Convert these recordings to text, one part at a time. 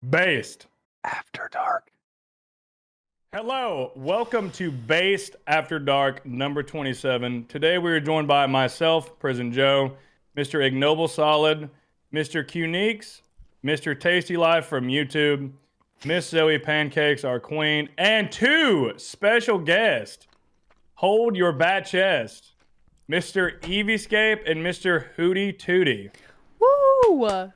Based. After Dark. Hello, welcome to Based After Dark number 27. Today we are joined by myself, Prison Joe, Mr. Ignoble Solid, Mr. Qneeks, Mr. Tasty Life from YouTube, Miss Zoe Pancakes, our queen, and two special guests. Hold your bat chest, Mr. EvScape and Mr. Hooti Tooti. Woo!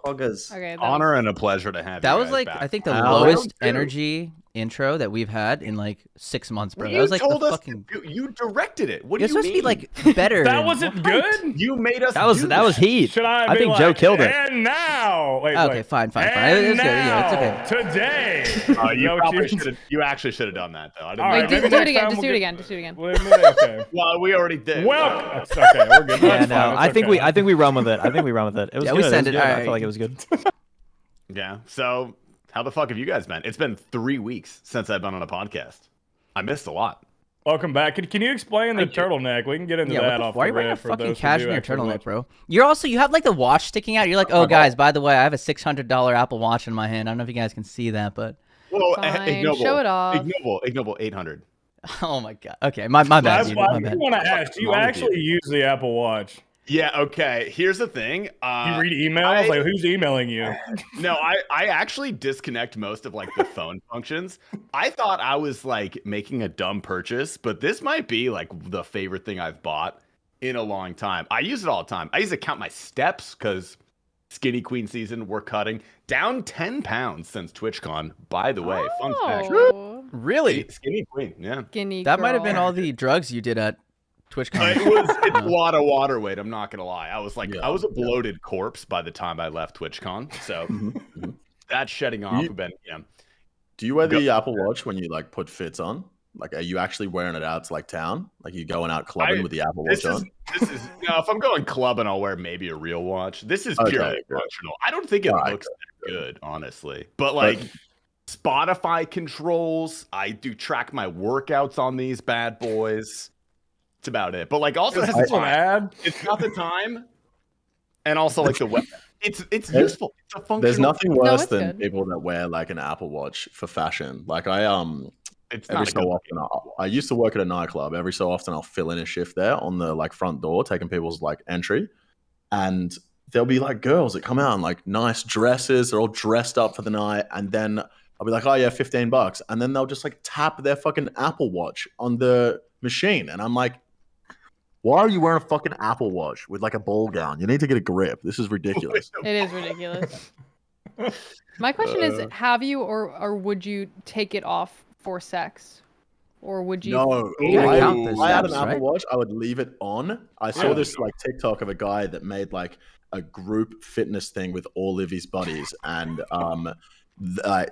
Poggers. Okay, Honor and a pleasure to have you. That was guys like, back. I think, the Wow. lowest Round two. energy intro that we've had in like 6 months, bro. You That was like told the us fucking. you directed it. What do You're you supposed mean? to be like better. That and- wasn't What? good? You made us. That was do heat. Should I think be Joe like, killed it. And now, wait, Okay, wait. fine. And It's good. now, Yeah, it's okay. Today, You No, probably you- should have. You actually should have done that though. I didn't. All Wait, right, do maybe it next again. time Just we'll do it get- again. Just do it again. Okay. Well, we already did. Well, that's okay. We're good. Yeah, That's no, fine. It's I think okay. we run with it. I think we run with it. It was Yeah, good. we It was send it. good. All I right. feel like it was good. Yeah. So, how the fuck have you guys been? It's been 3 weeks since I've been on a podcast. I missed a lot. Welcome back. Can you explain the Thank you. turtleneck? We can get into Yeah, that what the, off why are the you wearing a rip for fucking those who do cashmere actually turtleneck, watch. bro? You have like the watch sticking out. You're like, oh guys, by the way, I have a $600 Apple Watch in my hand. I don't know if you guys can see that, but Well, Fine, ignoble. show it off. Ignoble 800. oh my god. Okay, my bad. That's dude, why my I bad. want to ask. Do you Wrong with actually use the Apple Watch? Yeah. Okay. Here's the thing. You read emails? Like, who's emailing you? No, I actually disconnect most of like the phone functions. I thought I was like making a dumb purchase, but this might be like the favorite thing I've bought in a long time. I use it all the time. I use it to count my steps because skinny queen season, we're cutting down 10 pounds since TwitchCon. By the way, fun fact. Oh, Really? Skinny queen, yeah. skinny That might have been girl. all the drugs you did at TwitchCon. It's a lot of water weight. I'm not gonna lie. I was like, I was a bloated corpse by the time I left TwitchCon. So that's shedding off. You- I've been, yeah. Do you wear the Apple Watch when you like put fits on? Like, are you actually wearing it out to like town? Like, you going out clubbing with the Apple Watch on? This is no. If I'm going clubbing, I'll wear maybe a real watch. This is purely good. functional. I don't think it Alright, looks that good, honestly. But like Spotify controls, I do track my workouts on these bad boys. It's about it. But like also Is has this the an time. ad? It's got the time, and also like the web. It's useful. It's a functional. There's nothing worse it's than good. people that wear like an Apple Watch for fashion. Like I It's every not a so good often I used to work at a nightclub. Every so often I'll fill in a shift there on the like front door, taking people's like entry, and there'll be like girls that come out in like nice dresses. They're all dressed up for the night, and then I'll be like, oh yeah, $15, and then they'll just like tap their fucking Apple Watch on the machine, and I'm like, why are you wearing a fucking Apple Watch with like a ball gown? You need to get a grip. This is ridiculous. It is ridiculous. My question is, have you or would you take it off for sex? Or would you? No, You gotta count the if I had an steps, Apple right? Watch, I would leave it on. I saw this like TikTok of a guy that made like a group fitness thing with all of his buddies, and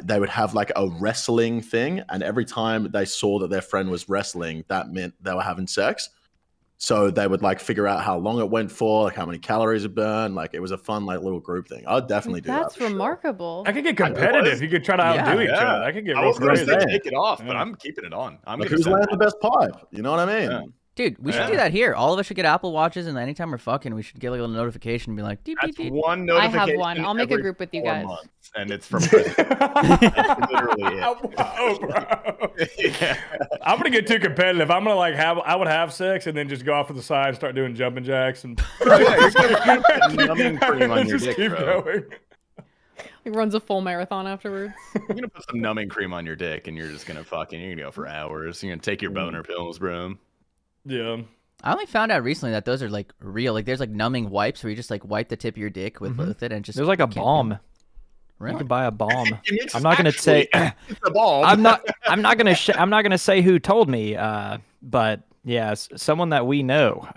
they would have like a wrestling thing, and every time they saw that their friend was wrestling, that meant they were having sex. So they would like figure out how long it went for, like how many calories it burned. Like it was a fun like little group thing. I'd definitely do that. That's for sure. remarkable. I could get competitive. You could try to outdo each other. I could get I real was going to crazy. say take it off, but Yeah. I'm keeping it on. I'm Like, gonna who's send laying the best pipe? You know what I mean? Yeah. Dude, we should do that here. All of us should get Apple Watches, and anytime we're fucking, we should get like a little notification and be like, deep, That's deep, deep. one I notification. have one. I'll make a every group with you 4 guys. months, and it's from prison. That's literally it. Oh, bro. Yeah. I'm gonna get too competitive. I'm gonna like I would have sex and then just go off to the side and start doing jumping jacks and Yeah, you're gonna put numbing cream on your just dick, keep bro. going. He runs a full marathon afterwards. You're gonna put some numbing cream on your dick, and you're just gonna you're gonna go for hours. You're gonna take your boner pills, bro. Yeah. I only found out recently that those are like real. Like there's like numbing wipes where you just like wipe the tip of your dick with it and just. There's like a can't feel- balm. You Really? can buy a balm. It's I'm not gonna say. it's a ball. I'm not gonna say who told me. But yeah, someone that we know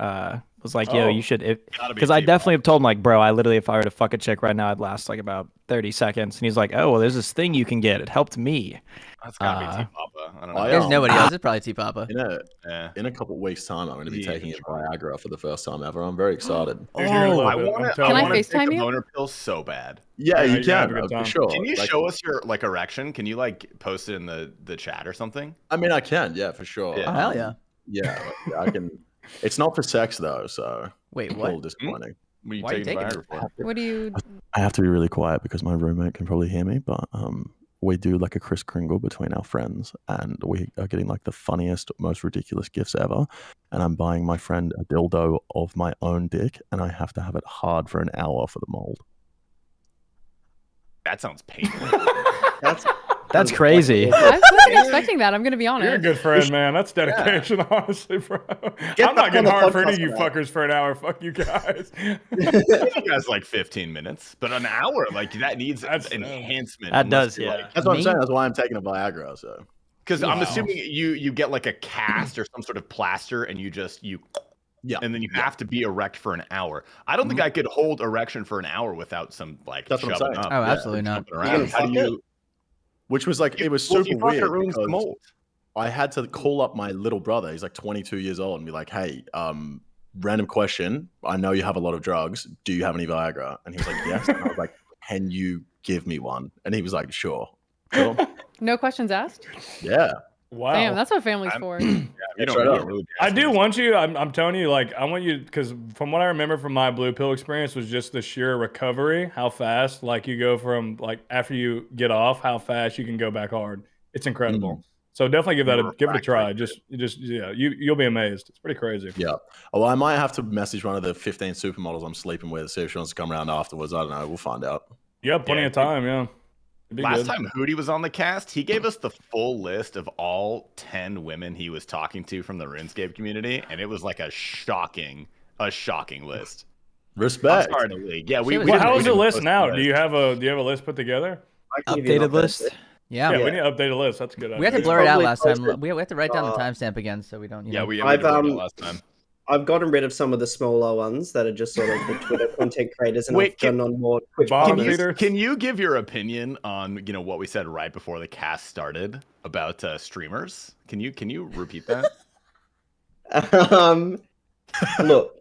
was like, yo, Oh. you should. Gotta be Because I T-Bob. definitely have told him like, bro, I literally, if I were to fuck a chick right now, I'd last like about 30 seconds. And he's like, oh, well, there's this thing you can get. It helped me. That's gotta be T-Papa. I don't know. I, There's um, nobody else. It's probably T Papa. Yeah. In a couple of weeks' time, I'm going to be Yeah, taking a sure. Viagra for the first time ever. I'm very excited. Dude, you're gonna love I it. want I'm to. telling Can I you. FaceTime take a you? boner pill so bad. Yeah, Yeah, you you have can, a good for time. sure. Can you Like, show us your like erection? Can you like post it in the chat or something? I mean, I can, yeah, for sure. Yeah. Oh, hell yeah. Yeah, I can. It's not for sex though, so Wait, a little what? disappointing. What are you Why are you taking taking Viagra for? What do you? I have to be really quiet because my roommate can probably hear me, but we do like a Kris Kringle between our friends, and we are getting like the funniest, most ridiculous gifts ever. And I'm buying my friend a dildo of my own dick, and I have to have it hard for an hour for the mold. That sounds painful. That's crazy. I wasn't expecting that. I'm gonna be honest. You're a good friend, man. That's dedication, honestly, bro. I'm not back on getting the hard for any podcast of you for that. fuckers for an hour. Fuck you guys. You guys like 15 minutes, but an hour, like that needs That's- enhancement. That unless does, you're, yeah. like, That's what I'm Me? saying. That's why I'm taking a Viagra. So Because I'm Wow. assuming you get like a cast or some sort of plaster, and you yeah, and then you have to be erect for an hour. I don't think I could hold erection for an hour without some like That's what I'm shoving saying. up. Oh, yeah, absolutely not. jumping You around. gonna How do fuck you? which was like it was Well, if super you fuck, it weird ruins the because mold. I had to call up my little brother. He's like 22 years old, and be like, "Hey, random question. I know you have a lot of drugs. Do you have any Viagra?" And he was like, "Yes." And I was like, "Can you give me one?" And he was like, "Sure." Cool. No questions asked. Yeah. Wow. Damn, that's what family's for. Yeah, you Straight don't up. really I do want you. I'm telling you, like, I want you because from what I remember from my blue pill experience was just the sheer recovery, how fast, like, you go from like after you get off, how fast you can go back hard. It's incredible. So definitely give it a try. Just yeah, you'll be amazed. It's pretty crazy. Yeah. Oh, well, I might have to message one of the 15 supermodels I'm sleeping with, see if she wants to come around afterwards. I don't know. We'll find out. Yeah, plenty Yeah, of time. Yeah. It'd be Last good. time Hooti was on the cast, he gave us the full list of all 10 women he was talking to from the RuneScape community, and it was like a shocking list. I'm Respect. sorry to league. Yeah, we Shit, we Well, didn't- how we is the didn't list post now? the Do list. you have a list put together? I can give you an Updated update. list. Yeah. Yeah, we need to update a list. That's a good. We had to idea. blur it out Probably last time. posted, We have to write down the uh, timestamp again so we don't. You Yeah, know. we I've, did it last time. I've gotten rid of some of the smaller ones that are just sort of the Twitter content creators, and Wait, I've done on more Twitch Bottom Can you, partners. feeders. can you give your opinion on what we said right before the cast started about streamers? Can you repeat that? Look,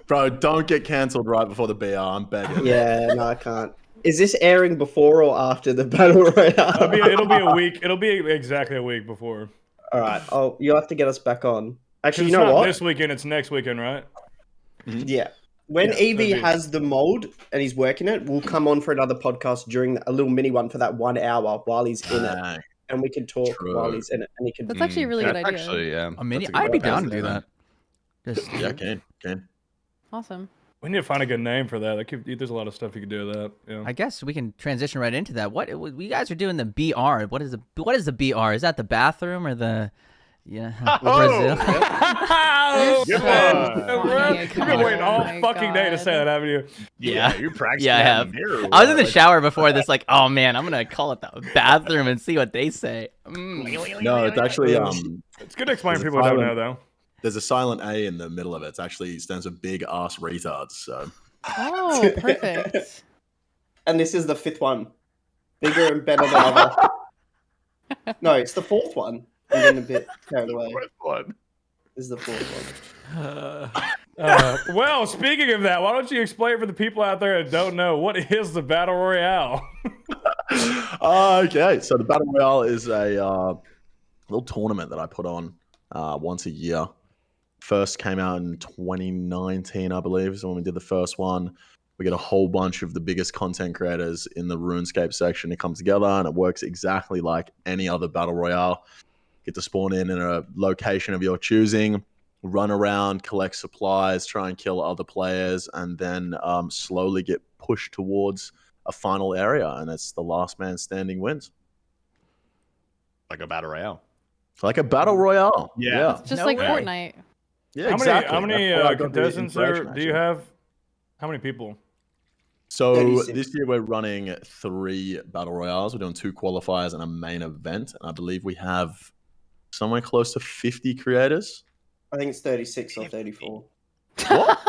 Bro, don't get cancelled right before the BR. I'm begging. yeah, no, I can't. Is this airing before or after the battle royale? It'll be a week. It'll be exactly a week before. All right. Oh, you'll have to get us back on. 'Cause Actually, it's you know not what? this weekend. It's next weekend, right? Yeah. When Yeah, EV that'd be- has the mold and he's working it, we'll come on for another podcast during a little mini one for that 1 hour while he's in it, Dang. and we can talk True. while he's in it, and he can. That's actually a really good idea. Actually, yeah. A mini. that's a good I'd be idea. down to do that. Just Yeah, can. Awesome. We need to find a good name for that. There's a lot of stuff you could do with that. Yeah. I guess we can transition right into that. What you guys are doing the BR? What is the BR? Is that the bathroom or the Brazil? Good Oh, one. my You've been waiting all God. fucking day to say that, haven't you? Yeah. You're practicing. Yeah, I that have. in the mirror, I was in the like- shower before this, like, oh man, I'm gonna call it the bathroom and see what they say. No, it's actually It's good to explain to There's a people who don't know, silent- though. there's a silent A in the middle of it. It's actually stands for big ass retards. So Oh, perfect. And this is the 5th one, bigger and better than ever. No, it's the 4th one. I'm getting a bit carried away. Fourth one. This is the 4th one. Well, speaking of that, why don't you explain for the people out there that don't know what is the Battle Royale? okay, so the Battle Royale is a little tournament that I put on once a year. First came out in 2019, I believe, is when we did the first one. We get a whole bunch of the biggest content creators in the RuneScape section to come together, and it works exactly like any other Battle Royale. Get to spawn in a location of your choosing, run around, collect supplies, try and kill other players, and then slowly get pushed towards a final area, and it's the last man standing wins. Like a battle royale. Like a Battle Royale. Yeah. It's just No like way. Fortnite. Yeah, How exactly. many That's where I got the contestants inspiration, do you actually. have? How many people? So 36. this year we're running 3 battle royales. We're doing 2 qualifiers and a main event, and I believe we have somewhere close to 50 creators. I think it's 36 or 34. What?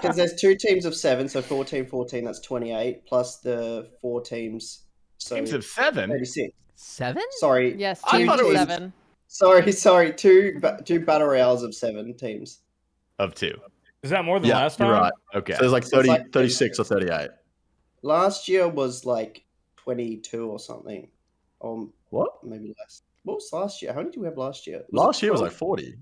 Because there's 2 teams of 7, so 14, that's 28, plus the 4 teams. So Teams of 7. 36. 7? Sorry. Yes, I two thought it was- 7. Sorry. Two battle royales of 7 teams. Of 2. Is that more than Yeah, last you're time? right. Okay. So there's like So it's 30, like 36 or 38. Last year was like 22 or something. Or What? maybe less. What was last year? How many did we have last year? Last year was 12? like 40.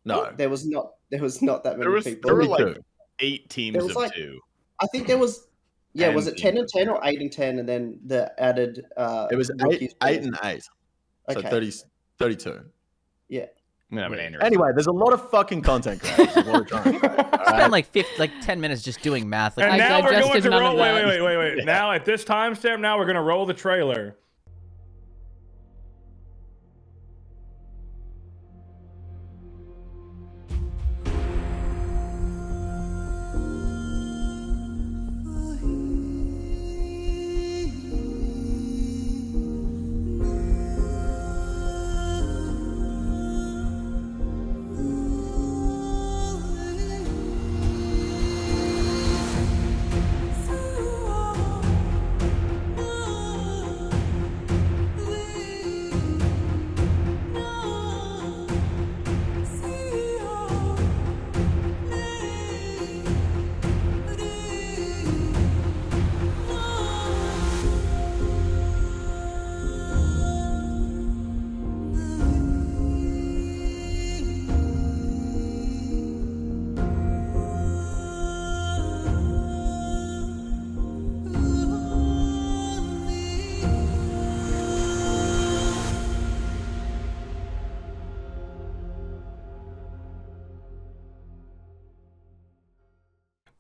No. There was There was not that many people. There were like 32. 8 teams There was of like- 2. I think there was. Yeah, was it 10 and teams. 10 or 8 and 10, and then the added? It was rookies 8 and 8. So Okay. 32. Yeah. I'm gonna have an aneurysm. Anyway, there's a lot of fucking content creators. is what we're trying to say, all right? Spend like 10 minutes just doing math. Like, And I now we're going digested to none roll. of that. Wait. Yeah. Now at this timestamp, now we're going to roll the trailer.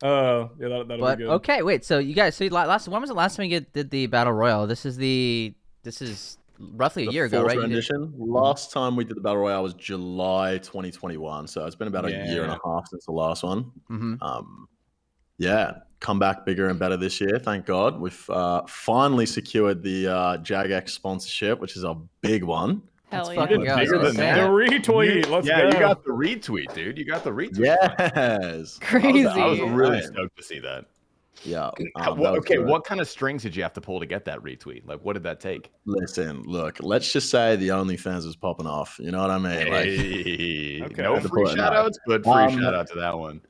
Yeah, that'll be but good. okay, wait. So you guys, when was the last time you did the battle royale? This is roughly a year ago, Fourth right? You did- rendition. Last time we did the battle royale was July 2021, so it's been about a year and a half since the last one. Mhm. Yeah, come back bigger and better this year. Thank God. We've finally secured the Jagex sponsorship, which is a big one. Hell Let's yeah. fucking go. Bigger Let's than say The that. it. retweet. Let's yeah, go. you got the retweet, dude. You got the retweet. Yes. Crazy. I was really Right. stoked to see that. Yeah. Well, that was okay, good. what kind of strings did you have to pull to get that retweet? Like, what did that take? Listen, look, let's just say the OnlyFans was popping off. You know what I mean? Like, Hey, Okay. no Had to free put it shout out. outs, but free shout out to that one.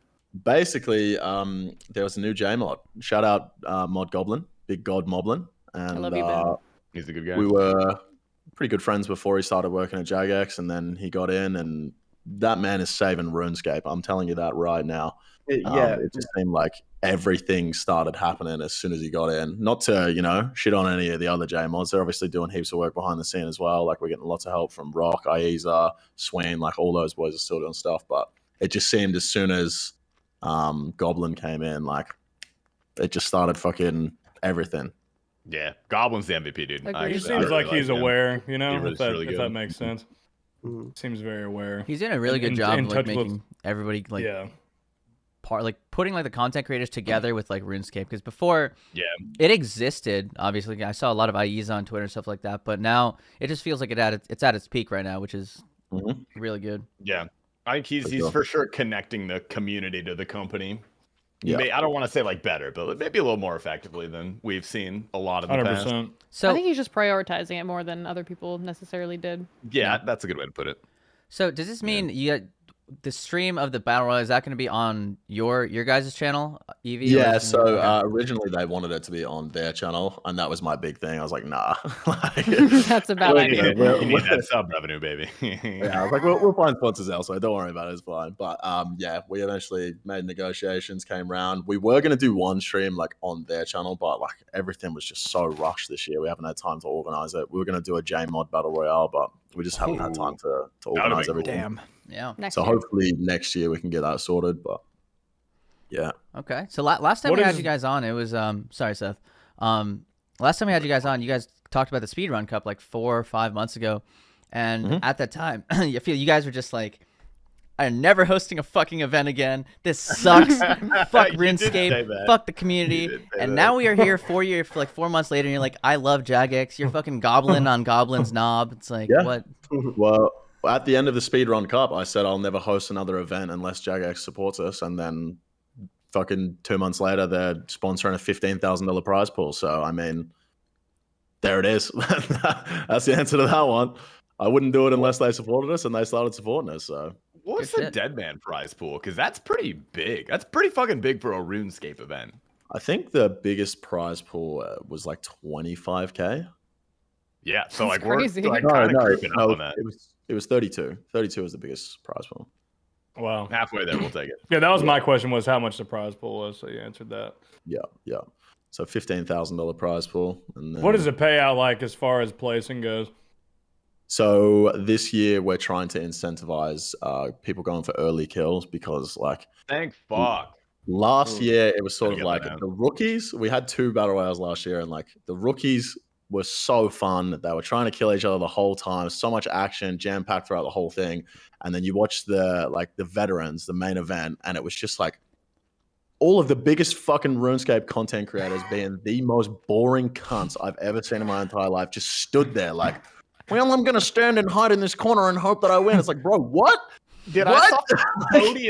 basically, there was a new J mod. Shout out Mod Goblin, Big God Moblin. And love you, Ben. He's a good guy. we were pretty good friends before he started working at Jagex, and then he got in, and that man is saving RuneScape. I'm telling you that right now. It just seemed like everything started happening as soon as he got in. Not to, shit on any of the other J mods. They're obviously doing heaps of work behind the scene as well. Like, we're getting lots of help from Rock, Aiza, Swain, like all those boys are still doing stuff. But it just seemed as soon as Goblin came in, like, it just started fucking everything. Yeah, Goblin's the MVP, dude. Agreed. I He He actually- I seems really like he's him. aware, He really- if that, really if good. that makes sense. Mhm. Seems very aware. He's doing a really good And job in of like touch with- making everybody like Yeah. putting like the content creators together with like RuneScape, because before Yeah. it existed, obviously I saw a lot of IEs on Twitter and stuff like that, but now it just feels like it's at its peak right now, which is Mhm. really good. Yeah. I think he's For sure. for sure connecting the community to the company. Yeah. I don't want to say like better, but maybe a little more effectively than we've seen a lot of the past. 100%. So I think he's just prioritizing it more than other people necessarily did. Yeah, that's a good way to put it. So does this mean the stream of the battle royale, is that going to be on your guys' channel, Evie? or Yeah, is it gonna be- so originally they wanted it to be on their channel, and that was my big thing. I was like, nah. Like, That's a bad Well, You idea. yeah. need, we're- you need that sub revenue, baby. yeah, I was like, we'll find sponsors elsewhere. Don't worry about it. It's fine. But yeah, we eventually made negotiations, came round. We were going to do one stream like on their channel, but like everything was just so rushed this year. We haven't had time to organize it. We were going to do a J mod battle royale, but we just haven't had time to organize be everything. Damn. Yeah. Next So year. hopefully next year we can get that sorted. But yeah, Okay. So last time What we had is- you guys on, it was sorry, Seth. Last time we had you guys on, you guys talked about the Speedrun Cup like 4 or 5 months ago, and at that time, I feel you guys were just like, "I'm never hosting a fucking event again. This sucks. Fuck You did say RuneScape. that. Fuck the You community." did say And that. now we are here 4 months later, and you're like, "I love Jagex. You're fucking goblin on Goblin's knob." It's like, Yeah. what? well, at the end of the Speedrun Cup, I said I'll never host another event unless Jagex supports us, and then fucking 2 months later, they're sponsoring a $15,000 prize pool. So I mean, there it is. That's the answer to that one. I wouldn't do it unless they supported us, and they started supporting us. So What's Good the shit. Dead Man prize pool? Because that's pretty big. That's pretty fucking big for a RuneScape event. I think the biggest prize pool was like 25K. Yeah, so That's like we're crazy. like kind of creeping up on that. It was 32. 32 was the biggest prize pool. Wow. Halfway there, we'll take it. Yeah, that was my question, was how much the prize pool was, so you answered that. Yeah. So $15,000 prize pool. And then, What is the payout like as far as placing goes? So this year we're trying to incentivize people going for early kills because like Thank fuck. last year it was sort Gotta of get like that out. the rookies. We had 2 battle royales last year, and like the rookies were so fun. They were trying to kill each other the whole time. So much action, jam packed throughout the whole thing. And then you watch the veterans, the main event, and it was just like all of the biggest fucking RuneScape content creators being the most boring cunts I've ever seen in my entire life, just stood there like, well, I'm gonna stand and hide in this corner and hope that I win. It's like, bro, what? Dude, I saw Bodie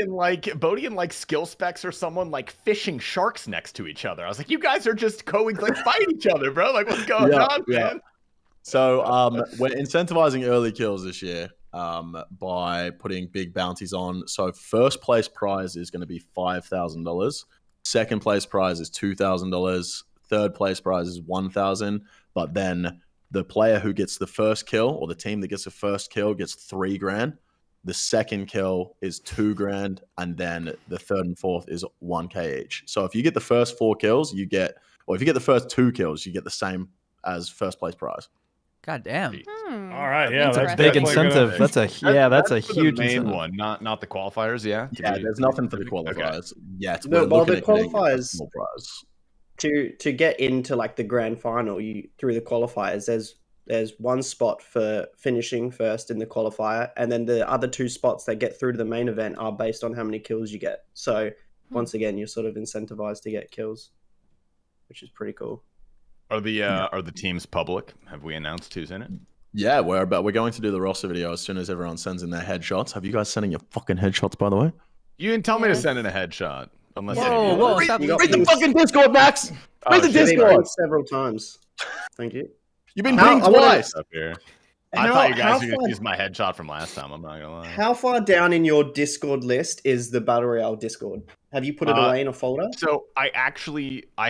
and like skill specs or someone like fishing sharks next to each other. I was like, you guys are just going like fight each other, bro. Like, what's going on, man? So we're incentivizing early kills this year by putting big bounties on. So first place prize is going to be $5,000. Second place prize is $2,000. Third place prize is $1,000. But then the player who gets the first kill, or the team that gets the first kill, gets $3,000. The second kill is $2,000, and then the third and fourth is $1,000 each. So if you get the first 4 kills, if you get the first 2 kills, you get the same as first place prize. God damn. All right, yeah, That's a that's big definitely gonna- incentive. That's a for the huge main incentive. one, not the qualifiers. Yeah. Yeah, there's nothing for the qualifiers yet. No, We're well, looking the at getting a qualifiers- small prize. To get into like the grand final, you through the qualifiers, there's one spot for finishing first in the qualifier, and then the other 2 spots that get through to the main event are based on how many kills you get. So once again, you're sort of incentivized to get kills, which is pretty cool. Are the teams public? Have we announced who's in it? Yeah, we're going to do the roster video as soon as everyone sends in their headshots. Have you guys sending your fucking headshots, by the way? You didn't tell me to Yes. send in a headshot. Unless Whoa, Read, stop. You got read the pinged- fucking Discord, Max! Read the Getting Discord! pinged several times. Thank you. You've been How- pinged I wanna- twice! up here. I How- thought you how guys were gonna far- use my headshot from last time. I'm not gonna lie. How far down in your Discord list is the Battle Royale Discord? Have you put it away in a folder? So I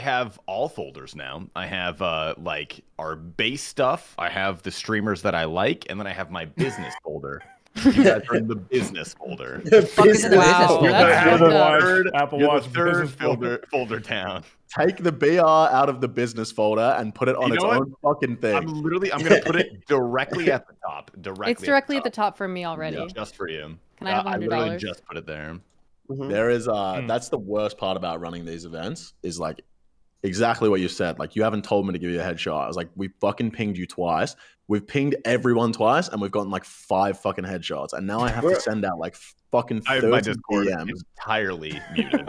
have all folders now. I have like our base stuff. I have the streamers that I like, and then I have my business folder. You guys are in the business folder. fuck is in the business Wow, folder? that's Apple fucked up. Watch, Apple You're Watch the third business folder. folder down. Take the BR out of the business folder and put it on You its know what? own fucking thing. I'm gonna put it directly at the top. It's directly at the top for me already. Yeah. Just for you. Can I have I literally $100? just put it there. Mhm. There is that's the worst part about running these events, is like exactly what you said. Like, you haven't told me to give you a headshot. I was like, we fucking pinged you twice. We've pinged everyone twice, and we've gotten like 5 fucking headshots. And now I have to send out like fucking I have 30 my Discord DMs. entirely muted.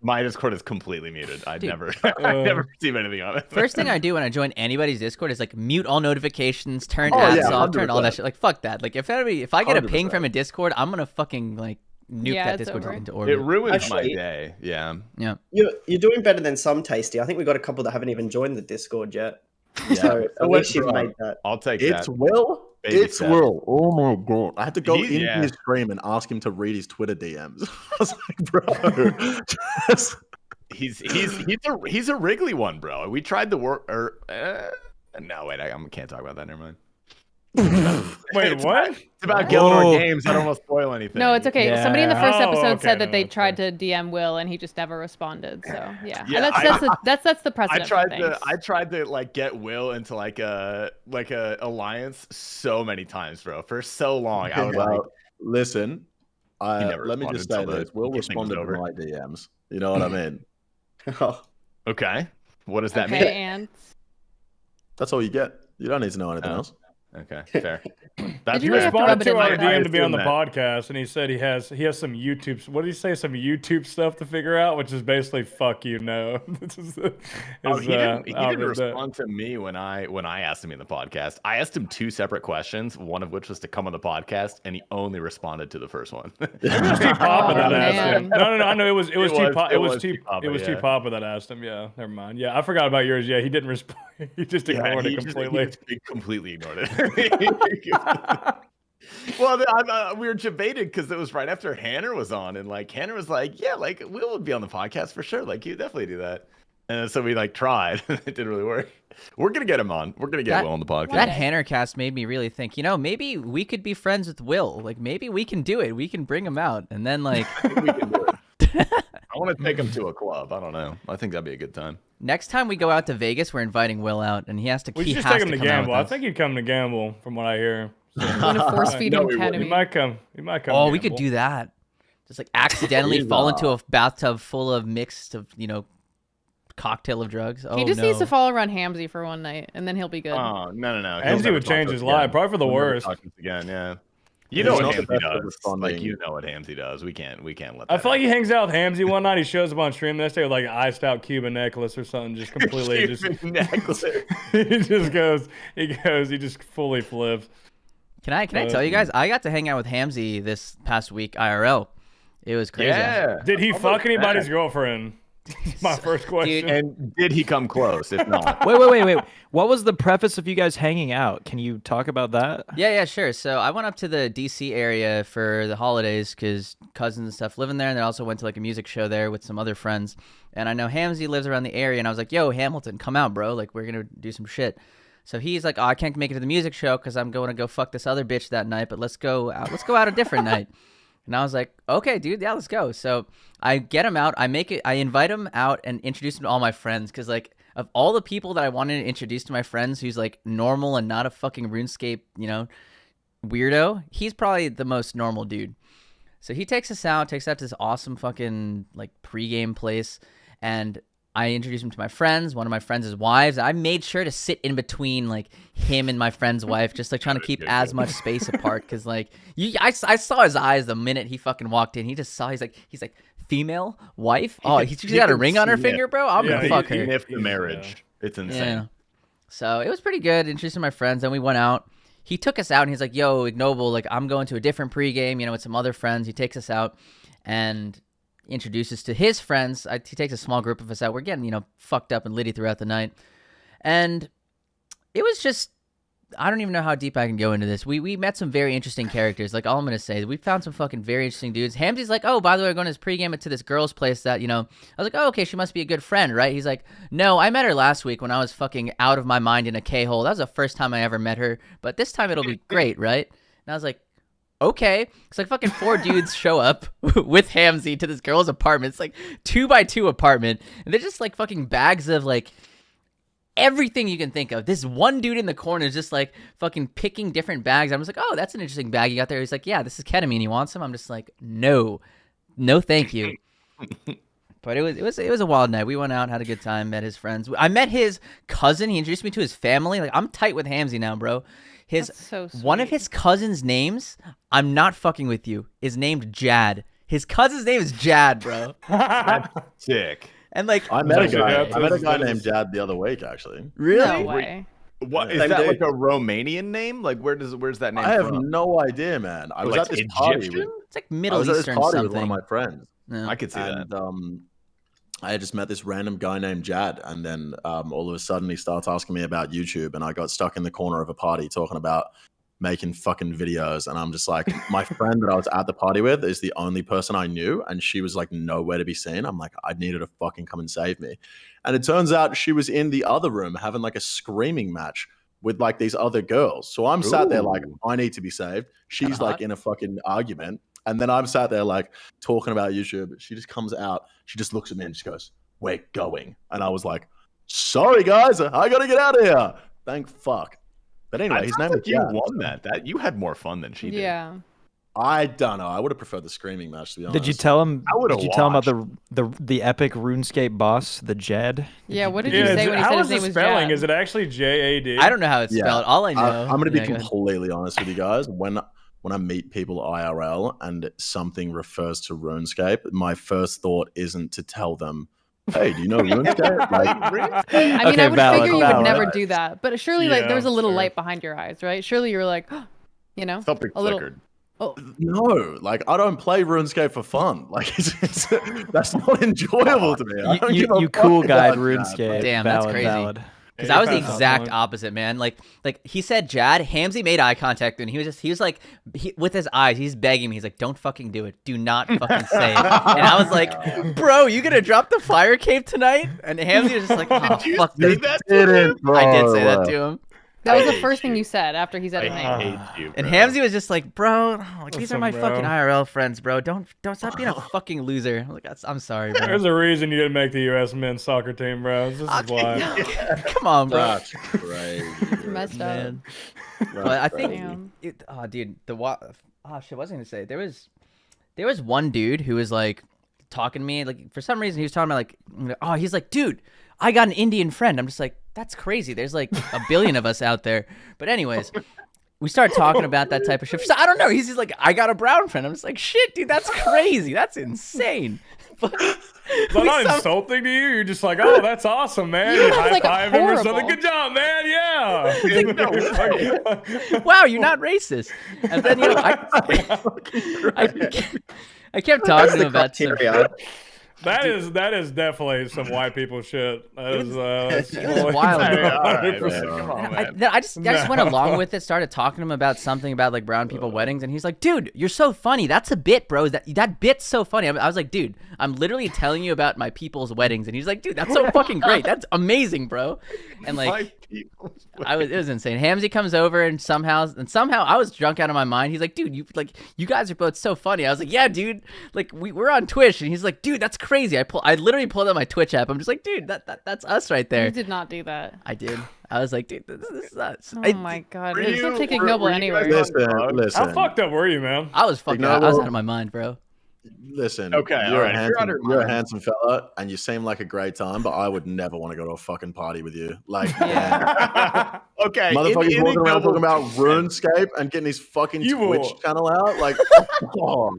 My Discord is completely muted. I Dude. never receive anything on it. First thing I do when I join anybody's Discord is like mute all notifications, turn Oh, ads yeah, off, turn all that 100%. shit. Like fuck that. Like if I get a ping 100%. from a Discord, I'm gonna fucking like nuke Yeah, that it's Discord over. into It orbit. ruins my Actually- day. Yeah. Yeah. You're doing better than some, Tasty. I think we got a couple that haven't even joined the Discord yet. Yeah. So at So least you've bro, made that. I'll take It's that. Will. Baby It's step. Will. Oh my god! I had to go He's- into yeah. his stream and ask him to read his Twitter DMs. I was like, bro, just- He's a Wrigley one, bro. We tried to work. No, wait. I can't talk about that. Never mind. Wait, It's what? It's about Gilmore Whoa. Games. I don't want to spoil anything. No, it's okay. Somebody in the first Yeah. episode Oh, okay, said that no, they that's tried to DM Will and he just never responded. So yeah, Yeah, that's the I precedent. tried for to things. like get Will into like a alliance so many times, bro. For so long, I was like, well, listen. never Let me just responded say till this: Will the thing was responded to over. my DMs. You know what I mean? Oh, okay, what does that Okay, mean? and That's all you get. You don't need to know anything else. Okay, fair. Did you He really have to rub responded it to in our like DM that? to be on the that. podcast, and he said he has some YouTube. What did he say? Some YouTube stuff to figure out, which is basically "fuck you, no." This is He didn't I'll read that. respond to me when I asked him in the podcast. I asked him 2 separate questions, one of which was to come on the podcast, and he only responded to the first one. It was T Papa that Oh, asked man. him. No. I know it was T was T T-Papa, Papa that asked him. Yeah, never mind. Yeah, I forgot about yours. Yeah, he didn't respond. He just ignored it completely. He completely ignored it. Well, we were debating because it was right after Hanner was on, and like Hanner was like, "Yeah, like Will would be on the podcast for sure. Like, you definitely do that." And so we like tried. It didn't really work. We're gonna get him on. We're gonna get Will on the podcast. That Hannercast made me really think. Maybe we could be friends with Will. Like maybe we can do it. We can bring him out, and then like we can do it. I want to take him to a club. I don't know. I think that'd be a good time. Next time we go out to Vegas, we're inviting Will out, and he has to. We he should just has take him to come out gamble. with I us. think he'd come to gamble, from what I hear. Want to force feed him He ketamine? might come. He might come. Oh, to we could gamble. do that. Just like accidentally fall into a bathtub full of mixed of cocktail of drugs. He just needs to follow around Hamzy for one night, and then he'll be good. Oh no. Hamzy would change his life, probably for the worst. Again, yeah. You know what He's not the Hamzy best at does. responding. Like you know what Hamzy does. We can't let that I feel like he happen. hangs out with Hamzy one night. He shows up on stream the next day with like an iced out Cuban necklace or something, just completely Cuban necklace. he just fully flips. Can I tell you guys? I got to hang out with Hamzy this past week IRL. It was crazy. Yeah. Did he How fuck about anybody's that? girlfriend? My first question. And did he come close? If not, Wait. What was the preface of you guys hanging out? Can you talk about that? Yeah, sure. So I went up to the DC area for the holidays because cousins and stuff live in there, and then I also went to like a music show there with some other friends. And I know Hamzy lives around the area, and I was like, "Yo, Hamilton, come out, bro! Like we're gonna do some shit." So he's like, "Oh, I can't make it to the music show because I'm going to go fuck this other bitch that night. But let's go out a different night." And I was like, "Okay, dude, yeah, let's go." So I get him out. I invite him out and introduce him to all my friends because like of all the people that I wanted to introduce to my friends, who's like normal and not a fucking RuneScape, weirdo, he's probably the most normal dude. So he takes us out to this awesome fucking like pregame place, and I introduced him to my friends, one of my friends' wives. I made sure to sit in between like him and my friend's wife, just like trying to keep as much space apart. Cause like I saw his eyes the minute he fucking walked in. He just saw, he's like female wife. Oh, she's got a ring on her finger, bro. I'm gonna fuck her. If the marriage, it's insane. Yeah. So it was pretty good. Introducing my friends, and we went out. He took us out, and he's like, "Yo, Ignoble, like I'm going to a different pregame, with some other friends." He takes us out, and introduces to his friends. He takes a small group of us out. We're getting, fucked up and litty throughout the night. And it was just, I don't even know how deep I can go into this. We met some very interesting characters. Like, all I'm going to say is we found some fucking very interesting dudes. Hamzy's like, "Oh, by the way, we're going to this pregame to this girl's place that, I was like, oh, okay, she must be a good friend, right?" He's like, "No, I met her last week when I was fucking out of my mind in a K-hole. That was the first time I ever met her. But this time it'll be great, right?" And I was like, okay. It's like fucking 4 dudes show up with Hamzy to this girl's apartment. It's like 2x2 apartment. And they're just like fucking bags of like everything you can think of. This one dude in the corner is just like fucking picking different bags. I'm just like, "Oh, that's an interesting bag you got there." He's like, "Yeah, this is ketamine. You want some?" I'm just like, no, thank you. But it was a wild night. We went out, had a good time, met his friends. I met his cousin. He introduced me to his family. Like, I'm tight with Hamzy now, bro. That's so One of sweet. his cousin's names, I'm not fucking with you, is named Jad. His cousin's name is Jad, bro. Sick. And like, I met a Actually, guy. that's- I met a guy that's- named Jad the other week. Actually, really? No way. What is Same that? dude. Like a Romanian name? Like where's that name I have from? no idea, man. I was Like at this party. Egyptian? With, It's like I Middle was at this Eastern party something. with one of my friends, Yeah. I could see and that. I had just met this random guy named Jad, and then all of a sudden he starts asking me about YouTube, and I got stuck in the corner of a party talking about making fucking videos, and I'm just like, my friend that I was at the party with is the only person I knew, and she was like nowhere to be seen. I'm like, I needed to fucking come and save me, and it turns out she was in the other room having like a screaming match with like these other girls. So I'm sat there like, Ooh. I need to be saved. She's Kinda like hot. in a fucking argument, and then I'm sat there like talking about YouTube. She just comes out, she just looks at me and she goes, "We're going," and I was like, "Sorry guys, I gotta get out of here." Thank fuck. But anyway, his name was you Jad. won that. That you had more fun than she did. Yeah. I don't know. I would have preferred the screaming match, to be honest. Did you tell him? I would've Did you tell him about the epic RuneScape boss, the Jed? Yeah, what did Yeah, you say when he how said is his name the was spelling? Jad? Is it actually JAD? I don't know how it's Yeah. spelled. All I know. I'm going to be Yeah, go ahead. completely honest with you guys. When I meet people IRL and something refers to RuneScape, my first thought isn't to tell them, "Hey, do you know RuneScape?" Like, I mean, Okay, I would valid, figure you valid. would never do that. But surely, like, Yeah, there was a little sure. light behind your eyes, right? Surely you were like, Something a little. flickered. Oh, no, like I don't play RuneScape for fun. Like, that's not enjoyable to me. I don't give a You fuck cool guy about that. RuneScape. Damn, that's valid, crazy. Valid. Because Yeah, I was the you passed that exact point. opposite, man. Like he said, Jad. Hamzy made eye contact, and he was like, with his eyes, he's begging me. He's like, "Don't fucking do it. Do not fucking say it." And I was like, "Bro, you gonna drop the fire cape tonight?" And Hamzy was just like, "Oh, Did you fuck say this." that to him? I did say that to him. That was I the hate first thing you. you said after he said his I name. hate you, And bro. Hamzy was just like, "Bro, like, these are Listen, my bro. fucking IRL friends, bro. Don't stop being a fucking loser." I'm like, I'm sorry, bro. There's a reason you didn't make the U.S. men's soccer team, bro. This is why. Come on, bro. That's crazy. It's messed up. Man. That's But I think, crazy. Damn. dude, oh shit, what was I gonna say? There was one dude who was like talking to me, like for some reason he was talking about like, oh, he's like, dude, I got an Indian friend. I'm just like, that's crazy. There's like a billion of us out there. But anyways, we started talking about that type of shit. So I don't know. He's just like, I got a brown friend. I'm just like, shit, dude, that's crazy. That's insane. But Is that not insulting to you? You're just like, oh, that's awesome, man. You You sounds high like five him or horrible. something. Good job, man. Yeah. wow, you're not racist. And then I kept talking to him about some, criteria. That is definitely some white people shit. That is that's it was wild. Hey, all right, 100%. man. Come on, man. I just went along with it, started talking to him about something about like brown people weddings, and he's like, dude, you're so funny. That's a bit, bro. That bit's so funny. I was like, dude, I'm literally telling you about my people's weddings. And he's like, dude, that's so fucking great. That's amazing, bro. And like, My people. it was insane. Hamzy comes over and somehow I was drunk out of my mind. He's like, dude, you guys are both so funny. I was like, yeah, dude. Like we're on Twitch, and he's like, dude, that's crazy. I literally pulled out my Twitch app. I'm just like, dude, that's us right there. You did not do that. I did. I was like, dude, this is us. Oh my god. were It's not you- taking were- ignoble were you anywhere. guys Listen. How fucked up were you, man? I was fucking. I was out of my mind, bro. Listen, Okay, you're, alright, if you're out of your you're a mind. handsome fella, and you seem like a great time. But I would never want to go to a fucking party with you. Like, Yeah. Okay. motherfuckers walking around talking about Ignoble's RuneScape and getting his fucking You Twitch will- channel out. Like, oh,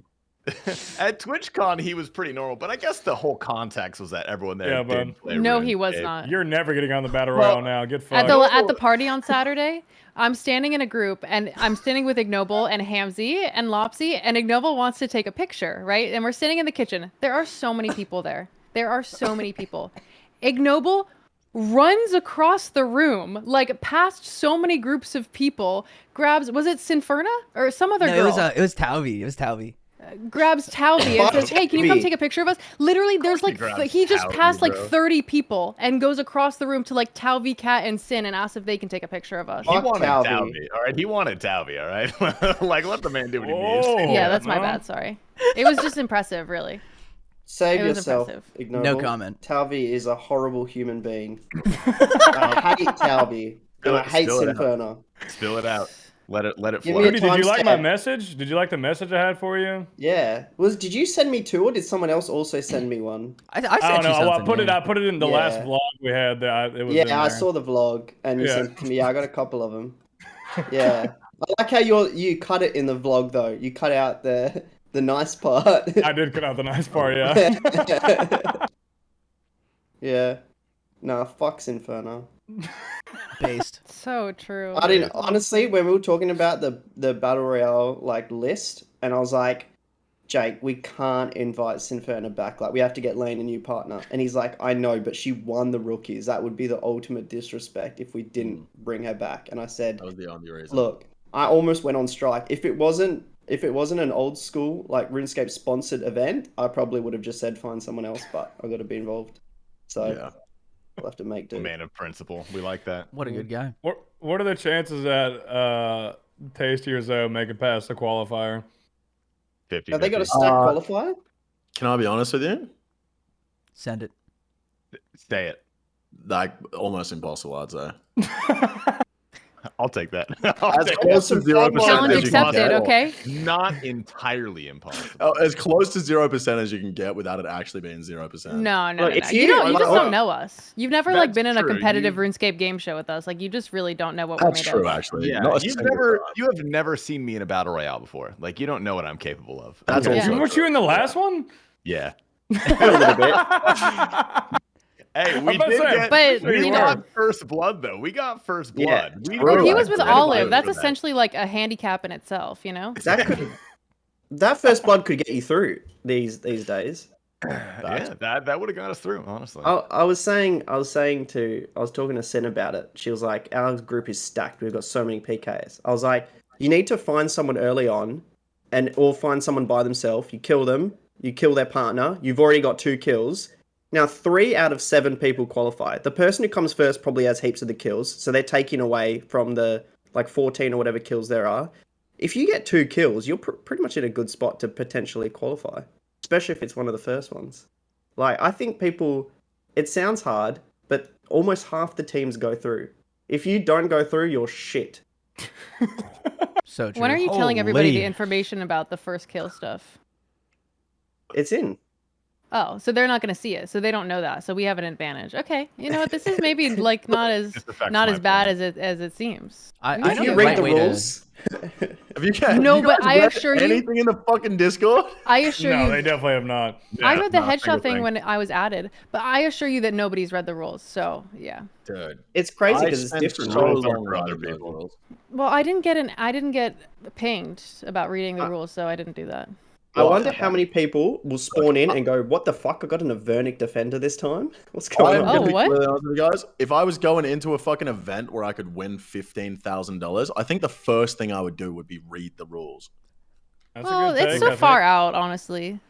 At TwitchCon, he was pretty normal, but I guess the whole context was that everyone there Yeah, did bud. play No, he was RuneScape. not. You're never getting on the battle Well, royale now. Get At fucked. the party on Saturday, I'm standing in a group and I'm standing with Ignoble and Hamzy and Lopsy, and Ignoble wants to take a picture, right? And we're sitting in the kitchen. There are so many people there. There are so many people. Ignoble runs across the room, like past so many groups of people, grabs, was it Sinferna or some other No, girl? it was Tavi. It was Tavi. Grabs Talvi and says, "Hey, can you come Talvi. take a picture of us?" Literally, there's he like grabs he just Talvi, passed like bro. 30 people and goes across the room to like Talvi, Cat, and Sin and asks if they can take a picture of us. He Fuck wanted Talvi. Talvi, all right? He wanted Talvi, all right? Like, let the man do what he needs. Whoa. Yeah, that's my no? bad. Sorry. It was just impressive, really. Save It was yourself, impressive. Ignoble. No comment. Talvi is a horrible human being. I hate Talvi. And I hate Spill it out. Sinferna. Spill it out. Let it Give flow. me a Rudy, did you like my timestamp. message? Did you like the message I had for you? Yeah. Did you send me two or did someone else also send me one? I I sent don't you know. something. I put it in the last Yeah. vlog we had. It was in Yeah, I there. saw the vlog and you Yeah. sent it to me. Yeah, I got a couple of them. Yeah. I like how you cut it in the vlog though. You cut out the nice part. I did cut out the nice part, yeah. Yeah. Nah, fuck's Inferno. based. So true. I didn't honestly when we were talking about the battle royale like list, and I was like, Jake, we can't invite Sinferna back. Like we have to get Lane a new partner. And he's like, I know, but she won the rookies. That would be the ultimate disrespect if we didn't bring her back. And I said, that was the only reason. look, I almost went on strike. If it wasn't an old school like RuneScape sponsored event, I probably would have just said find someone else. But I got to be involved, so Yeah. we'll have to make do. Man of principle. We like that. What a good guy. What are the chances that Tasty or Zoe make it past the qualifier? 50. Have they got a stack qualifier? Can I be honest with you? Send it. Stay it. Like almost impossible, I'd say. I'll take that. As close to 0% Challenge as you can accepted. get. Okay. Not entirely impossible. Oh, as close to 0% as you can get without it actually being 0%. No, no, Look, no, if no. you- You don't. You just look- don't know us. You've never like That's been in a true. competitive You- RuneScape game show with us. Like you just really don't know what we're That's made true, of. actually. Yeah, Not a you single time. have never seen me in a battle royale before. Like you don't know what I'm capable of. That's Okay. also Weren't you in the last one? Yeah. A little bit. Hey, we about to did say, get. But, we you know- got first blood though. We got first Yeah, blood. We true. Well, he Right, was with right, Olive. right, That's for that. essentially like a handicap in itself, you know. That first blood could get you through these days. Yeah, that would have got us through, honestly. I was talking to Sin about it. She was like, our group is stacked. We've got so many PKs. I was like, you need to find someone early on, or find someone by themselves. You kill them. You kill their partner. You've already got 2 kills. Now 3 out of 7 people qualify. The person who comes first probably has heaps of the kills, so they're taking away from the 14 or whatever kills there are. If you get 2 kills, you're pretty much in a good spot to potentially qualify, especially if it's one of the first ones. Like, I think people, it sounds hard, but almost half the teams go through. If you don't go through, you're shit. So true. When are you telling everybody the Holy. information about the first kill stuff? It's in. Oh, so they're not going to see it, so they don't know that. So we have an advantage. Okay, you know what? This is maybe like not as bad as it seems. I If know you the read right the way to- rules. Have you guys, No, you but guys I read assure you- anything in the fucking Discord? I assure No, you, they definitely have not. I Yeah, read the not a headshot single thing when I was added, but I assure you that nobody's read the rules. So yeah. Dude, It's crazy I because it's spent different. so rules long for other writing those people. rules. Well, I didn't get pinged about reading the rules, so I didn't do that. I wonder how many people will spawn in and go, "What the fuck? I got an Avernic Defender this time. What's going I'm on?" gonna Oh, be what? completely honest with you guys. If I was going into a fucking event where I could win $15,000, I think the first thing I would do would be read the rules. That's Well, a good it's take, so I far think. out, honestly.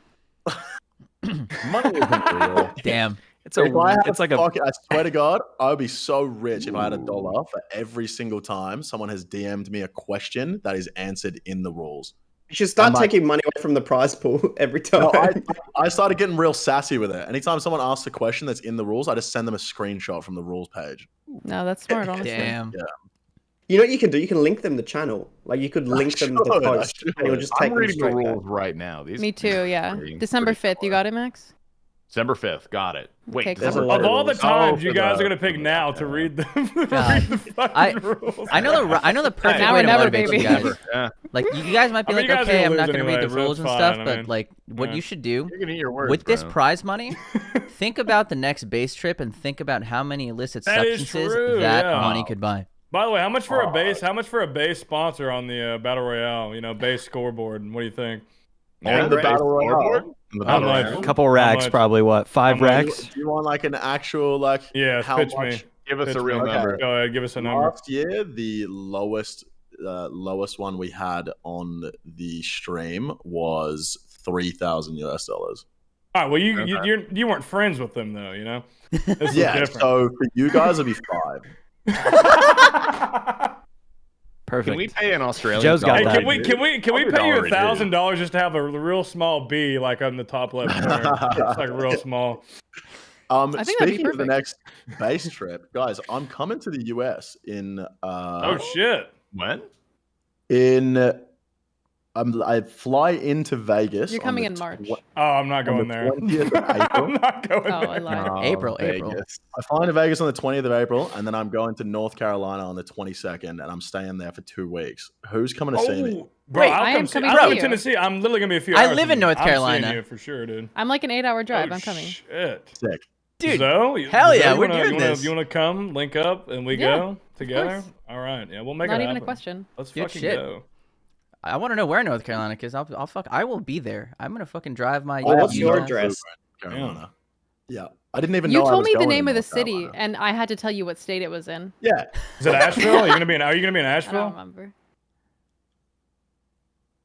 Money isn't real. Damn. If I had it's like I swear to God, I would be so rich if I had $1 for every single time someone has DM'd me a question that is answered in the rules. You should start I'm like- taking money away from the prize pool every time. No, I started getting real sassy with it. Anytime someone asks a question that's in the rules, I just send them a screenshot from the rules page. No, that's smart, honestly. Damn. You know what you can do? You can link them the channel. Like, you could link them the should, I post, and you'll just I'm take them reading the straight back. rules right now. These Me too, yeah. pretty- December pretty 5th, you similar. got it, Max? December 5th, got it. Wait, Okay, December cool. There's a lot Of all the rules. times you for guys the- are gonna pick for the- now to read the, God. read the fucking rules. I know the perfect Now way or to never, motivate baby. you guys. Yeah, Like you guys might be I mean, like, you guys okay, are I'm gonna not lose gonna read the anyway, so rules it's and fine, stuff, I but mean, like what yeah. you should do you're gonna eat your words, with this bro. prize money, think about the next base trip and think about how many illicit That is substances true, that yeah. money could buy. By the way, how much for a base? How much for a base sponsor on the battle royale? You know, base scoreboard. What do you think? On the Right. battle royale. Scoreboard? On the How battle much? royale? a couple How racks, much? probably what? 5 How much? racks? Do you want like an actual Yeah, how pitch much? me. Give us Pitch a real me. number. Go ahead, give us a number. Last year, the lowest one we had on the stream was $3,000 US. All right. Well, you weren't friends with them though. You know. This is Yeah, different. so for you guys, it'd be 5. Perfect. Can we pay an Australian? Joe's got Hey, that. can we I'll do pay you $1 a $1,000 just to have a real small B like on the top left corner? It's like real small. I think that'd be Speaking of the perfect. next base trip, guys, I'm coming to the US in Oh shit! When? I fly into Vegas. You're on coming the in March. Oh, I'm not on going the there. 20th of I'm April. not going Oh, there. I lied. April. I fly into Vegas on the 20th of April, and then I'm going to North Carolina on the 22nd, and I'm staying there for 2 weeks. Who's coming to see me? Bro, Wait, I'll I come am see. coming I to live in you. Tennessee. I'm literally gonna be a few I hours. live from in you. North I'm Carolina. seeing you for sure, dude. I'm like an 8-hour drive. Oh, I'm coming. Shit. Sick. Dude, Zoe, hell yeah, you we're wanna- doing you wanna, this. You want to come, link up, and we Yeah, go together? course. All right. Yeah, we'll make Not it even a happen. question. Let's Good fucking shit. go. I want to know where North Carolina, because I will be there. I'm gonna fucking drive my. What's Utah. your address? Carolina. Yeah. I didn't even You know I told was me the going name to of the North city, Carolina. and I had to tell you what state it was in. Yeah. Is it Asheville? Are you gonna be in I don't Asheville? remember.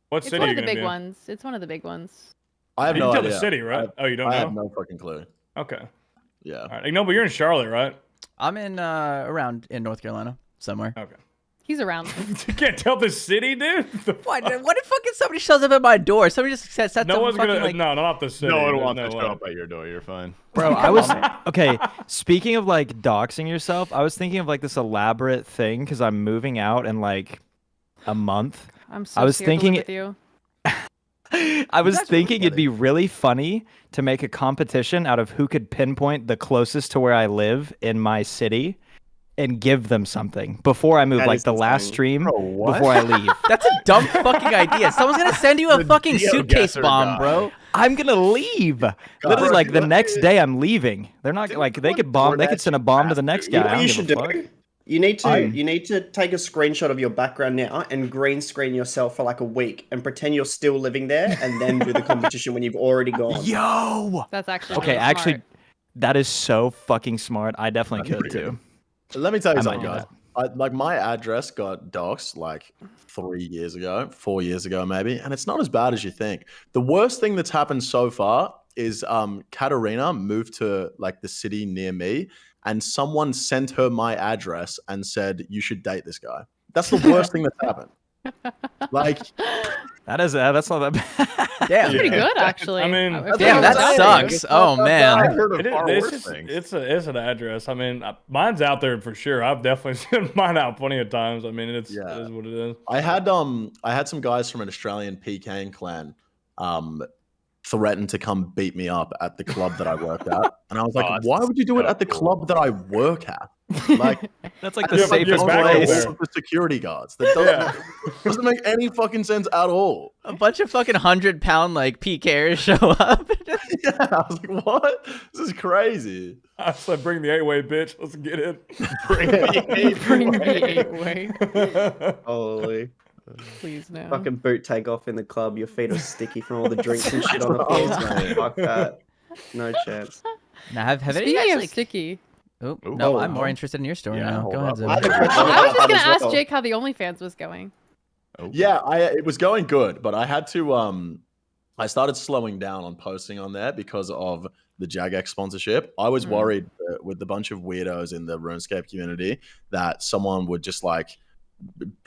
What It's city one are of you the gonna big be in? ones. It's one of the big ones. I have You no can tell idea. the city, right? Oh, you don't I know? have no fucking clue. Okay. Yeah. All right. No, but you're in Charlotte, right? I'm in around in North Carolina somewhere. Okay. He's around. You can't tell the city, dude. The What? fuck? What if fucking somebody shows up at my door? Somebody just sets No up one's fucking gonna. like. No, not the city. No one There's wants no to way. show up at your door. You're fine. Bro, I was okay. Speaking of like doxing yourself, I was thinking of like this elaborate thing because I'm moving out in like a month. I'm so I was scared to live thinking- with you. I was guys are thinking really it'd be really funny to make a competition out of who could pinpoint the closest to where I live in my city and give them something before I move, That like is the last insane. stream Bro, what? before I leave. That's a dumb fucking idea. Someone's gonna send you a The fucking suitcase geoguesser bomb, guy. bro. I'm gonna leave. Literally, like the next day, I'm leaving. They're not like they could bomb. They could send a bomb to the next You know guy. I what don't you give should a fuck. do? You need to take a screenshot of your background now and green screen yourself for like a week and pretend you're still living there, and then do the competition when you've already gone. Yo. That's actually Okay, really actually, smart. that is so fucking smart. I definitely That's could pretty too. Let me tell you I might something, do guys. Like my address got doxxed like 4 years ago maybe, and it's not as bad as you think. The worst thing that's happened so far is Katarina moved to like the city near me, and someone sent her my address and said you should date this guy. That's the worst thing that's happened. Like That's not that bad. Damn. Pretty good, actually. I mean, If Damn, it that works out for you. sucks. Oh I've man. heard of It is, far it's worse just things. it's an address. I mean, mine's out there for sure. I've definitely sent mine out plenty of times. I mean, it is what it is. I had some guys from an Australian PKing clan threaten to come beat me up at the club that I worked at, and I was like, that's why would you do it so at the cool. club that I work at? Like That's like the the Yeah, but you're safest back over place. there. all of the security guards. That doesn't make any fucking sense at all. A bunch of fucking 100-pound like PKers show up. Yeah, I was like, what? This is crazy. I said, bring the 8-way, bitch. Let's get it. Bring the Bring the 8-way. Holy. Please no. Fucking boot take off in the club. Your feet are sticky from all the drinks and shit on the floor. Fuck that. No chance. Now, have any of you Speaking guys of like? sticky, Oh, Ooh. no, Oh, I'm more oh. interested in your story Yeah, now. hold Go up. ahead, I had a Zeb. question I was about just that gonna as ask well. Jake how the OnlyFans was going. Yeah, it was going good, but I had to I started slowing down on posting on there because of the Jagex sponsorship. I was worried with the bunch of weirdos in the RuneScape community that someone would just like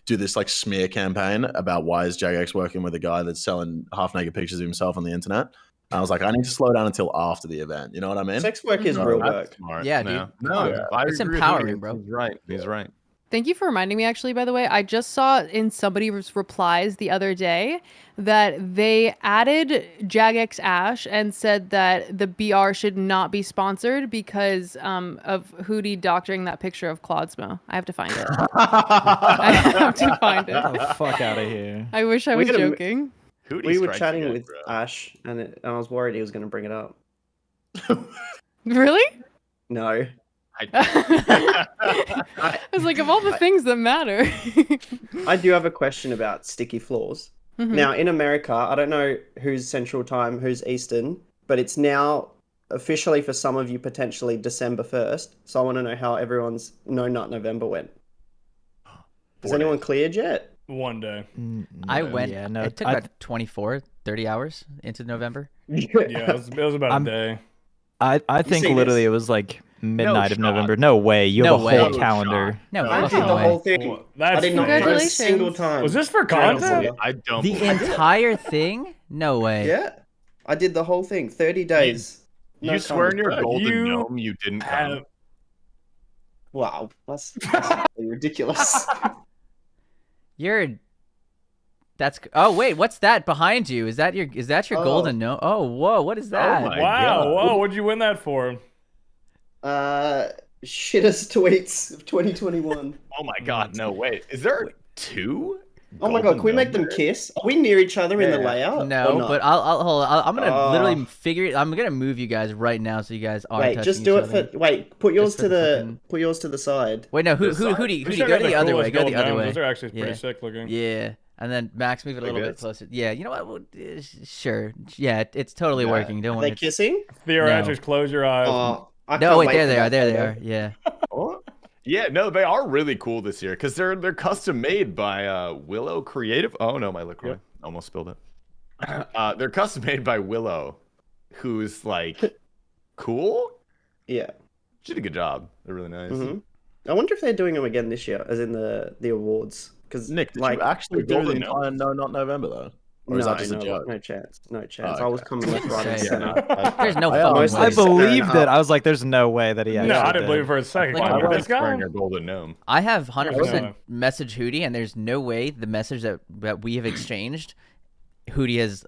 do this like smear campaign about why is Jagex working with a guy that's selling half naked pictures of himself on the internet. And I was like, I need to slow down until after the event. You know what I mean? Sex work is Mhm. real That's work. smart. Yeah, dude. No, Yeah. I It's agree with empowering, Hooti. bro. He's right. He's right. Thank you for reminding me, actually, by the way. I just saw in somebody's replies the other day that they added Jagex Ash and said that the BR should not be sponsored because of Hooti doctoring that picture of Claudsmo. I have to find it. I have to find Get it. the fuck out of here. I wish I We was gotta- joking. Hootie We were strikes chatting again, with bro. Ash, and I was worried he was going to bring it up. Really? No. I was like, of all the things that matter. I do have a question about sticky floors. Mhm. Now, in America, I don't know who's Central Time, who's Eastern, but it's now officially for some of you potentially December 1st. So I want to know how everyone's No Nut November went. Has 4 anyone days. cleared yet? One day. I went. Yeah, no, it took I- about 24, 30 hours into November. Yeah, it was about a day. I think see literally this? it was like midnight of shot. November. No way. You No have a way. whole No calendar. No, No, I fucking did the way. whole thing. Well, that's I did not miss a Congratulations. single time. Was this for During content? December. I don't. The believe it. entire thing? No way. Yeah, I did the whole thing. 30 days. You No swear in comment. your Bro, golden you gnome you didn't come. Have- Wow, that's ridiculous. You're. That's. Oh wait, what's that behind you? Is that your Oh. golden no? Oh whoa, what is that? my wow, God. whoa, what'd you win that for? Shittest tweets of 2021. Oh my god, no wait. Is there 2? Oh my god, can we make them kiss? Are we near each other in the Yeah. layout? or No, not? but I'll hold. I'm gonna Oh. literally figure. I'm gonna move you guys right now so you guys are. Wait, touching just each do it other. for. Wait, put yours for to the the. fucking- Put yours to the side. Wait, no. This side? Hooti, We Hooti, still go got to the other way. coolest Go the gold other gnomes. way. Those are actually pretty Yeah. sick looking. Yeah, and then Max, move it a Like little bit this? closer. Yeah, you know what? Sure. Yeah, it's totally Yeah. working. Don't Are worry. they kissing? Theoretic, close your eyes. Oh, I No, can't wait, wait there for they are. that There they photo. are. Yeah. Oh? Yeah, no, they are really cool this year because they're custom made by Willow Creative. Oh no, my liquid Yep. almost spilled it. They're custom made by Willow, who's like cool. Yeah. She did a good job. They're really nice. hmm I wonder if they're doing them again this year, as in the awards. Because Nick, did like, you actually the do the golden entire No Not November though? Or is no, that just a no, joke? no chance, no chance. Oh, I was okay. coming left, right, and Say, center. There's no I, fucking mostly I way. staring believed up. it. I was like, there's no way that he actually No, I didn't did. believe it for a second. Like, Come on, I this guy? Wearing a golden gnome. I have 100% No. message Hooti, and there's no way the message that we have exchanged, Hooti has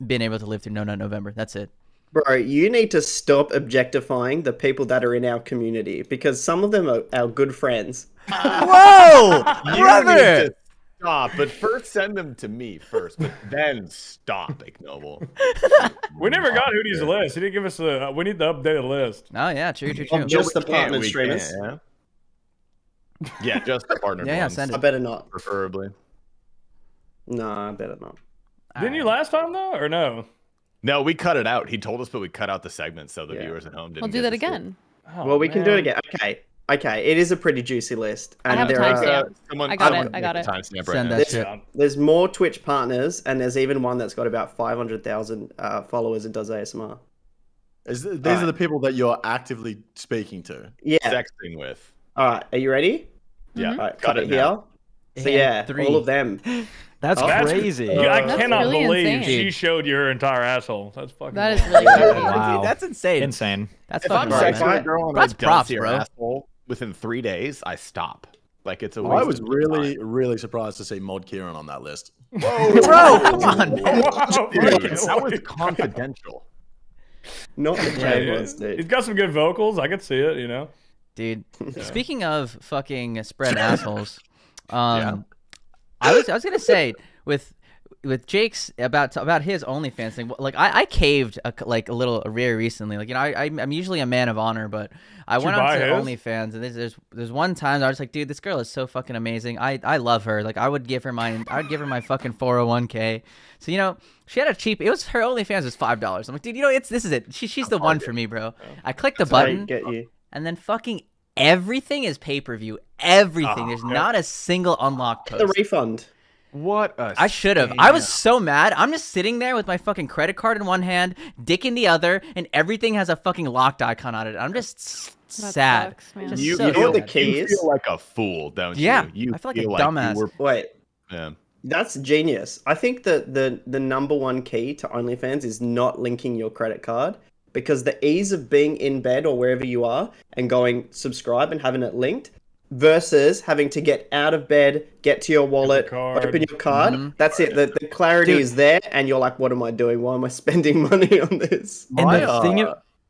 been able to live through No Nut November. That's it. Bro, you need to stop objectifying the people that are in our community because some of them are our good friends. Whoa, You need to stop, but first send them to me first, but then stop, Ignoble. We never got Hootie's list. He didn't give us a. We need the updated list. Oh yeah, true. Of just the partner We streamers. can't, Yeah, just partnered Yeah, ones, send I it. better not. preferably. No, I better not. Didn't you last time though, or no? No, we cut it out. He told us, but we cut out the segment so the Yeah. viewers at home didn't We'll do get that to see it. again. Oh, Well, we can do it man. again. Okay. It is a pretty juicy list, I and have a there timestamp. Someone, I got someone it, I make got the it. timestamp right Send now. that shit. there's more Twitch partners, and there's even one that's got about 500,000 followers and does ASMR. These are the people that you're actively speaking to. Yeah. Sexting with. All right. Are you ready? Yeah, Mhm. All right. got Cut it it now. here. So And yeah, 3. all of them. That's Oh. crazy. Yeah, I That's cannot really believe insane. she Dude. showed you her entire asshole. That's fucking. That is wild. really creepy. Wow. Dude, that's insane. Insane. That's If fucking I'm right, right, sexting man. a girl and That's I don't props, see her bro. asshole within 3 days, I stop. Like it's a I waste was of really, time. really surprised to see Mod Kieran on that list. Whoa, Bro, come on, man. Whoa, dude, fucking that was wait. confidential. Not the Yeah, J-Mods, He's dude. got some good vocals. I could see it. You know. Dude, Yeah. speaking of fucking spread assholes, Yeah. I was gonna say with Jake's about his OnlyFans thing. Like I caved a little very recently. Like I'm usually a man of honor, but I Did went you on buy to his? OnlyFans and there's one time I was like, dude, this girl is so fucking amazing. I love her. Like I would give her my fucking 401k. So she had a cheap. It was her OnlyFans was $5. I'm like, dude, this is it. She's the one for me, bro. I clicked the I button. get you. And then fucking everything is pay-per-view. Everything. There's not a single unlocked The post. refund. What a I should have. I was so mad. I'm just sitting there with my fucking credit card in one hand, dick in the other, and everything has a fucking locked icon on it. I'm just That sad. sucks, man. Just You, so you know what the sad. key you is? feel like a fool, don't Yeah, you? You I feel like a you dumbass. were, Wait, yeah. that's genius. I think that the number one key to OnlyFans is not linking your credit card, because the ease of being in bed or wherever you are and going subscribe and having it linked versus having to get out of bed, get to your wallet, card. open your card. Mhm. That's it. The clarity Dude. is there, and you're like, what am I doing? Why am I spending money on this? And My, the thing,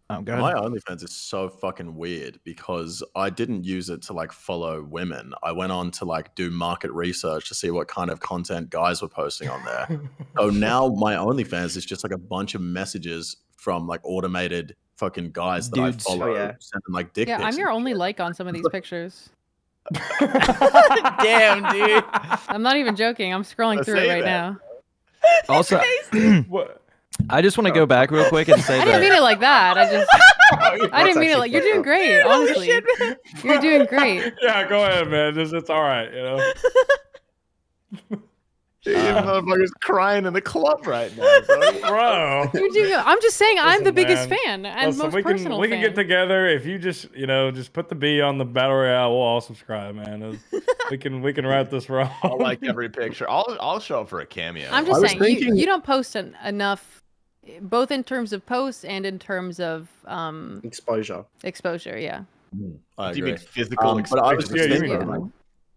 oh, go My ahead. OnlyFans is so fucking weird because I didn't use it to like follow women. I went on to like do market research to see what kind of content guys were posting on there. So now my OnlyFans is just like a bunch of messages from like automated fucking guys that Dudes. I follow, Oh, yeah. sending like dick Yeah, pics. I'm your and only shit. like on some of these pictures. Damn, dude. I'm not even joking. I'm scrolling Let's through it say right that. now. Also, What? I just want to go back real quick and say I didn't mean that it like that. I didn't mean actually it like you're fucked doing up. great. Honestly, you're doing great. Yeah, go ahead, man. It's all right. You know. Dude, motherfucker's crying in the club right now. Bro. You're doing. I'm just saying I'm the Listen, biggest man. fan and Listen, most we personal can fan. get together if you just just put the B on the battle royale. We'll all subscribe, man. We can write this wrong. I'll like every picture. I'll show up for a cameo. I'm I just was saying thinking- you don't post enough, both in terms of posts and in terms of Exposure. exposure. Yeah. I Do you agree. mean physical But I was expression? just Yeah, thinking,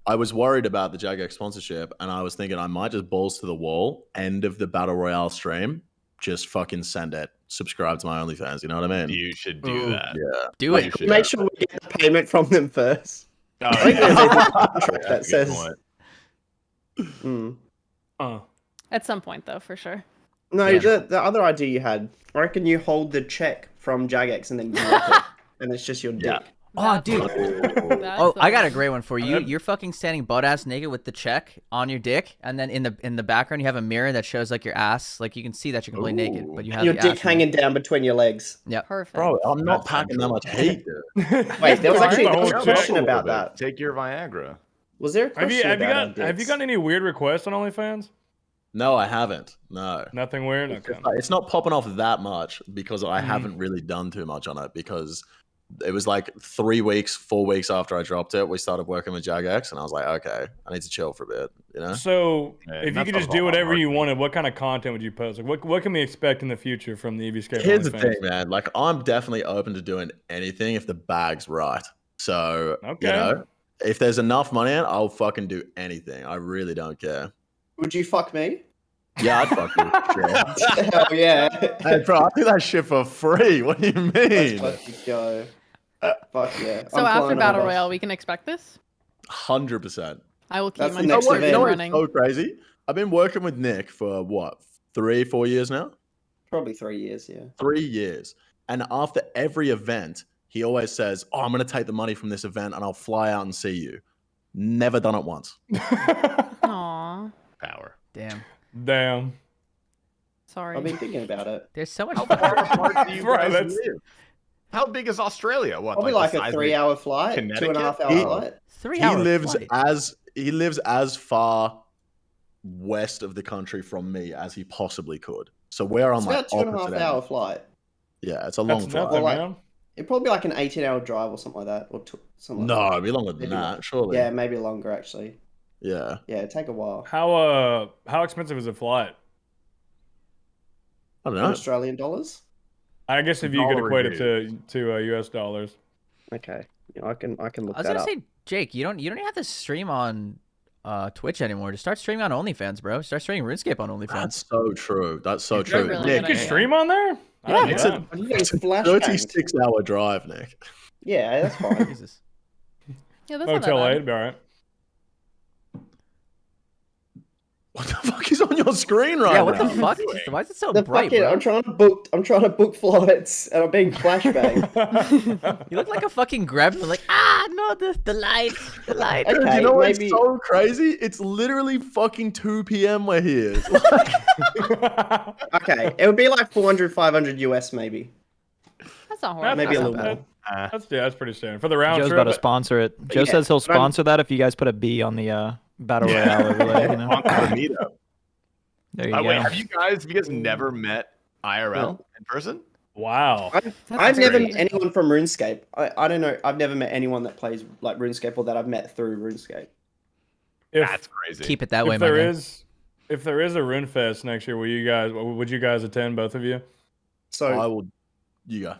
I was worried about the Jagex sponsorship, and I was thinking I might just balls to the wall, end of the battle royale stream, just fucking send it. Subscribe to my OnlyFans. You know what I mean? You should do Ooh. that. Yeah. Do Like, it. you should Make sure we get the payment from them first. Oh, I think there's a contract that That's a good says. point. Mm. At some point, though, for sure. No, Yeah. the other idea you had, I reckon you hold the check from Jagex and then you lock it, and it's just your dick. Yeah. Oh, dude. That's Oh, the I got a one. great one for you. You're fucking standing butt ass naked with the check on your dick, and then in the background you have a mirror that shows like your ass. Like you can see that you're completely naked, but you have Your the dick ass hanging down between your legs. Yeah. Perfect. Bro, I'm not That's packing that central. much heat, dude. Wait, there was actually The there was whole a check. question about that. Take your Viagra. Was there a Have you question about our have you dicks? gotten any weird requests on OnlyFans? No, I haven't. No. Nothing weird. It's, Okay. it's not popping off that much because I haven't really done too much on it because it was like 4 weeks after I dropped it, we started working with Jagex, and I was like, okay, I need to chill for a bit, you know? So, Yeah, if you that's could a just do lot whatever harder. you wanted, what kind of content would you post? Like, what can we expect in the future from the EvScape? Here's the OnlyFans? thing, man. Like, I'm definitely open to doing anything if the bag's right. So, Okay. you know, if there's enough money in it, I'll fucking do anything. I really don't care. Would you fuck me? Yeah, I'd fuck you. Sure. Hell yeah. Hey, bro, I do that shit for free. What do you Let's mean? fucking go. Fuck yeah. So I'm after flying Battle over. Never done it once. Aw, Power. Damn. Damn. sorry. I've been thinking about it. There's so much. How far apart do you Bro, guys that's- live? How big is Australia? What? Probably the like a size of 3-hour flight, Connecticut? 2.5 hour He- flight. 3 He hour lives flight. as far west of the country from me as he possibly could. So we're on It's like about 2.5 opposite hour ends. flight. Yeah, it's a long That's flight. nothing, Well, like- man. It'd probably be like an 18-hour drive or something like that, or something. No, Like it'd be longer than Maybe that, not. surely. Yeah, maybe longer actually. Yeah. Yeah, it'd take a while. How expensive is a flight? I don't In know. Australian dollars. I guess if you could Dollar equate it to US dollars. Okay, yeah, I can look I was that gonna up. say, Jake, you don't even have to stream on Twitch anymore. Just start streaming on OnlyFans, bro. Start streaming RuneScape on OnlyFans. That's so true. That's so That's true. really Nick, You can idea. stream on there? I didn't know it's that. I'm getting it's a flashbangs. 36-hour drive, Nick. Yeah, that's fine. Jesus. Yeah, that's not that Motel bad. 8, be alright. What the fuck is on your screen right Yeah, what now? the fuck? Why is it so The bright, fucking, bro? I'm trying to book flights, and I'm being flashbanged. You look like a fucking gremlin. Like, no, the light, the light. Dude, Okay, you know what's maybe- so crazy? It's literally fucking 2 p.m. we're here. Okay, it would be like 400, 500 US maybe. That's not horrible. Maybe a That's little not more. bad. That's pretty standard. For the round Joe's trip, about to sponsor it. Joe yeah, says he'll but I'm- sponsor that if you guys put a B on the battle royale overlay. You know? Sponsor the meetup. There you Wait, go. have you guys never met IRL in person? wow. I've never great. met anyone from RuneScape. I don't know. I've never met anyone that plays like RuneScape or that I've met through RuneScape. If, That's crazy. Keep it that way, if my there guy. is if there is a Rune Fest next year, would you guys attend, both of you? So I will. You go.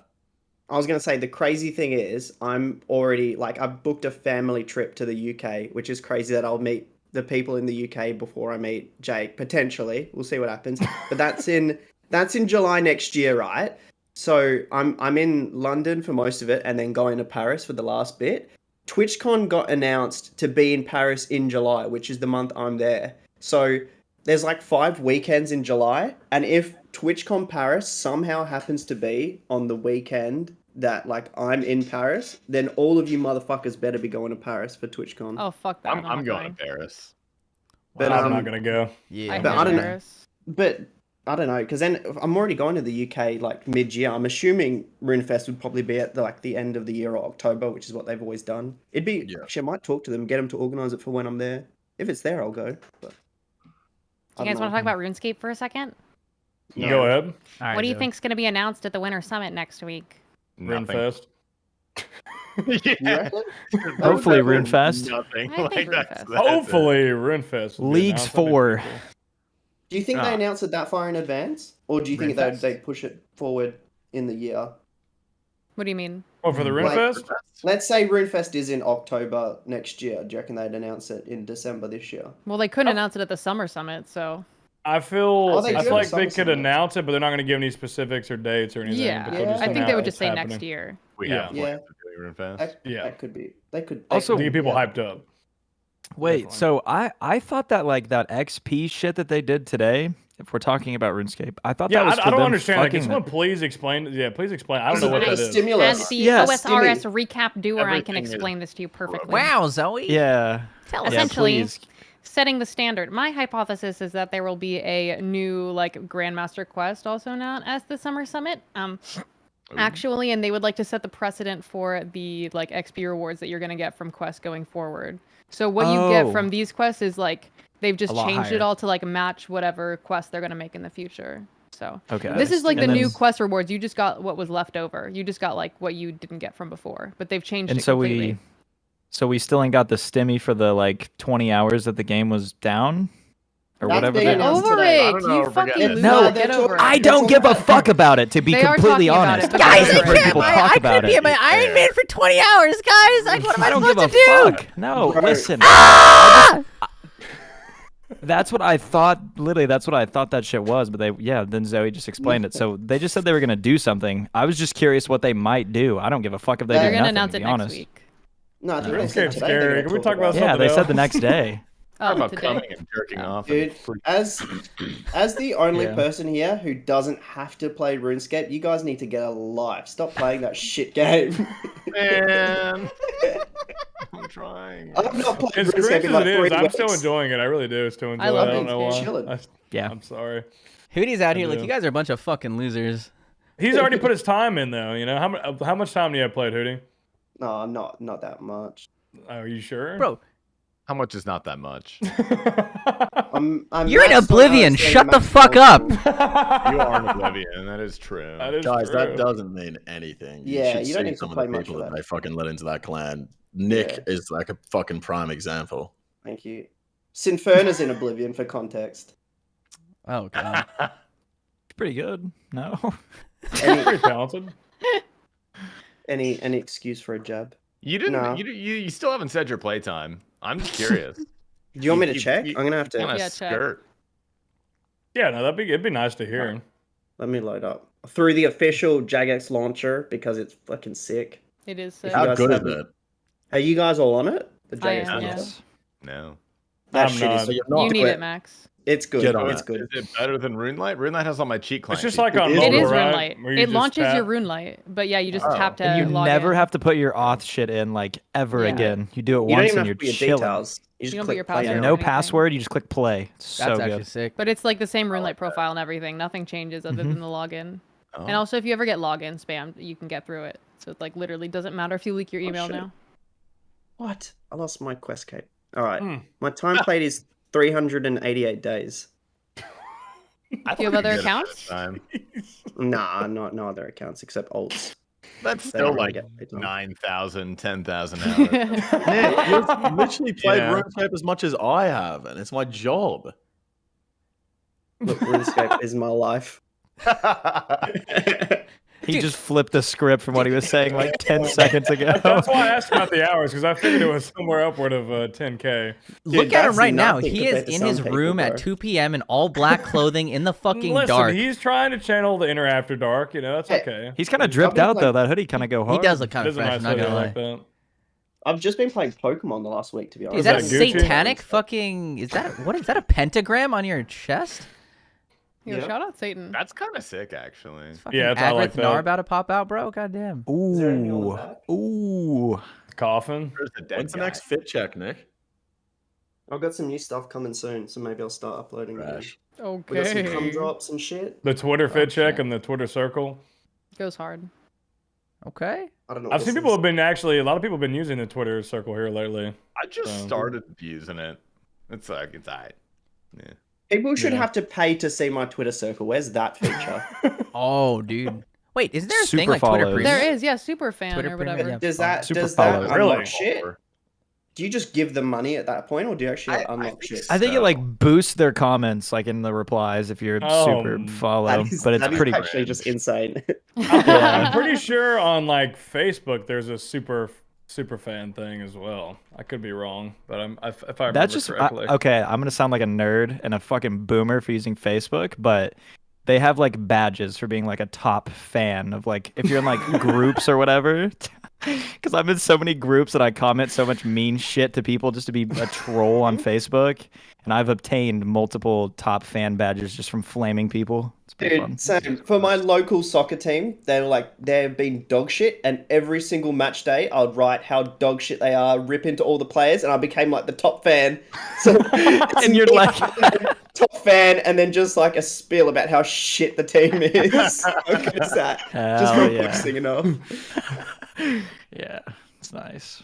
I was gonna say the crazy thing is I'm already like I've booked a family trip to the UK, which is crazy that I'll meet the people in the UK before I meet Jake. Potentially, we'll see what happens. But that's in July next year, right? So I'm in London for most of it, and then going to Paris for the last bit. TwitchCon got announced to be in Paris in July, which is the month I'm there. So there's like 5 weekends in July, and if TwitchCon Paris somehow happens to be on the weekend that like I'm in Paris, then all of you motherfuckers better be going to Paris for TwitchCon. Oh fuck that! I'm not going to Paris. But, I'm not gonna go. Yeah. I But hate I don't know. Paris. But I don't know, because then I'm already going to the UK like mid-year. I'm assuming RuneFest would probably be at the end of the year or October, which is what they've always done. It'd be Yeah. actually I might talk to them, get them to organise it for when I'm there. If it's there, I'll go. But Do you guys want to talk about RuneScape for a second? Yeah. Go ahead. All right, What do you Joe. think's going to be announced at the Winter Summit next week? Rune Nothing. Fest. Yeah. Hopefully RuneFest. Nothing. I think Like, that's RuneFest. it. Hopefully, Rune Fest. will be Leagues announced. That'd be 4. pretty cool. Do you think Ah. they announce it that far in advance, or do you think RuneFest? they push it forward in the year? What do you mean? Oh, for the Rune Like- Fest? Let's say RuneFest is in October next year. Do you reckon they'd announce it in December this year? Well, they couldn't announce it at the Summer Summit, so I feel Oh, they I do feel like have they some could summits. announce it, but they're not going to give any specifics or dates or anything. yeah. but they'll just I I think they announce would just it's say happening. next year. We Yeah. have Yeah. plans to do RuneFest. Yeah. That could be. They could. Also- To get people hyped up. Wait, Definitely. so I thought that like that XP shit that they did today, if we're talking about RuneScape, I thought Yeah, that was for I don't them understand. Like, can fucking someone please explain? Yeah, please explain. I don't Is know it what a that is. stimulus? As the Yeah, OSRS Stimmy. recap doer, I can Everything is explain this to you perfectly. Wow, Zoe. Yeah. Tell us. Yeah, Essentially, please. setting the standard. My hypothesis is that there will be a new like Grandmaster quest, also known as the Summer Summit. Actually, and they would like to set the precedent for the like XP rewards that you're going to get from quests going forward. So what you get Oh. from these quests is like they've just A lot changed it higher. all to like match whatever quest they're going to make in the future. So Okay. this is like the And then- new quest rewards. You just got what was left over. You just got like what you didn't get from before, but they've changed And it so completely. we still ain't got the stimmy for the like 20 hours that the game was down or That's whatever. being that- Get announced over today. I it. don't know You if we're getting fucking it. loser. No, Get over it. I don't give a fuck about it, to be They are completely talking about honest. it, but I've they're heard not. people talk about it. my Iron Man for 20 hours, guys. Like, what am I don't give a supposed to do? fuck. No, Bro. listen. That's what I thought. Literally, that's what I thought that shit was. But then Zoe just explained it. So they just said they were gonna do something. I was just curious what they might do. I don't give a fuck if they They're do They're gonna nothing. announce to it be next honest. week. No, I think they RuneScape's said today. scary. they're gonna Can we talk talk about Yeah, something they said the else? next day. Talk about Today? coming and jerking off. Dude, and as the only Yeah. person here who doesn't have to play RuneScape, you guys need to get a life. Stop playing that shit game. Man. I'm trying. I've not played As RuneScape cringe in as like it 3 is, I'm still weeks. enjoying it. I really do still enjoy I love it. I don't know RuneScape. why. Chilling. Yeah. I'm sorry. Hootie's out here I like do. you guys are a bunch of fucking losers. He's already put his time in though. You know how much time do you have played, Hootie? No, not that much. Are you sure, Bro, How much is not that much? I'm you're in maxed on Oblivion. understanding Shut the max fuck level. up. You are in Oblivion. That is true. That is Guys, true. that doesn't mean anything. Yeah, should you don't see need to some of play the much people of that that. they fucking let into that clan. Nick Yeah. is like a fucking prime example. Thank you. Sinferna's in Oblivion for context. Oh god. It's pretty good. No. Any Pretty talented. any excuse for a jab? You didn't. No. You still haven't said your playtime. I'm just curious. Do you want me to check? I'm gonna have to. Kind of Yeah, check. skirt. Yeah, no, it'd be nice to hear. Let me load up through the official Jagex launcher because it's fucking sick. It is If sick. you How guys good is haven't- it? Are you guys all on it? The I Jagex am, launcher. yeah. No. That I'm shit not. is. So you're not. You need Wait. it, Max. It's good. Get on It's it. good. Is it better than RuneLight? RuneLight has all my cheat It's clients. just like on It mobile, It is right? RuneLight. Where you It just launches your tap. RuneLight, but yeah, you just Oh. tap to And you log never in. have to put your auth shit in like ever Yeah. again. You do it You don't once even and have you're to put your chilling. details. You just don't put click your play password Yeah, or no anything. password. You just click play. It's so That's good. actually sick. But it's like the same RuneLight profile and everything. Nothing changes other than the login. Oh. And also, if you ever get login spammed, you can get through it. So it like literally doesn't matter if you leak your email shit. now. What? I lost my quest cape. All right. Hmm. My time played is 388 days. I Do you have thought other could get ahead of accounts? time. Nah, no other accounts except alts. That's They still don't really like get paid time. 9,000, 10,000 hours. Nick, you've literally played Yeah. RuneScape as much as I have, and it's my job. Look, RuneScape is my life. He just flipped the script from what he was saying like 10 seconds ago. That's why I asked about the hours because I figured it was somewhere upward of 10K. Look Dude, at him that's right now. nothing He is compared to in some his people, room at bro. 2 p.m. in all black clothing in the fucking Listen, dark. he's trying to channel the inner after dark. You know, that's Hey, okay. He's kind of dripped been out though. playing- That hoodie kind of go He hard. does look kind It of is a fresh. nice I'm not hoodie, gonna I lie. like that. I've just been playing Pokemon the last week, to be honest. Is that a Is that Gucci? satanic fucking? Is that what is that a pentagram on your chest? Yo, Yeah. shout out Satan. That's kind of sick, actually. Fucking Yeah, it's- I like Agrith Nar that. about to pop out, bro. Goddamn. Is there anything on the Ooh. back? Ooh. Coffin. Where's the dead When's the guy? next fit check, Nick? I've got some new stuff coming soon, so maybe I'll start uploading. Again. Trash. We got some cum Okay. drops and shit. The Twitter Oh, fit check shit. and the Twitter circle. Goes hard. Okay. I don't know. I've seen people have been actually, a lot of people have been using the Twitter circle here lately. I just So- started using it. It's like, it's alright. Yeah. People should Yeah. have to pay to see my Twitter circle. Where's that feature? Oh, dude. Wait, isn't there a thing Super like Twitter follows. Premium? There is, yeah, super fan Twitter or Premium, whatever. yeah. does that Super does that follows. unlock Really? shit? Do you just give them money at that point, or do you actually I unlock think shit? so. I think it like boosts their comments like in the replies if you're super Um, follow, That is, but it's that is pretty. actually just insane. I'm pretty sure on like Facebook there's a super fan thing as well. I could be wrong, but if I remember That's just correctly. okay. I'm gonna sound like a nerd and a fucking boomer for using Facebook, but they have like badges for being like a top fan of like if you're in like groups or whatever. Because I'm in so many groups and I comment so much mean shit to people just to be a troll on Facebook, and I've obtained multiple top fan badges just from flaming people. It's pretty fun. Dude, same. For my local soccer team, they've been dog shit, and every single match day, I'd write how dog shit they are, rip into all the players, and I became like the top fan. So, And you're like, top fan, and then just like a spiel about how shit the team is. How good is that? Just hell from yeah, boxing enough. yeah, it's nice.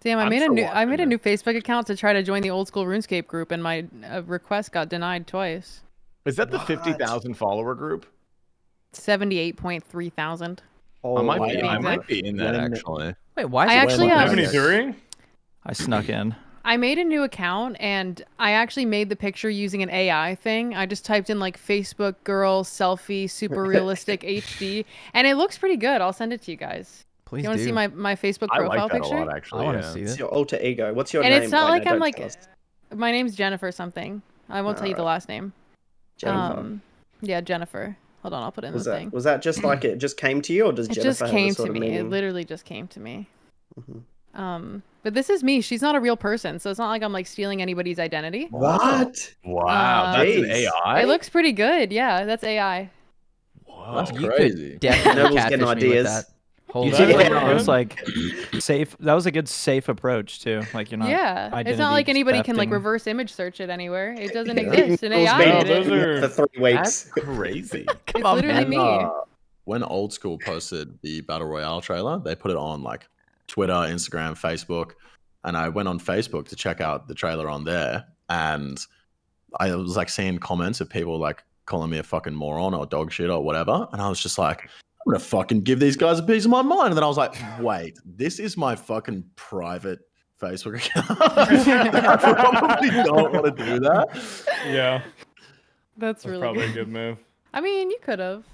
Damn, I I'm made a still new watching new Facebook account to try to join the old school RuneScape group, and my request got denied twice. Is that the What? 50,000 follower group? 78.3 thousand. I might be- I might be in that, When- actually. Wait, why is I it actually so have- low? 73? I snuck in. I made a new account, and I actually made the picture using an AI thing. I just typed in like Facebook girl selfie super realistic HD, and it looks pretty good. I'll send it to you guys. Please You want to do. see my Facebook I profile like that picture? a lot, actually. I want yeah. to see It's this. your alter ego. What's your And name? it's not Oh, no, like I'm don't like, tell us. my name's Jennifer something. I won't tell you the last name. Jennifer. Yeah, Jennifer. Hold on, I'll put it in the thing. Was that just like it just came to you, or does It Jennifer just have a came sort to of me. It meaning? literally just came to me. Mhm. But this is me. She's not a real person, so it's not like I'm like stealing anybody's identity. What? Wow, that's an Jeez. AI? It looks pretty good. Yeah, that's AI. Whoa. That's You crazy. could definitely Noble's catfish getting me with ideas. that. Holy You That's seem like pretty it was good. like safe. That was a good safe approach too. Like you're not. Yeah, it's identity not like anybody can like thefting. reverse image search it anywhere. It doesn't Yeah. exist, and Igno's AI been No, did those it. doing are- that for 3 That's weeks. crazy. It's on, literally man. me. When Old School posted the Battle Royale trailer, they put it on like Twitter, Instagram, Facebook. And I went on Facebook to check out the trailer on there. And I was like seeing comments of people like calling me a fucking moron or dog shit or whatever. And I was just like, I'm going to fucking give these guys a piece of my mind. And then I was like, wait, this is my fucking private Facebook account. I probably don't want to do that. Yeah, That's that's really probably good. a good move. I mean, you could have.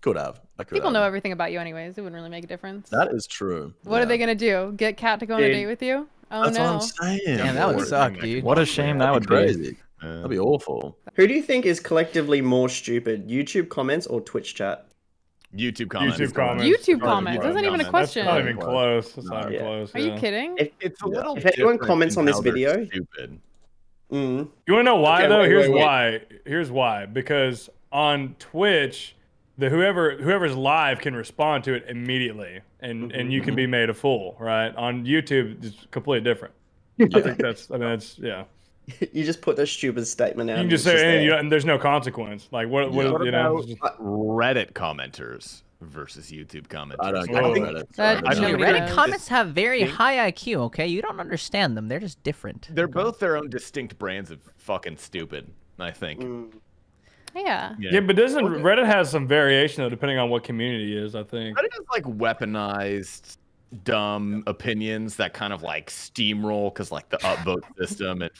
Could have. I could People have. know everything about you anyways. It wouldn't really make a difference. That is true. What are they gonna do? Get Kat to go on a Dude, date with you? Oh That's what no. I'm saying. Damn, that would Worst suck, thing that dude. could What a possibly shame that happen. would be. Crazy. That'd be awful. Who do you think is collectively more stupid, YouTube comments or Twitch chat? YouTube comments. YouTube comments. YouTube Oh, comments. That's not even a That's question. not even close. That's not even Yeah. close. Are you yeah. kidding? It's a Yeah. little. If anyone different comments in on this how they're video- stupid. Mm. You want to know why Okay, though? wait, Here's wait, wait. why. Here's why. Because on Twitch, the whoever's live can respond to it immediately, and you can be made a fool, right? On YouTube, it's completely different. I think that's. I mean, that's yeah. You just put the stupid statement out. You can and just it's say, and, there. and there's no consequence. Like what? Yeah. What What you know? about Reddit commenters versus YouTube commenters? I don't Whoa. get Reddit. That- I don't Actually, know. Nobody Reddit knows. comments have very Think- high IQ. Okay, you don't understand them. They're just different. They're both their own distinct brands of fucking stupid. I think. Mm. Yeah. Yeah, but doesn't Reddit has some variation though, depending on what community it is? I think. Reddit is like weaponized dumb opinions that kind of like steamroll because like the upvote system, and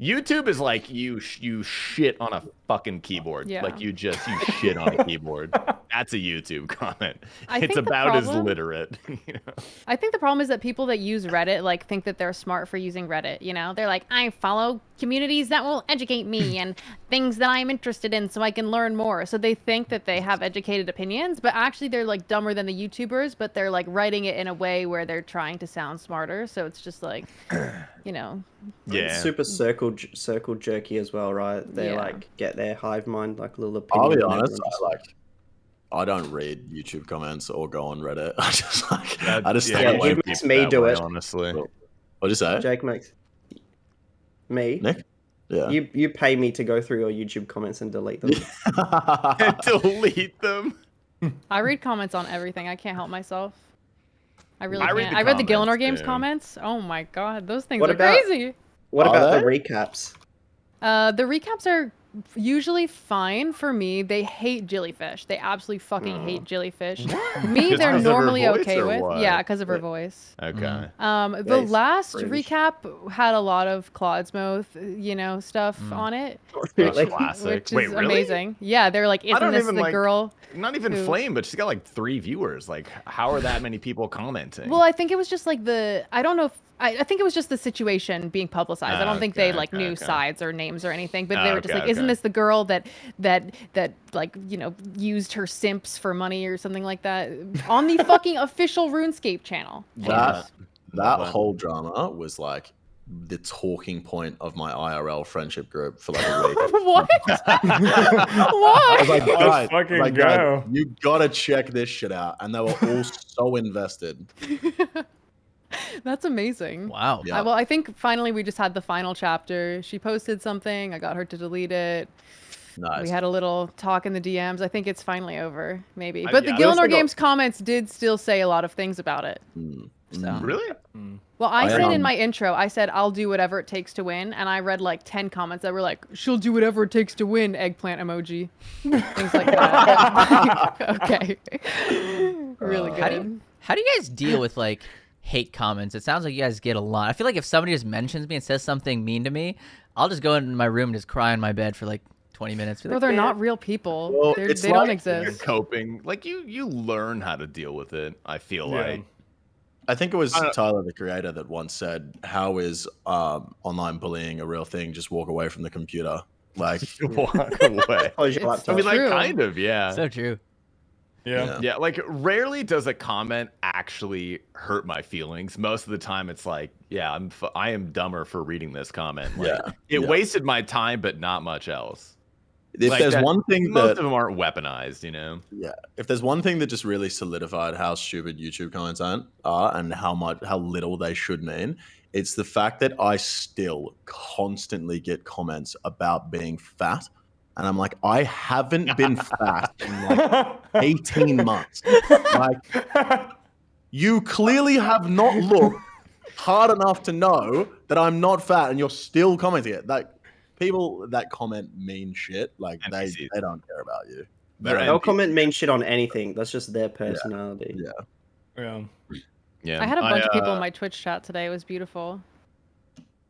YouTube is like you shit on a fucking keyboard. Yeah. Like you shit on a keyboard. That's a YouTube comment. I It's think the about as problem- literate. You know? I think the problem is that people that use Reddit like think that they're smart for using Reddit. You know, they're like, I follow communities that will educate me and things that I'm interested in, so I can learn more. So they think that they have educated opinions, but actually they're like dumber than the YouTubers. But they're like writing it in a way where they're trying to sound smarter. So it's just like, you know, Yeah. It's super circle jerky as well, right? They Yeah. like get their hive mind like a little I'll opinion. be and honest. everyone just- I don't read YouTube comments or go on Reddit. I just like. That- I just yeah, stay Yeah, away. it from makes people me that do way, it. honestly. What'd you say? Jake makes me. Nick? Yeah. You pay me to go through your YouTube comments and delete them. Delete them. I read comments on everything. I can't help myself. I really I read can't. the I read the Gillinor comments, Games too. comments. Oh my god, those things What are about- crazy. What Are about they? the recaps? The recaps are usually fine for me. They hate jellyfish. They absolutely fucking hate jellyfish. Me, Just they're 'cause of her normally voice okay or with. what? Yeah, because of her voice. Okay. The Nice. last Cringe. recap had a lot of Clodsmouth, stuff on it, That's Like, classic. which Wait, is really? amazing. Yeah, they're like, isn't don't this even, the like- girl? Not even Who? Flame, but she's got like 3 viewers. Like, how are that many people commenting? Well, I think it was just like I don't know if I think it was just the situation being publicized. I don't think they Okay, like knew okay. sides or names or anything, but they were just Okay, like, isn't okay. this the girl that like used her simps for money or something like that on the fucking official RuneScape channel? That Love that. whole drama was like the talking point of my IRL friendship group for like a week. What? I What? was like, Let's guys, fucking guys, go. you gotta check this shit out. And they were all so invested. That's amazing. Wow. Yeah. Well, I think finally we just had the final chapter. She posted something. I got her to delete it. Nice. We had a little talk in the DMs. I think it's finally over, maybe. I- But yeah, the there's Gillinor like a- Games comments did still say a lot of things about it. Mm, So. mm. Really? Well, I I said in am- my intro, I said, I'll do whatever it takes to win. And I read like 10 comments that were like, she'll do whatever it takes to win, eggplant emoji. Things like that. Okay. Really good. How do you guys deal with like hate comments? It sounds like you guys get a lot. I feel like if somebody just mentions me and says something mean to me, I'll just go in my room and just cry in my bed for like 20 minutes. Be Bro, like, they're "Man, not real people. Well, They're, it's they don't like- You're exist. coping. Like you learn how to deal with it. I feel Yeah. like. I think it was I don't- Tyler, the creator, that once said, "How is online bullying a real thing? Just walk away from the computer." Like, Walk away. Close your It's I laptop. mean, like, True. kind of, yeah. So true. Yeah. Yeah, like rarely does a comment actually hurt my feelings. Most of the time, it's like, yeah, I am dumber for reading this comment. Like, Yeah, it yeah. wasted my time, but not much else. If Like there's that- one thing most that of them aren't weaponized, you know. Yeah, if there's one thing that just really solidified how stupid YouTube comments are and how little they should mean, it's the fact that I still constantly get comments about being fat, and I'm like, I haven't been fat in like 18 months. Like, you clearly have not looked hard enough to know that I'm not fat, and you're still commenting it. Like, people that comment mean shit. Like, they NPCs. don't care about you. They're They'll NPCs. comment mean shit on anything. That's just their personality. Yeah. Yeah. Yeah, I had a bunch of people in my Twitch chat today. It was beautiful.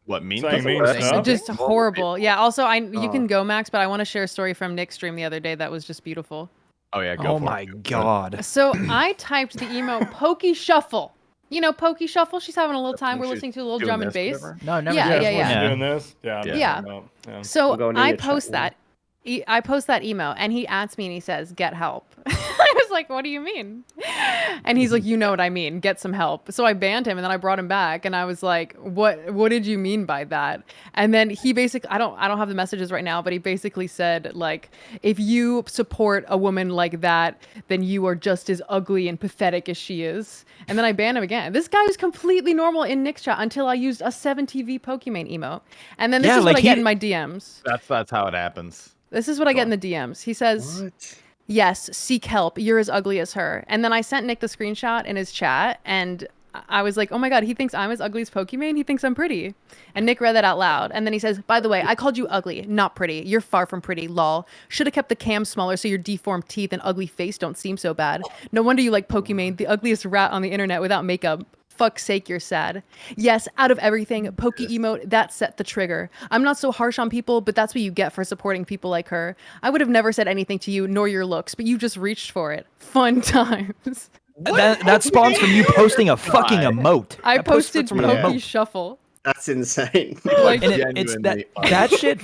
What mean? Saying mean Saying stuff? Just horrible. Yeah. Also, you Oh. can go, Max, but I want to share a story from Nick's stream the other day that was just beautiful. Oh yeah, go Oh for my it. god. So I typed the emo Pokey Shuffle. You know Pokey Shuffle? She's having a little time. We're She's listening to a little doing drum and this, bass. whatever. No, never. Yeah, did. yeah, She's yeah. doing this. Yeah. Yeah. Yeah. So I'm going I in your chat post now. that. I post that email and he adds me and he says, "Get help." I was like, "What do you mean?" And he's like, "You know what I mean. Get some help." So I banned him and then I brought him back and I was like, "What did you mean by that?" And then he basically I don't have the messages right now, but he basically said like, "If you support a woman like that, then you are just as ugly and pathetic as she is." And then I banned him again. This guy was completely normal in Nick's chat until I used a 7TV Pokemon emo. And then this Yeah, is what like I get he- in my DMs. That's how it happens. This is what I get in the DMs. He says, What? "Yes, seek help. You're as ugly as her." And then I sent Nick the screenshot in his chat, and I was like, "Oh my god, he thinks I'm as ugly as Pokimane. He thinks I'm pretty." And Nick read that out loud, and then he says, "By the way, I called you ugly, not pretty. You're far from pretty. Lol. Should have kept the cam smaller so your deformed teeth and ugly face don't seem so bad. No wonder you like Pokimane, the ugliest rat on the internet without makeup. Fuck's sake, you're sad. Yes, out of everything, Poke emote, that set the trigger. I'm not so harsh on people, but that's what you get for supporting people like her. I would have never said anything to you, nor your looks, but you just reached for it. Fun times." That spawns from you posting a fucking emote. I That post posted from an Pokey emote. Shuffle. That's insane. Like, And it's Genuinely that shit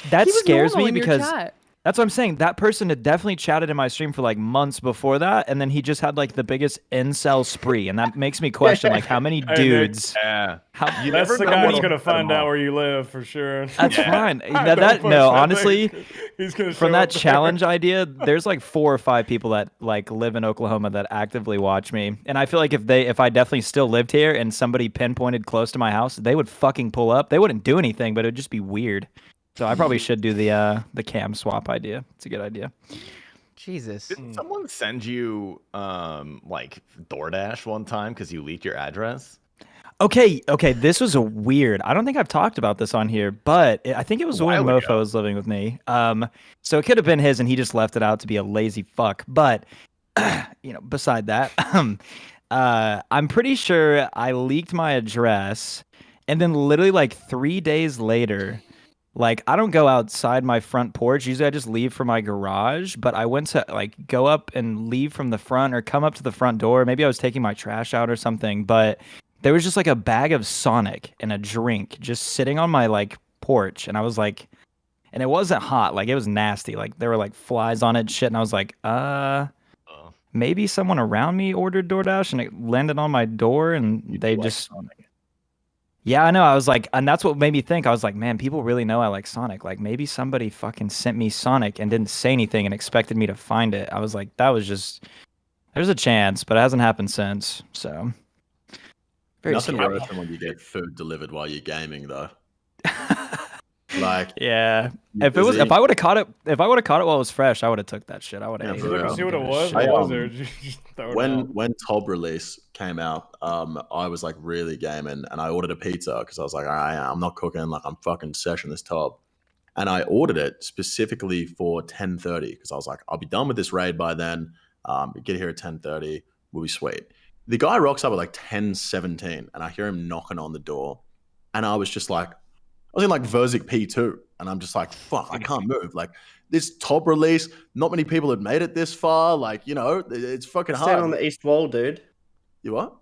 that he was scares normal me in your because chat. that's what I'm saying. That person had definitely chatted in my stream for like months before that, and then he just had like the biggest incel spree, and that makes me question like how many Nick. dudes. Yeah. How, You That's never the know guy when that's you gonna put them find out off. where you live for sure. that's Yeah. fine. Don't That push no, that honestly, thing. He's gonna from show that up there. challenge idea, there's like 4 or 5 people that like live in Oklahoma that actively watch me, and I feel like if I definitely still lived here and somebody pinpointed close to my house, they would fucking pull up. They wouldn't do anything, but it would just be weird. So I probably should do the cam swap idea. It's a good idea. Jesus. Did someone send you like DoorDash one time because you leaked your address? Okay, this was a weird. I don't think I've talked about this on here, but I think it was A when while Mofo ago. was living with me. So it could have been his, and he just left it out to be a lazy fuck. But beside that, I'm pretty sure I leaked my address, and then literally like 3 days later, like I don't go outside my front porch. Usually I just leave from my garage, but I went to like go up and leave from the front or come up to the front door. Maybe I was taking my trash out or something, but there was just like a bag of Sonic and a drink just sitting on my like porch, and I was like, and it wasn't hot, like it was nasty, like there were like flies on it and shit, and I was like, maybe someone around me ordered DoorDash and it landed on my door, and they just yeah, I know. I was like, and that's what made me think. I was like, man, people really know I like Sonic. Like maybe somebody fucking sent me Sonic and didn't say anything and expected me to find it. I was like, that was just, there's a chance, but it hasn't happened since. So very Nothing scary. worse than when you get food delivered while you're gaming, though. Like, Yeah. you're If busy. I would have caught it while it was fresh, I would have took that shit. I would have. Yeah, You look and see what it was. I, What was there? Just throw it out. when Tob release came out, I was like really gaming, and I ordered a pizza because I was like, all right, I'm not cooking, like I'm fucking seshing this Tob, and I ordered it specifically for 10:30 because I was like, I'll be done with this raid by then. Get here at 10:30, we'll be sweet. The guy rocks up at like 10:17, and I hear him knocking on the door, and I was just like, I was in like Verzik P2, and I'm just like, fuck, I can't move. Like this top release, not many people had made it this far. Like, you know, it's fucking hard. Stand on the east wall, dude. You what?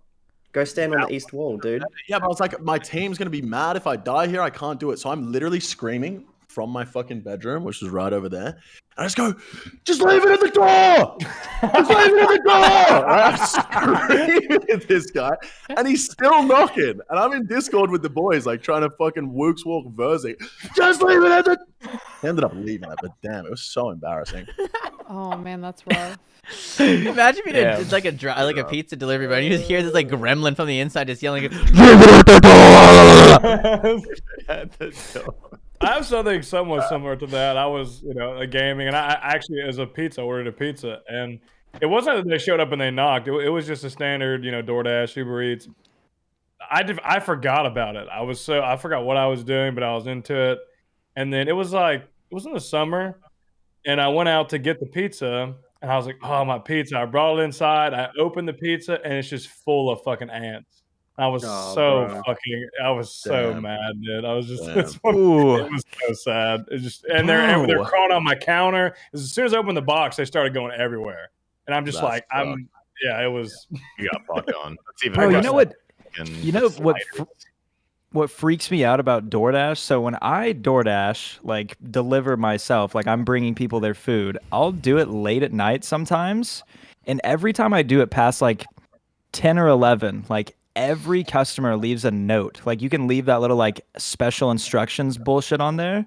Go stand on the east wall, dude. Yeah, but I was like, my team's gonna be mad if I die here. I can't do it. So I'm literally screaming from my fucking bedroom, which is right over there. And I just go, just leave it at the door! Just leave it at the door! Right? I'm screaming at this guy, and he's still knocking. And I'm in Discord with the boys, like trying to fucking wooks walk Verzi. Just leave it at the He ended up leaving it, but damn, it was so embarrassing. Oh man, that's rough. Imagine being Yeah. like a pizza delivery, but you just hear this like gremlin from the inside just yelling. I have something somewhat similar to that. I was, a gaming, and I actually, as a pizza, ordered a pizza, and it wasn't that they showed up and they knocked. It was just a standard, DoorDash, Uber Eats. I forgot about it. I forgot what I was doing, but I was into it, and then it was in the summer, and I went out to get the pizza, and I was like, oh, my pizza. I brought it inside. I opened the pizza, and it's just full of fucking ants. I was bro. I was so Damn. mad, dude. I was just, Damn. it Ooh. was so sad. It just, and they're Bro. crawling on my counter. As soon as I opened the box, they started going everywhere, and I'm just That's like, fucked. yeah, it was. You got fucked on. That's even Bro, you worse know what? than You know the what? sliders. What freaks me out about DoorDash? So when I DoorDash, like deliver myself, like I'm bringing people their food, I'll do it late at night sometimes, and every time I do it past like 10 or 11, like every customer leaves a note. Like you can leave that little like special instructions bullshit on there.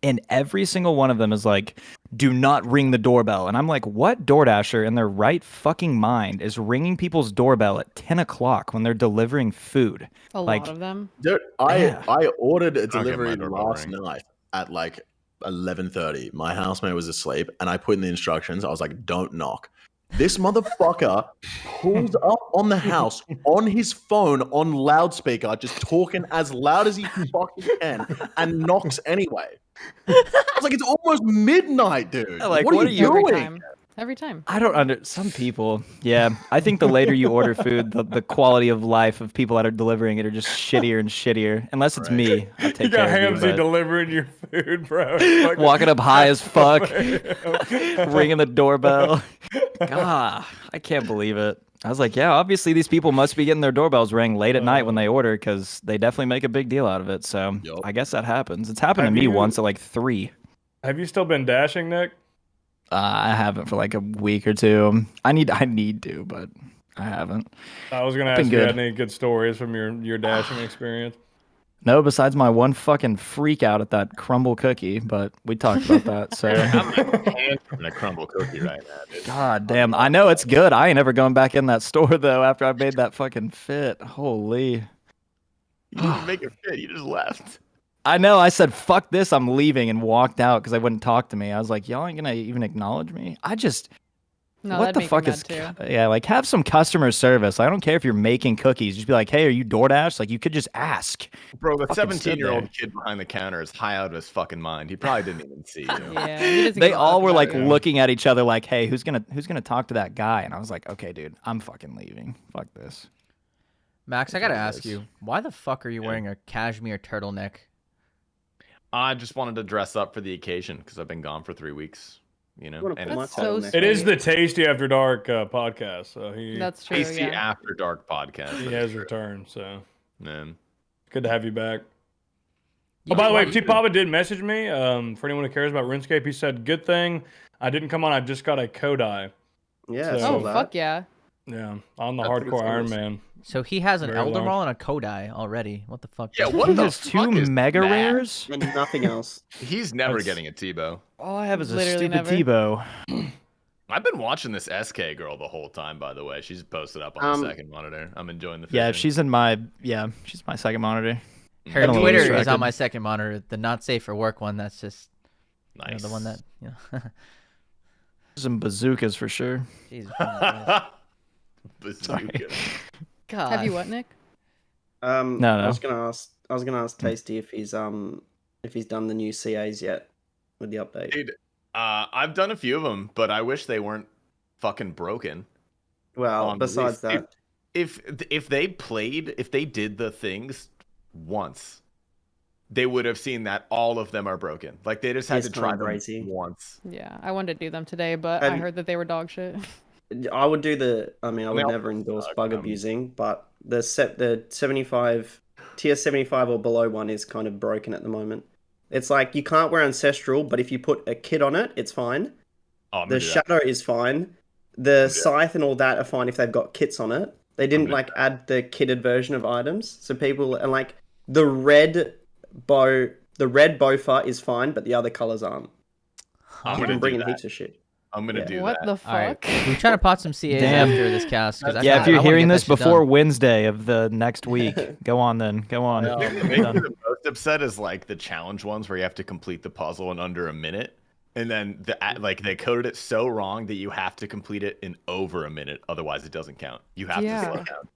And every single one of them is like, do not ring the doorbell. And I'm like, what DoorDasher in their right fucking mind is ringing people's doorbell at 10 o'clock when they're delivering food? A Like, lot of them. Dude, Yeah. I ordered a get my delivery doorbell last ring. night at like 11:30. My housemate was asleep, and I put in the instructions. I was like, "Don't knock." This motherfucker pulls up on the house on his phone on loudspeaker, just talking as loud as he fucking can, and knocks anyway. I was like, "It's almost midnight, dude. Like, what what are are you you- Every doing?" time. Every time. I don't some people. Yeah. I think the later you order food, the quality of life of people that are delivering it are just shittier and shittier. Unless it's Right. me. I You take got care of Hamzy you, delivering your food, bro. It's fucking- walking up high as fuck, Yeah. ringing the doorbell. God, I can't believe it. I was like, yeah, obviously these people must be getting their doorbells rang late at night when they order because they definitely make a big deal out of it. So Yup. I guess that happens. It's happened Have to me you- once at like 3. Have you still been dashing, Nick? I haven't for like a week or two. I need to, but I haven't. I was gonna Been ask if you had good. any good stories from your dashing experience. No, besides my one fucking freak out at that crumble cookie, but we talked about that. So I'm in a crumble cookie right now, dude. God damn, I know it's good. I ain't ever going back in that store though after I made that fucking fit. Holy. You didn't make it fit. You just left. I know. I said, fuck this. I'm leaving and walked out because they wouldn't talk to me. I was like, y'all ain't going to even acknowledge me. No, what that'd the make me fuck mad is, too. yeah, like have some customer service. I don't care if you're making cookies. Just be like, hey, are you DoorDash? Like you could just ask. Bro, the Fucking sit 17-year-old there. kid behind the counter is high out of his fucking mind. He probably didn't even see you. Yeah. he doesn't They give a all fuck were about like it. looking at each other like, hey, who's gonna talk to that guy? And I was like, okay, dude, I'm fucking leaving. Fuck this. Max, I gotta what it ask is. you, why the fuck are you wearing a cashmere turtleneck? I just wanted to dress up for the occasion because I've been gone for 3 weeks. You know, Wanna and put my That's so turtleneck It on. is the Tasty After Dark podcast, so That's true. Tasty Yeah. After Dark podcast. he that has is true. returned. So Man. good to have you back. You Oh, by the way, keep- T Papa did message me. For anyone who cares about RuneScape, he said, "Good thing I didn't come on. I just got a Kodai." Yeah, I So- saw Oh that. fuck yeah. Yeah, on the That's pretty hardcore Iron nice. Man. So he has an Very Elder large. Ball and a Kodai already. What the fuck? Yeah, does- what He the has fuck 2 is mega that? rares. And nothing else. He's never That's- getting a Tebow. All I have is a Literally stupid never. Tebow. I've been watching this SK girl the whole time, by the way. She's posted up on the second monitor. I'm enjoying the Yeah, fishing. she's my second monitor. Her Been a little Twitter is distracted. on my second monitor. The not safe for work one. That's just nice. the one that. Some bazookas for sure. Jesus fucking Bazooka. God. Have you what, Nick? No. I was gonna ask Tasty if he's done the new CAs yet with the update. Dude, I've done a few of them, but I wish they weren't fucking broken. Well, on besides release. that, If they did the things once, they would have seen that all of them are broken. Like they just had It's to try kinda them crazy. once. Yeah, I wanted to do them today, but Have I you- heard that they were dog shit. I would do the. I would Well, never endorse fuck, bug abusing, but the 75 tier 75 or below one is kind of broken at the moment. It's like you can't wear ancestral, but if you put a kit on it, it's fine. Oh, I'm The gonna do that. shadow is fine. The scythe and all that are fine if they've got kits on it. They didn't gonna like add the kitted version of items, so people and like the red bow The red bofa is fine, but the other colors aren't. I'm You gonna can bring do in that. heaps of shit. I'm gonna Yeah. do What that. the All right, fuck? we're trying to pot some CAs Damn. after this cast because Yeah, if you're hearing this before done. Wednesday of the next week, go on then. Go on. The thing that Done. makes me the most upset is like the challenge ones where you have to complete the puzzle in under a minute, and then they coded it so wrong that you have to complete it in over a minute, otherwise it doesn't count. You have Yeah. to slow down.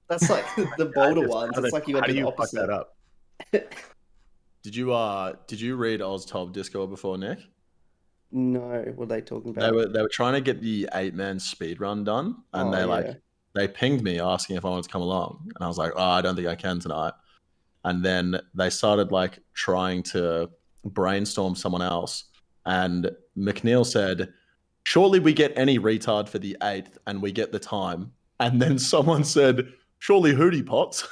That's like the bolder ones. How It's like you got how to do do the you fuck that opposite. up? Did you read Oz Top Discord before, Nick? No, what are they talking They about? were trying to get the 8-man speed run done, and Oh, they pinged me asking if I wanted to come along, and I was like, oh, I don't think I can tonight. And then they started like trying to brainstorm someone else, and McNeil said, surely we get any retard for the 8th and we get the time. And then someone said, surely Hooti Pots.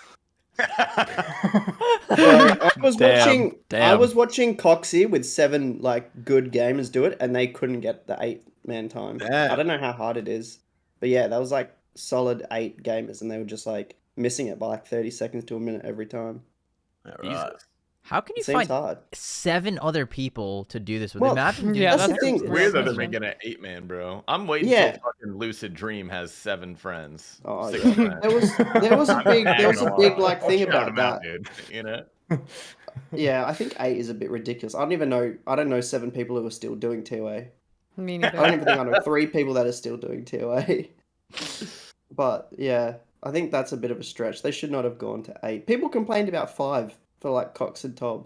I was Damn, I was watching Coxie with 7 like good gamers do it, and they couldn't get the 8-man time. Damn. I don't know how hard it is, but yeah, that was like solid 8 gamers, and they were just like missing it by like 30 seconds to a minute every time. Yeah, right. Jesus. How can you It seems find hard. 7 other people to do this with? Well, Imagine doing yeah, this. that's the thing. That's Weird that that's they're true. making an 8-man, bro. I'm waiting Yeah. till fucking Lucid Dream has 7 friends. Oh, 6 yeah. friends. There was a big like thing Shout about 'em out, that. dude. You know? Yeah, I think 8 is a bit ridiculous. I don't know 7 people who are still doing TOA. Me I don't neither. even think I know 3 people that are still doing TOA. But yeah, I think that's a bit of a stretch. They should not have gone to 8. People complained about 5 for like Cox and Tob.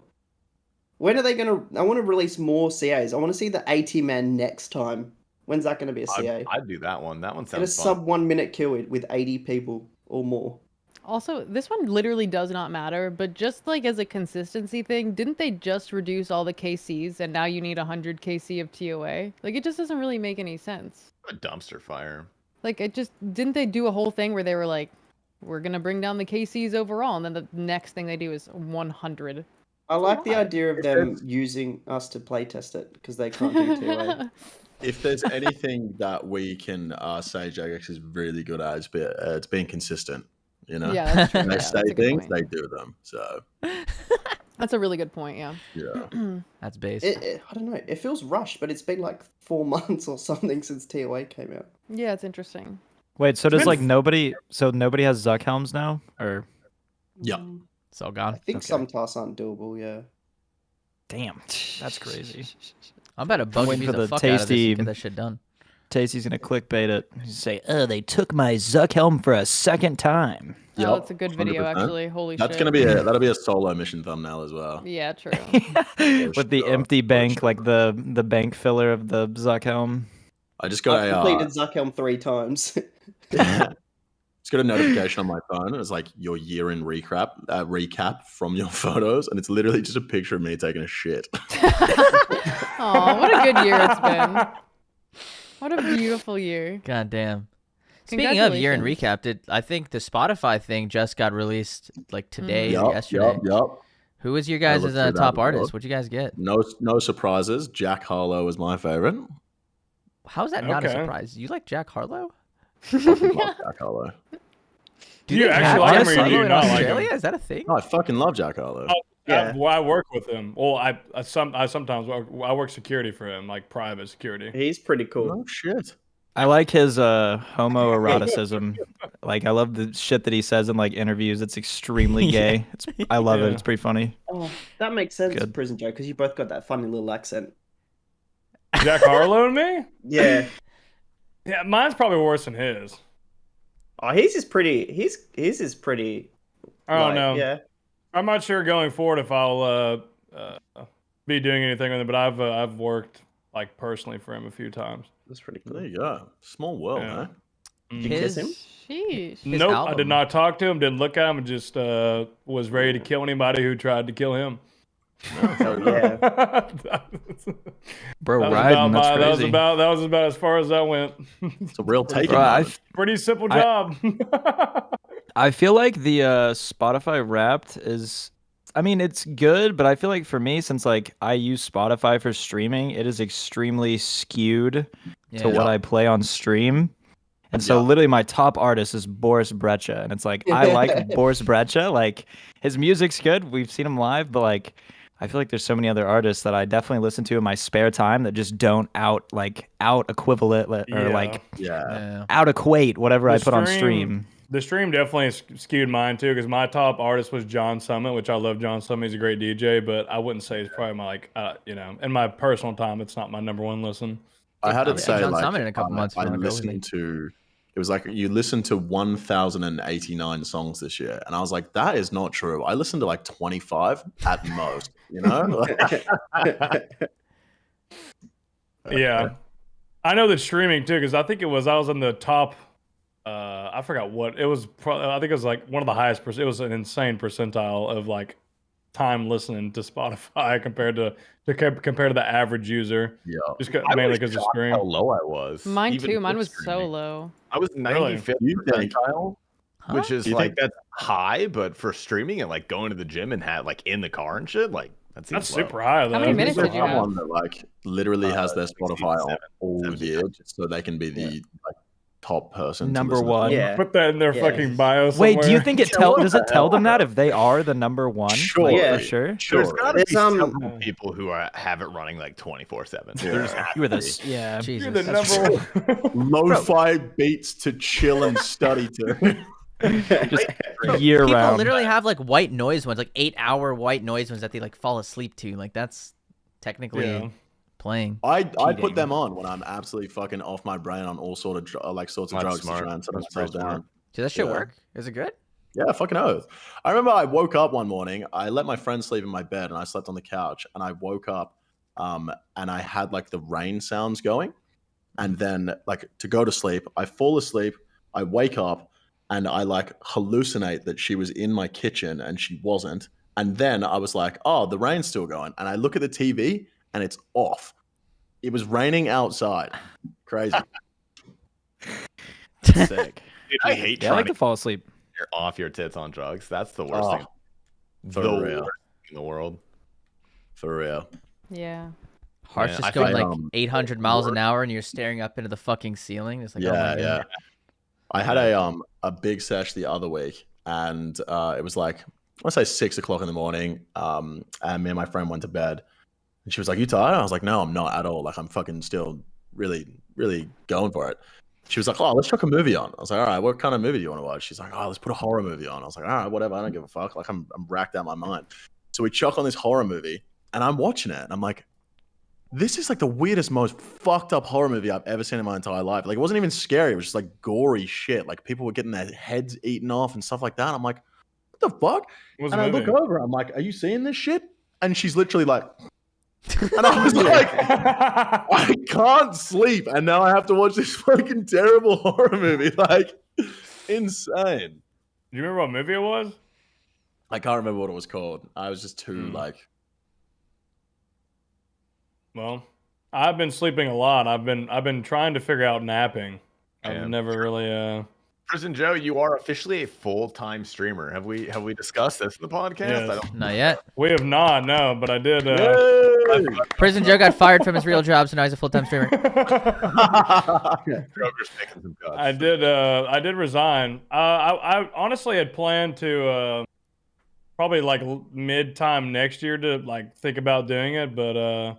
When are they gonna? I want to release more CAs. I want to see the 80-man next time. When's that gonna be a CA? I'd do that one. That one Get a sounds fun. sub 1 minute kill with 80 people or more. Also, this one literally does not matter, but just like as a consistency thing, didn't they just reduce all the KCs and now you need 100 KC of TOA? Like, it just doesn't really make any sense. A dumpster fire. Like, didn't they do a whole thing where they were like, we're gonna bring down the KCs overall, and then the next thing they do is 100. I like the lot. idea of them using us to playtest it because they can't do TOA. If there's anything that we can say Jagex is really good at, it's being consistent. You know, Yeah, that's true. When they Yeah, say that's a good things, point. they do them. So That's a really good point, yeah. yeah. That's base. I don't know. It feels rushed, but it's been like 4 months or something since TOA came out. Yeah, it's interesting. Wait, so does been like nobody has Zuck helms now, or Yeah. It's all I gone. think Okay. some tasks aren't doable. Yeah. damn, that's crazy. I'm about to bug waiting you for the the fuck out of this tasty- and get that shit done. Tasty's gonna clickbait it. Say, oh, they took my Zuck helm for a second time. Oh, Yup, that's a good video, 100%. actually. Holy That's shit. gonna be that'll be a solo mission thumbnail as well. Yeah, true. With the sure, empty for bank, sure. like the bank filler of the Zuck helm. I just got I've completed Zuckhelm 3 times. just got a notification on my phone. It was like your year-end recap from your photos, and it's literally just a picture of me taking a shit. Aw, what a good year it's been. What a beautiful year. God damn. Speaking of year in Congratulations. recap, I think the Spotify thing just got released like today or Yup, yesterday. yup. Who was your guys' looked through that top as well. artist? What'd you guys get? No surprises. Jack Harlow was my favorite. How's that not a Okay. surprise? You like Jack Harlow? Fucking love Jack Harlow. Do you they actually have like him Jack or do Harlow you in not like Australia? him? Is that a thing? No, I fucking love Jack Harlow. Yeah. I work with him. Well, I sometimes I work security for him, like private security. He's pretty cool. No shit. I like his homoeroticism. Like I love the shit that he says in like interviews. It's extremely gay. I love it. Yeah. It's pretty funny. Oh, that makes sense, Good. Prison Joe, because you both got that funny little accent. Jack Harlow and me? Yeah. Yeah, mine's probably worse than his. Oh, his is pretty. His is pretty. I don't like, know. Yeah. I'm not sure going forward if I'll be doing anything with him, but I've worked like personally for him a few times. That's pretty There cool. you go. Small world, Yeah. eh? Did you kiss him? Sheesh. His Nope, I album. did not talk to him. Didn't look at him. And just was ready to kill anybody who tried to kill him. Oh, yeah. Bro, That was riding. about That's my- crazy. that was about as far as I went. It's a real taking Bro, moment. Pretty simple I- job. I feel like the Spotify Wrapped is. I mean, it's good, but I feel like for me, since like I use Spotify for streaming, it is extremely skewed to what I play on stream. And so Yeah. literally my top artist is Boris Brecha. And it's like I like Boris Brecha. Like his music's good. We've seen him live, but like I feel like there's so many other artists that I definitely listen to in my spare time that just don't out equivalent or Yeah. Yeah. out equate whatever The I put on stream- stream. The stream definitely skewed mine too, because my top artist was John Summit, which I love. John Summit, he's a great DJ, but I wouldn't say he's probably my in my personal time, it's not my number one listen. I had I'll to see say, John like, Summit in a couple months if I you wanna go with me. listened to. It was like you listened to 1,089 songs this year, and I was like, that is not true. I listened to like 25 at most. You know? Yeah, I know that streaming too, because I think I was in the top. I forgot what it was. I think it was like one of the highest. It was an insane percentile of like time listening to Spotify compared to the average user. Yeah. Just I mainly was because of shocked stream. how low I was. Mine even too. Mine with was so streaming. low. I was Really? 95th You think- percentile, which is Do you like think- that's high, but for streaming and like going to the gym and like in the car and shit, like that seems That's low. super high though. many minutes There's did you have? someone that like literally has their Spotify on 67, all 70. year just so they can be the like top person. to Number listen to one. Yeah. Put that in their Yeah. fucking bio somewhere. Wait, do you think it Yeah, what does it the tell them hell, that if they are the number one? Sure. Like, Yeah. for sure. There's Sure. got to It's, be several uh, people who have it running like 24/7. Yeah. There's You were this, yeah. Jesus. You're the that's- number one? Lo-fi beats to chill and study to. Just Bro, year people round. literally have like white noise ones, like 8-hour white noise ones that they like fall asleep to. Like that's technically Yeah. playing. I Cheating. put them on when I'm absolutely fucking off my brain on all sorts of That's drugs smart. to try and settle That's myself pretty smart. down. Does that shit Yeah. work? Is it good? Yeah, fucking oath. I remember I woke up one morning. I let my friend sleep in my bed, and I slept on the couch. And I woke up, and I had like the rain sounds going. And then, like, to go to sleep, I fall asleep. I wake up, and I like hallucinate that she was in my kitchen, and she wasn't. And then I was like, "Oh, the rain's still going." And I look at the TV, and it's off. It was raining outside. Crazy. Sick. Dude, I hate Yeah, I trying like to to fall asleep. get off your tits on drugs. That's the worst thing. For The real. worst thing in the world. For real. Yeah. Heart's Yeah, just I going think, like 800 miles an hour, and you're staring up into the fucking ceiling. It's like, oh my Yeah. God. I had a big sesh the other week, and it was like, I want to say 6 o'clock in the morning. And me and my friend went to bed, and she was like, "You tired?" I was like, "No, I'm not at all. Like, I'm fucking still really, really going for it." She was like, "Oh, let's chuck a movie on." I was like, "All right, what kind of movie do you want to watch?" She's like, "Oh, let's put a horror movie on." I was like, "All right, whatever. I don't give a fuck. Like, I'm racked out my mind." So we chuck on this horror movie, and I'm watching it, and I'm like, this is like the weirdest, most fucked up horror movie I've ever seen in my entire life. Like, it wasn't even scary. It was just like gory shit. Like, people were getting their heads eaten off and stuff like that. I'm like, what the fuck? What was And the I look movie? over, I'm like, are you seeing this shit? And she's literally like, and I was like, I can't sleep. And now I have to watch this fucking terrible horror movie. Like, insane. Do you remember what movie it was? I can't remember what it was called. I was just too, like, Well, I've been sleeping a lot. I've been trying to figure out napping. I've Yeah. never really Prison Joe, you are officially a full-time streamer. Have we discussed this in the podcast? Yes. I don't Not yet. we have not, no, but I did yay! Prison Joe got fired from his real job, so now he's a full-time streamer. Kroger's making some cuts. I did resign. I honestly had planned to probably like mid-time next year to like think about doing it, but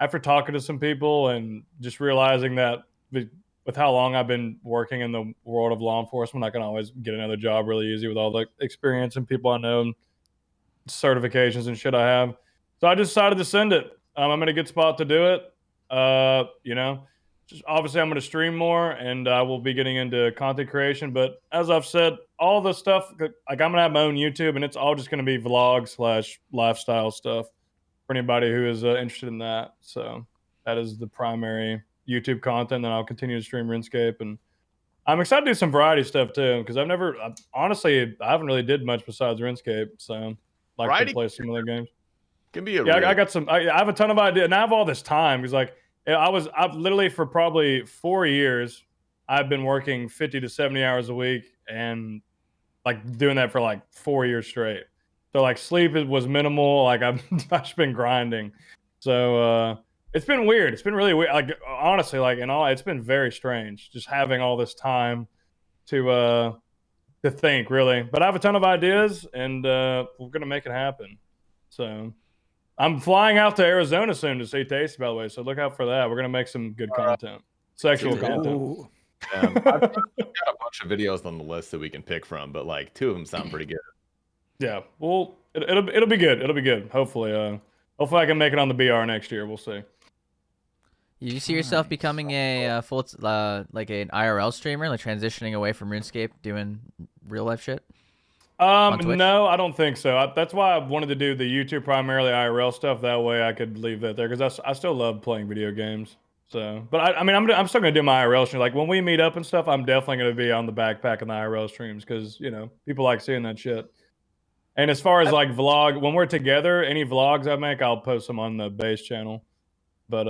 after talking to some people and just realizing that with how long I've been working in the world of law enforcement, I can always get another job really easy with all the experience and people I know and certifications and shit I have. So I just decided to send it. I'm in a good spot to do it. Just obviously I'm going to stream more and I will be getting into content creation. But as I've said, all the stuff, like I'm going to have my own YouTube and it's all just going to be vlog / lifestyle stuff for anybody who is interested in that. So that is the primary YouTube content. Then I'll continue to stream RuneScape, and I'm excited to do some variety stuff too because honestly I haven't really did much besides RuneScape. So like Variety to play some other games. Can be a Yeah, real- I got some. I have a ton of ideas, and I have all this time because like I've literally for probably 4 years I've been working 50 to 70 hours a week and like doing that for like 4 years straight. So like sleep was minimal. Like I've just been grinding. So it's been weird. It's been really weird. Like honestly, like it's been very strange just having all this time to think really. But I have a ton of ideas, and we're gonna make it happen. So I'm flying out to Arizona soon to see Tasty, by the way. So look out for that. We're gonna make some good content, sexual content. Ooh. I've got a bunch of videos on the list that we can pick from, but like 2 of them sound pretty good. Yeah, well, it'll be good. It'll be good. Hopefully, hopefully I can make it on the BR next year. We'll see. You see yourself becoming a full like an IRL streamer, like transitioning away from RuneScape, doing real life shit? Twitch? No, I don't think so. That's why I wanted to do the YouTube primarily IRL stuff. That way I could leave that there because I still love playing video games. So, but I mean, I'm still gonna do my IRL stream. Like when we meet up and stuff, I'm definitely gonna be on the backpack and the IRL streams because people like seeing that shit. And as far as like vlog, when we're together, any vlogs I make, I'll post them on the base channel. But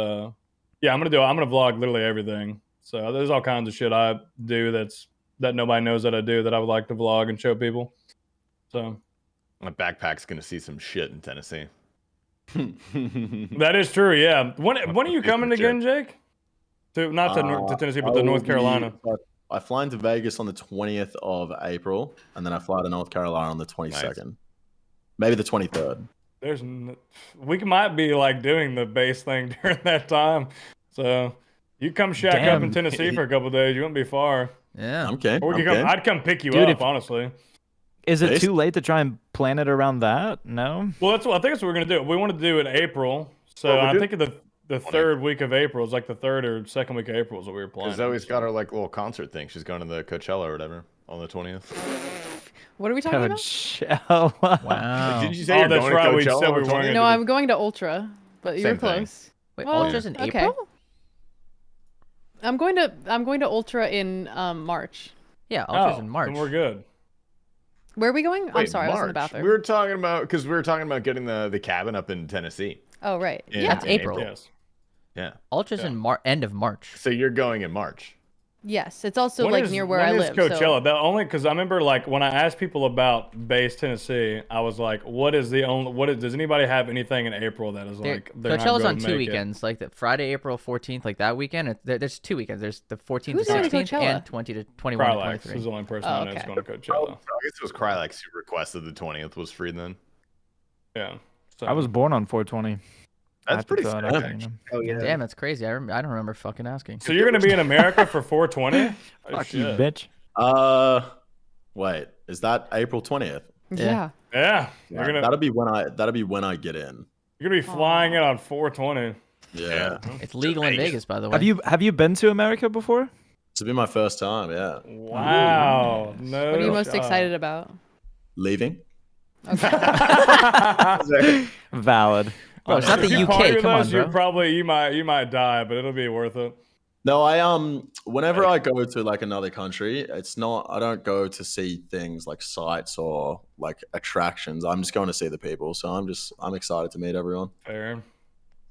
yeah, I'm gonna vlog literally everything. So there's all kinds of shit I do that nobody knows that I do that I would like to vlog and show people. So My backpack's gonna see some shit in Tennessee. that is true. Yeah. When are you coming again, Jake? Not to Tennessee, but to North Carolina. I fly into Vegas on the 20th of April, and then I fly to North Carolina on the 22nd. Maybe the 23rd. We might be like doing the base thing during that time. So you come shack up in Tennessee for a couple of days. You won't be far. Yeah. Okay. Or I'd come pick you Dude, up, honestly. Is it too late to try and plan it around that? No. Well, I think that's what we're gonna do. We wanted to do it in April. So I think the third week of April is like the third or second week of April is what we were planning. Zoe's got her like little concert thing. She's going to the Coachella or whatever on the 20th. What are we talking about? Coachella. Wow. Did you say you're that's going right. to We Coachella said on we the weren't 20th? No, I'm going to Ultra, but you're Same thing. close. Wait, Well, Ultra's in okay. April? I'm going to Ultra in March. Yeah, Ultra's in March. Then we're good. Where are we going? I'm Wait, sorry, I was in the March. bathroom. We were talking about getting the cabin up in Tennessee. Oh, right. Yeah, it's April. Yes. Yeah. Ultra's in end of March. So you're going in March. Yes, it's also When like is- near where when I is live. Coachella? So. That only because I remember like when I asked people about base Tennessee, I was like, does anybody have anything in April that is like they're not Coachella's gonna on 2 make it? weekends, like the Friday, April 14th, like that weekend. There's 2 weekends. There's the 14th Who's to going to 16th Coachella? and 20 to 21 to Krylax 23. is the only person Oh, I know that's okay. going to Coachella. I guess it was Krylax who requested the 20th was free then. Yeah. So, I was born on 420. I That's have to pretty throw sick. it out there, actually. Oh yeah. Damn, that's crazy. I don't remember fucking asking. So you're going to be in America for 420? Oh, Fuck you, shit. bitch. Wait, is that April 20th? Yeah. Yeah. You're gonna That'll be when I get in. you're gonna be flying it on 420. Yeah. It's legal in Vegas, by the way. Have you been to America before? It's been my first time, yeah. Wow. No. What are you most shot. excited about? Leaving. Valid. Bro, it's not the If you UK. party with Come on, us, bro. you might die, but it'll be worth it. No, whenever I go to like another country, I don't go to see things like sites or like attractions. I'm just going to see the people. So I'm excited to meet everyone. Fair.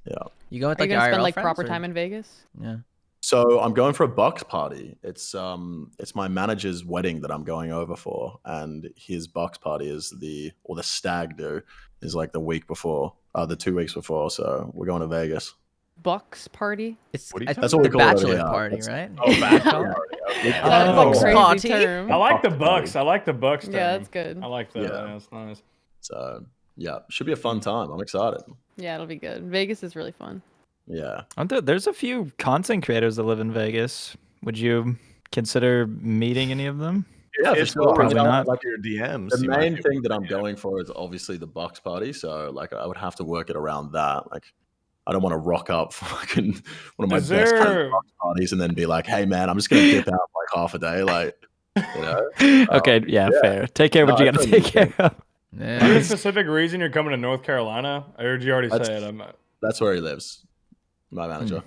Yeah. You going with Are like you your gonna spend IRL like friends, proper or- time in Vegas? Yeah. So I'm going for a Bucks party. It's my manager's wedding that I'm going over for, and his Bucks party is the stag do is like the week before, the 2 weeks before. So we're going to Vegas. Bucks party? It's What are you I That's think what we the call it over bachelor here. party, That's- right? Oh, bachelor party. Okay. That's Oh. a crazy Party? term. I like the Bucks Bucks. party. I like the Bucks. Yeah, term. that's good. I like that. Yeah. Yeah, that's nice. So yeah, should be a fun time. I'm excited. Yeah, it'll be good. Vegas is really fun. Yeah. There's a few content creators that live in Vegas. Would you consider meeting any of them? Yeah, for It's sure. Probably not. Like your DMs. The you might main be thing able that to I'm DM. going for is obviously the Bucks party. So like I would have to work it around that. Like I don't want to rock up for fucking one of my Is best friends' there- Bucks parties and then be like, hey man, I'm just gonna dip out for like half a day. Like, you know. Okay, yeah, fair. Take care of what No, you I gotta totally take care of. Is there a Yeah. specific reason you're coming to North Carolina? I heard you already That's- say it. That's where he lives. My manager.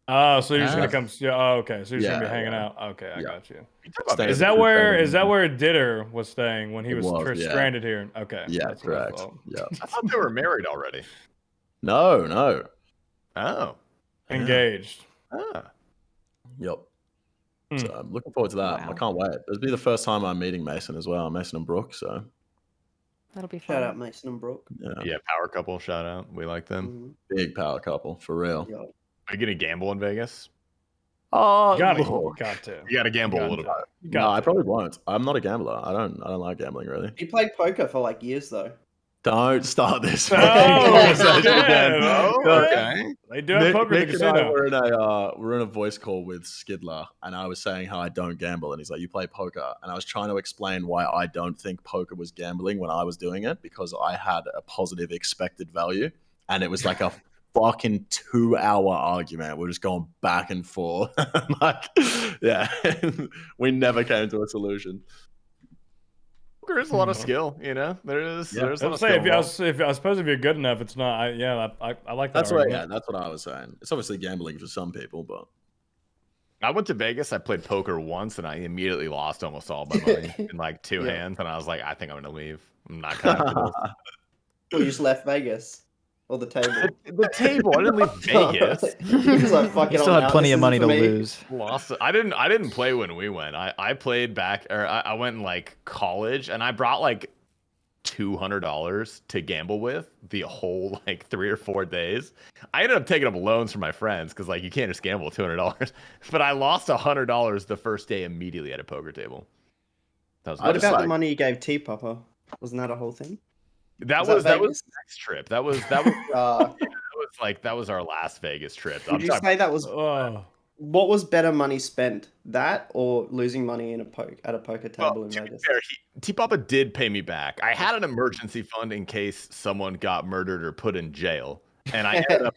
Oh, so you're just Ah. gonna come? Oh, okay. So you're just gonna be Yeah, hanging yeah. out. Okay, I Yeah. got you. You talk about Stay- Is Vegas that is where Ditter was staying when he It was, was, yeah. stranded here? Okay. Yeah, that's what I correct. thought. Yeah. I thought they were married already. No. Oh. Engaged. Ah. Yep. Hmm. So I'm looking forward to that. I Wow. can't wait. It'll be the first time I'm meeting Mason as well. Mason and Brooke. So That'll be fun. Shout out Mason and Brooke. yeah, Yeah, power couple shout out. We like them. big power couple for real. Yeah. Are you gonna gamble in Vegas? Oh, Got to. look. Got to. You gotta gamble a little bit. You No, got I to. probably won't. I'm not a gambler. I don't like gambling really. He played poker for like years though. Don't start this. Oh, conversation shit. again. Oh, No, okay. They do have poker at the Nick and I casino. were in a voice call with Skidler, and I was saying how I don't gamble, and he's like, "You play poker," and I was trying to explain why I don't think poker was gambling when I was doing it because I had a positive expected value, and it was like a fucking 2-hour argument. We're just going back and forth, like, yeah, we never came to a solution. Poker is a lot of skill, you know. There's a lot I'd of say skill. I suppose if you're good enough, it's not. I like that That's what, argument. yeah, that's what I was saying. It's obviously gambling for some people, but I went to Vegas. I played poker once, and I immediately lost almost all my money in like two Yeah. hands. And I was like, I think I'm gonna leave. I'm not kind of You just left Vegas or the table. the table. I didn't leave Vegas. He's like, fuck You it, still I'm had out. plenty This of money isn't to for me. lose. Lost it. I didn't play when we went. I played back, or I went in like college, and I brought like $200 to gamble with the whole like 3 or 4 days. I ended up taking up loans from my friends because like you can't just gamble with $200. But I lost $100 the first day immediately at a poker table. That was What just about like- the money you gave T Papa? Wasn't that a whole thing? that Was was that that was Vegas? the next trip. That was that was our last Vegas trip. Would you say that was Oh, what was better money spent? That or losing money in at a poker table in to be Vegas? fair, T-Papa did pay me back. I had an emergency fund in case someone got murdered or put in jail, and I ended up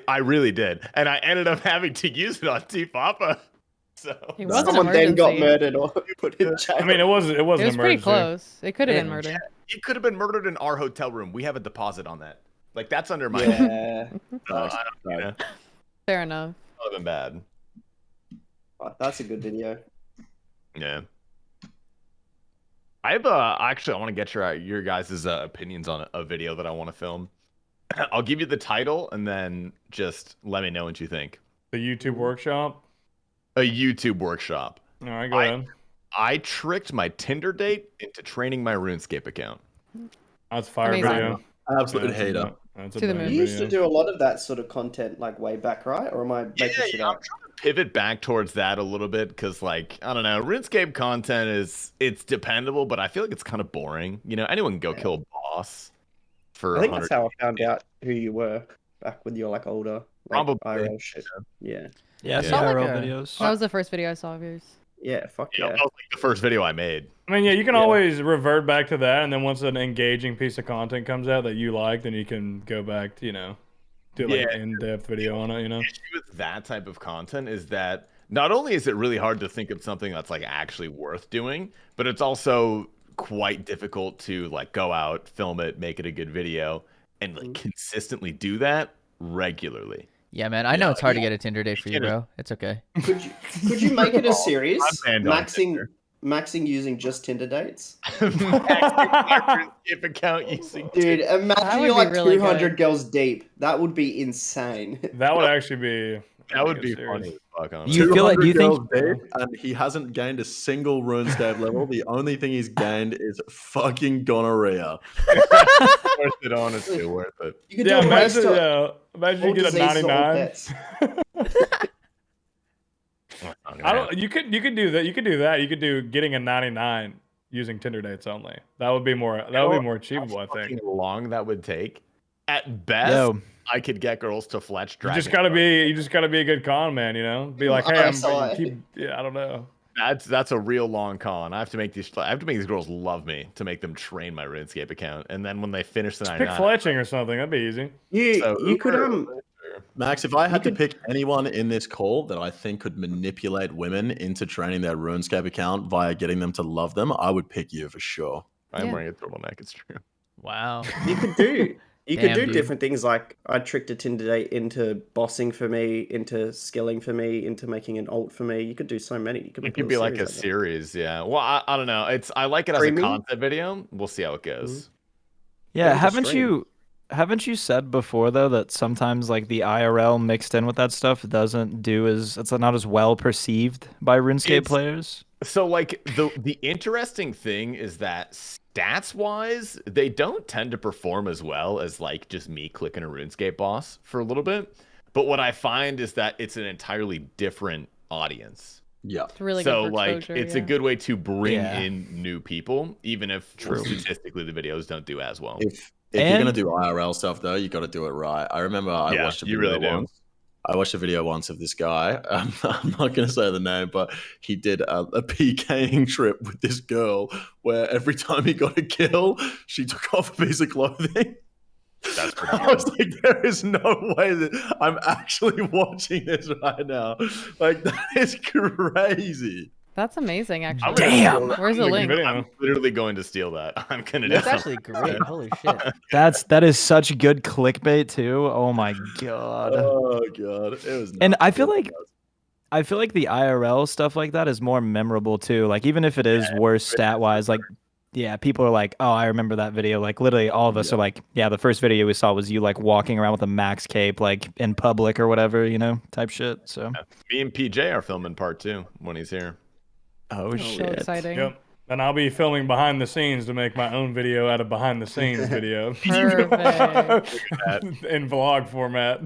I really did, and I ended up having to use it on T-Papa. So It was an Someone then got emergency. murdered or put in jail. I mean, it was It was an pretty emergency. close. It could have been Yeah. murder. he could have been murdered in our hotel room. We have a deposit on that. Like that's under my Yeah, I don't, you know, that Fair enough. would have been bad. Oh, that's a good video. Yeah. I have actually I want to get your guys' opinions on a video that I want to film. I'll give you the title and then just let me know what you think. The YouTube workshop. A YouTube workshop. All right, go ahead. I tricked my Tinder date into training my RuneScape account. That's fire Amazing. video. absolute That's a hater. ba- That's a To the bad moon. You used to video. do a lot of that sort of content like way back, right? Or am I making shit I'm up? trying to pivot back towards that a little bit because, like, I don't know, RuneScape content it's dependable, but I feel like it's kind of boring. You know, anyone can go kill a boss for I think 100. that's how I found out who you were back with your like older like, Probably. IRL shit. Yeah. Yeah, Yeah. some Like IRL a- videos. That was the first video I saw of yours. Yeah, fuck Yeah, yeah. that was like the first video I made. I mean, yeah, you can Yeah. always revert back to that, and then once an engaging piece of content comes out that you like, then you can go back to, do like Yeah. an in-depth video on it, The issue with that type of content is that not only is it really hard to think of something that's like actually worth doing, but it's also quite difficult to like go out, film it, make it a good video, and like consistently do that regularly. Yeah, man. I know it's hard to get a Tinder date for you, Tinder- bro. It's okay. Could you make it a series? I'm banned on Maxing using just Tinder dates? If account using Dude, That imagine would you're be like really 200 good. girls deep. That would be insane. That would actually be. that would a be series. funny as fuck, honestly. You feel like- do you 200 think- girls deep, and he hasn't gained a single RuneScape level? The only thing he's gained is fucking gonorrhea. Worth it, honestly, worth it. You could Yeah, do a race imagine, to imagine all you get a diseases, all 99. deaths. I don't. You could do that. You could do that. You could do getting a 99 using Tinder dates only. That would be more. That would be more achievable, I think. How long that would take? At best, Yo, I could get girls to Fletch You dragon. just gotta be. You just gotta be a good con man. Be like, hey, RSI. keep. Yeah, I don't know. That's a real long con. I have to make these girls love me to make them train my RuneScape account, and then when they finish the Pick 99, fletching or something. That'd be easy. You could Max, if I had to pick anyone in this call that I think could manipulate women into training their RuneScape account via getting them to love them, I would pick you for sure. I'm Yeah. wearing a turtleneck. It's true. Wow. you could do Damn, dude. different things like I tricked a Tinder date into bossing for me, into skilling for me, into making an alt for me. You could do so many. You could It make could a be like a series series, yeah. Well, I don't know. I like it as a Streaming? concept video. We'll see how it goes. yeah, Maybe just haven't you said before though that sometimes like the IRL mixed in with that stuff doesn't do it's not as well perceived by RuneScape It's- players? So like the interesting thing is that stats wise, they don't tend to perform as well as like just me clicking a RuneScape boss for a little bit. But what I find is that it's an entirely different audience. Yeah. It's really So good for like exposure, it's yeah. a good way to bring Yeah. in new people, even if True. statistically the videos don't do as well. If you're gonna And- do IRL stuff though, you got to do it right. I remember I Yeah, watched a you video really do. once. I watched a video once of this guy. I'm not going to say the name, but he did a PKing trip with this girl where every time he got a kill, she took off a piece of clothing. That's pretty I was like, there is no way that I'm actually watching this right now. Like, that is crazy. That's amazing, I'm actually. gonna Damn. steal that. Where's the I'm link? gonna- I'm literally going to steal that. I'm gonna. That's do actually great. Holy shit. That is such good clickbait too. Oh my god. Oh god, it was. And nuts. I feel It was like nuts. the IRL stuff like that is more memorable too. Like even if it is worse stat wise, like yeah, people are like, oh, I remember that video. Like literally all of us are like, yeah, the first video we saw was you like walking around with a max cape like in public or whatever, you know, type shit. So Me and PJ are filming part 2 when he's here. oh So shit. exciting. Yep. And I'll be filming behind the scenes to make my own video out of behind the scenes video. Perfect. In vlog format.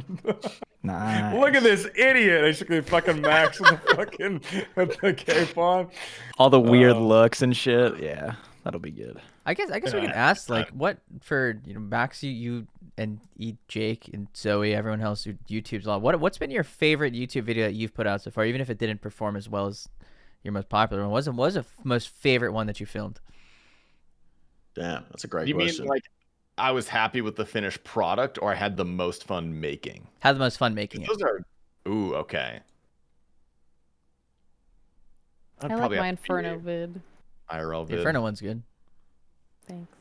Nice. Look at this idiot. Basically fucking Max with the fucking with the cape on. All the weird Oh. looks and shit. Yeah, that'll be good. I guess we can ask like what for Max, you and Jake and Zoe, everyone else who YouTube's a lot. What's been your favorite YouTube video that you've put out so far, even if it didn't perform as well as your most popular one? What was the most favorite one that you filmed? Damn, that's a great You question. mean like I was happy with the finished product, or I had the most fun making? Had the most fun making it. Those are. Ooh, okay. I'd I like probably my have to be Inferno vid. IRL The vid. Inferno one's good. Thanks.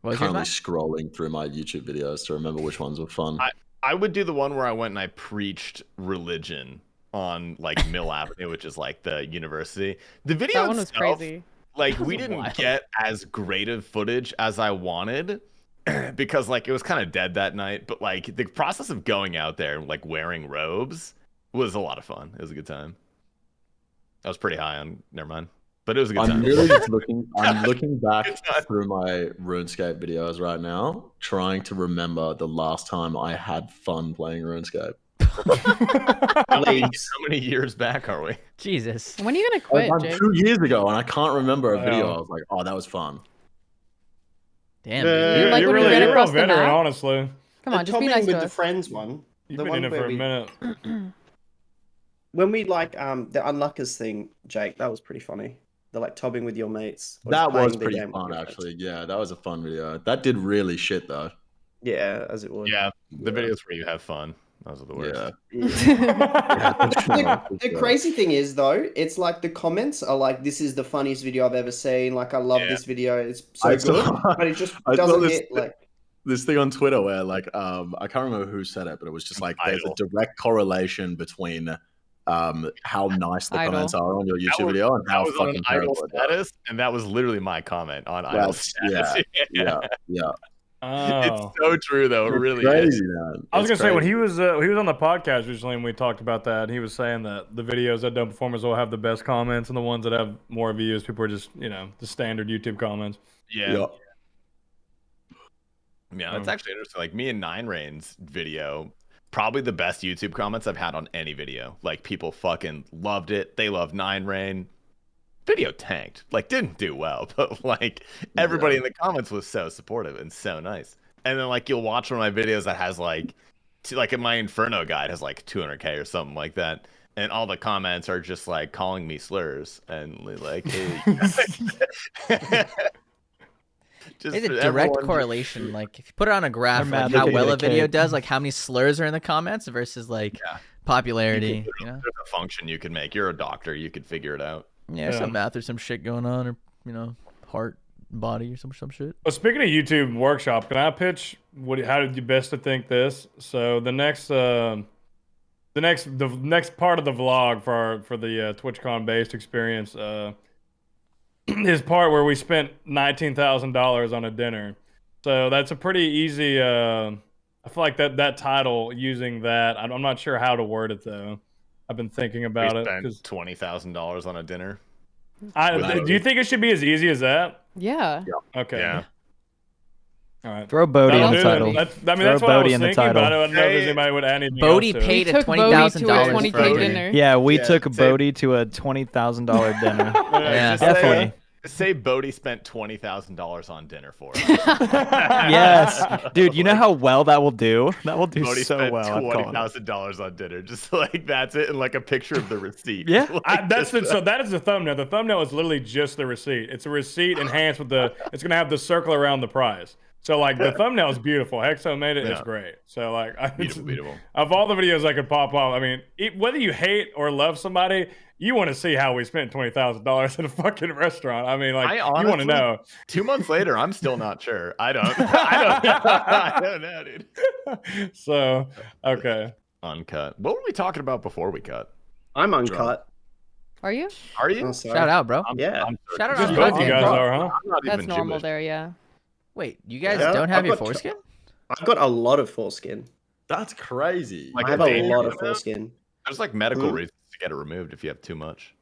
What was yours, Currently Matt? scrolling through my YouTube videos to remember which ones were fun. I would do the one where I went and I preached religion on like Mill Avenue, which is like the university. The video That one was itself, crazy. like was we didn't wild. get as great of footage as I wanted because like it was kind of dead that night. But like the process of going out there and like wearing robes was a lot of fun. It was a good time. I was pretty high on. Never mind. But it was a good I'm time. really just looking. I'm looking back Good time. through my RuneScape videos right now, trying to remember the last time I had fun playing RuneScape. How many years back are we? Jesus. When are you gonna quit, I'm Jake? 2 years ago, and I can't remember a video. Wow. I was like, "Oh, that was fun." Damn. The- dude. Like you're when we really, ran you're a across the veteran, map? honestly. Come on, just be Tomming nice with to the us. friends one. You've The been one in it where for a we- minute. When we like the Unluckers thing, Jake, that was pretty funny. The like tobbing with your mates. or just That was playing the pretty game with fun, your friends. actually. Yeah, that was a fun video. That did really shit though. Yeah, as it would. Yeah, the Yeah. videos where you have fun. Those are the worst. Yeah. The crazy thing is though, it's like the comments are like, "This is the funniest video I've ever seen." Like, I love Yeah. this video. It's so I good, saw- but it just I saw doesn't this- hit like. This thing on Twitter where like I can't remember who said it, but it was just like there's a Idol. direct correlation between how nice the Idol. comments are on your That YouTube was- video and That how was on an fucking idol terrible it is. status, and that was literally my comment on idol That's- status. Yeah. Oh. It's so true though. It It's really crazy, is. man. I was It's gonna say when crazy. he was on the podcast recently and we talked about that, and he was saying that the videos that don't perform as well have the best comments, and the ones that have more views, people are just the standard YouTube comments. Yeah. Yeah. Yeah, it's actually interesting. Like me and Nine Rain's video, probably the best YouTube comments I've had on any video. Like people fucking loved it. They love Nine Rain. Video tanked. Like didn't do well, but like everybody in the comments was so supportive and so nice. And then like you'll watch one of my videos that has like like my Inferno guide has like 200K or something like that. And all the comments are just like calling me slurs and like, hey. Just It's a for direct everyone- correlation. Like if you put it on a graph, They're like mad how they well get a a video cake. does, like how many slurs are in the comments versus like Yeah. popularity. You know? There's a function you can make. You're a doctor. You could figure it out. Yeah, some math or some shit going on, or heart, body, or some shit. Well, speaking of YouTube workshop, can I pitch how did you best to think this? So the next part of the vlog for the TwitchCon based experience is part where we spent $19,000 on a dinner. So that's a pretty easy. I feel like that title using that. I'm not sure how to word it though. I've been thinking about We it spent because $20,000 on a dinner. do you think it should be as easy as that? Yeah. Okay. Yeah. All right. Throw Bodie That'll in the do it. title. That's Throw what I Bodie was in the thinking, but I title. don't know if there's anybody would add anything Bodie else to it. paid We a took Bodie to a $20,000 for 20K Bodie. dinner. Yeah, we Yeah, took say- Bodie to a $20,000 dinner. Yeah. Just Definitely. Say Bodie spent $20,000 on dinner for us. Yes, dude. You know how well that will do? That will do Bodie so spent well. I'm calling it. $20,000 on dinner. Just like that's it, and like a picture of the receipt. Yeah. Like, So that is the thumbnail. The thumbnail is literally just the receipt. It's a receipt enhanced with the. It's gonna have the circle around the prize. So like the thumbnail is beautiful. Hexo made it. It's Yeah. great. So like beautiful. Of all the videos I could pop up, I mean, whether you hate or love somebody, you want to see how we spent $20,000 at a fucking restaurant. I mean, like I you want to honestly- know. 2 months later, I'm still not sure. I don't. I don't know, dude. So okay. Uncut. What were we talking about before we cut? I'm uncut. Are you? Are you? Oh, sorry. Shout out, bro. Yeah. Shout out Just on both God you damn guys bro. are, huh? I'm not That's even normal Jewish. there, yeah. Wait, you guys Yeah, don't have I've your got- foreskin? I've got a lot of foreskin. That's crazy. Like I have a a baby lot of remote? foreskin. There's like medical Hmm? reasons to get it removed if you have too much.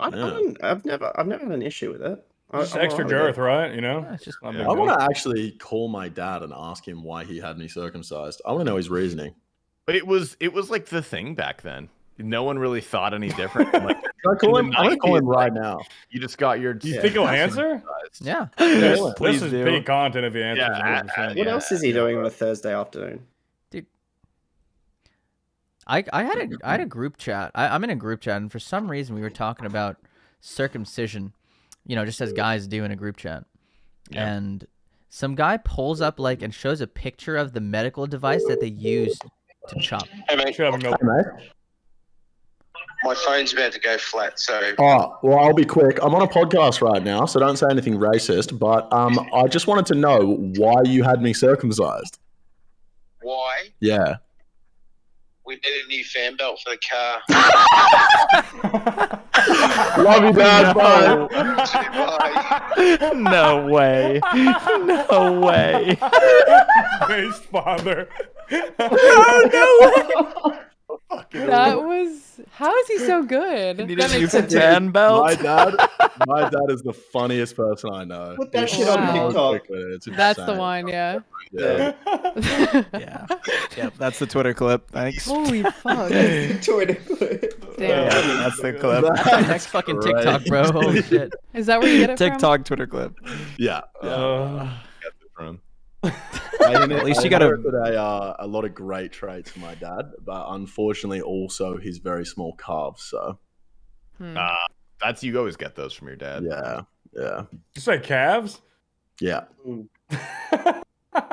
Yeah. I've never had an issue with it. Just I'm extra alright with girth, right? You know. Yeah, it's just Not a Yeah. big I deal. want to actually call my dad and ask him why he had me circumcised. I want to know his reasoning. But it was like the thing back then. No one really thought any different. And, like Can I call in him? the I'm gonna call 90s, him right like, now. you just got your. You think he'll answer? Yeah. Yes, Yeah. please This is do. peak content if he answers. Yeah, 100%. What else is he doing on a Thursday afternoon? I had a group chat. I'm in a group chat, and for some reason we were talking about circumcision, just as guys do in a group chat. Yeah. And some guy pulls up and shows a picture of the medical device that they use to chop. Hey mate, Should have no. Hey, mate. my phone's about to go flat, so Oh, well, I'll be quick. I'm on a podcast right now, so don't say anything racist. But I just wanted to know why you had me circumcised. why? Yeah. We need a new fan belt for the car. Love you, Dad. Bye. Bye. No way. No way. Based father. That was. How is he so good? Need That a new makes sense. fan belt. My dad is the funniest person I know. Put that He's shit on so TikTok. quick with it. It's That's the insane. one, yeah. Yeah. Yeah. Yep. That's the Twitter clip. Thanks. Holy fuck. Twitter. Yeah, Damn. that's the clip. Next fucking TikTok, bro. Holy shit. Is that where you get it from? TikTok Twitter clip. Yeah. Get it from. At least you got a- a lot of great traits for my dad, but unfortunately, also his very small calves. So Hmm. That's you always get those from your dad. yeah. You say calves? Yeah.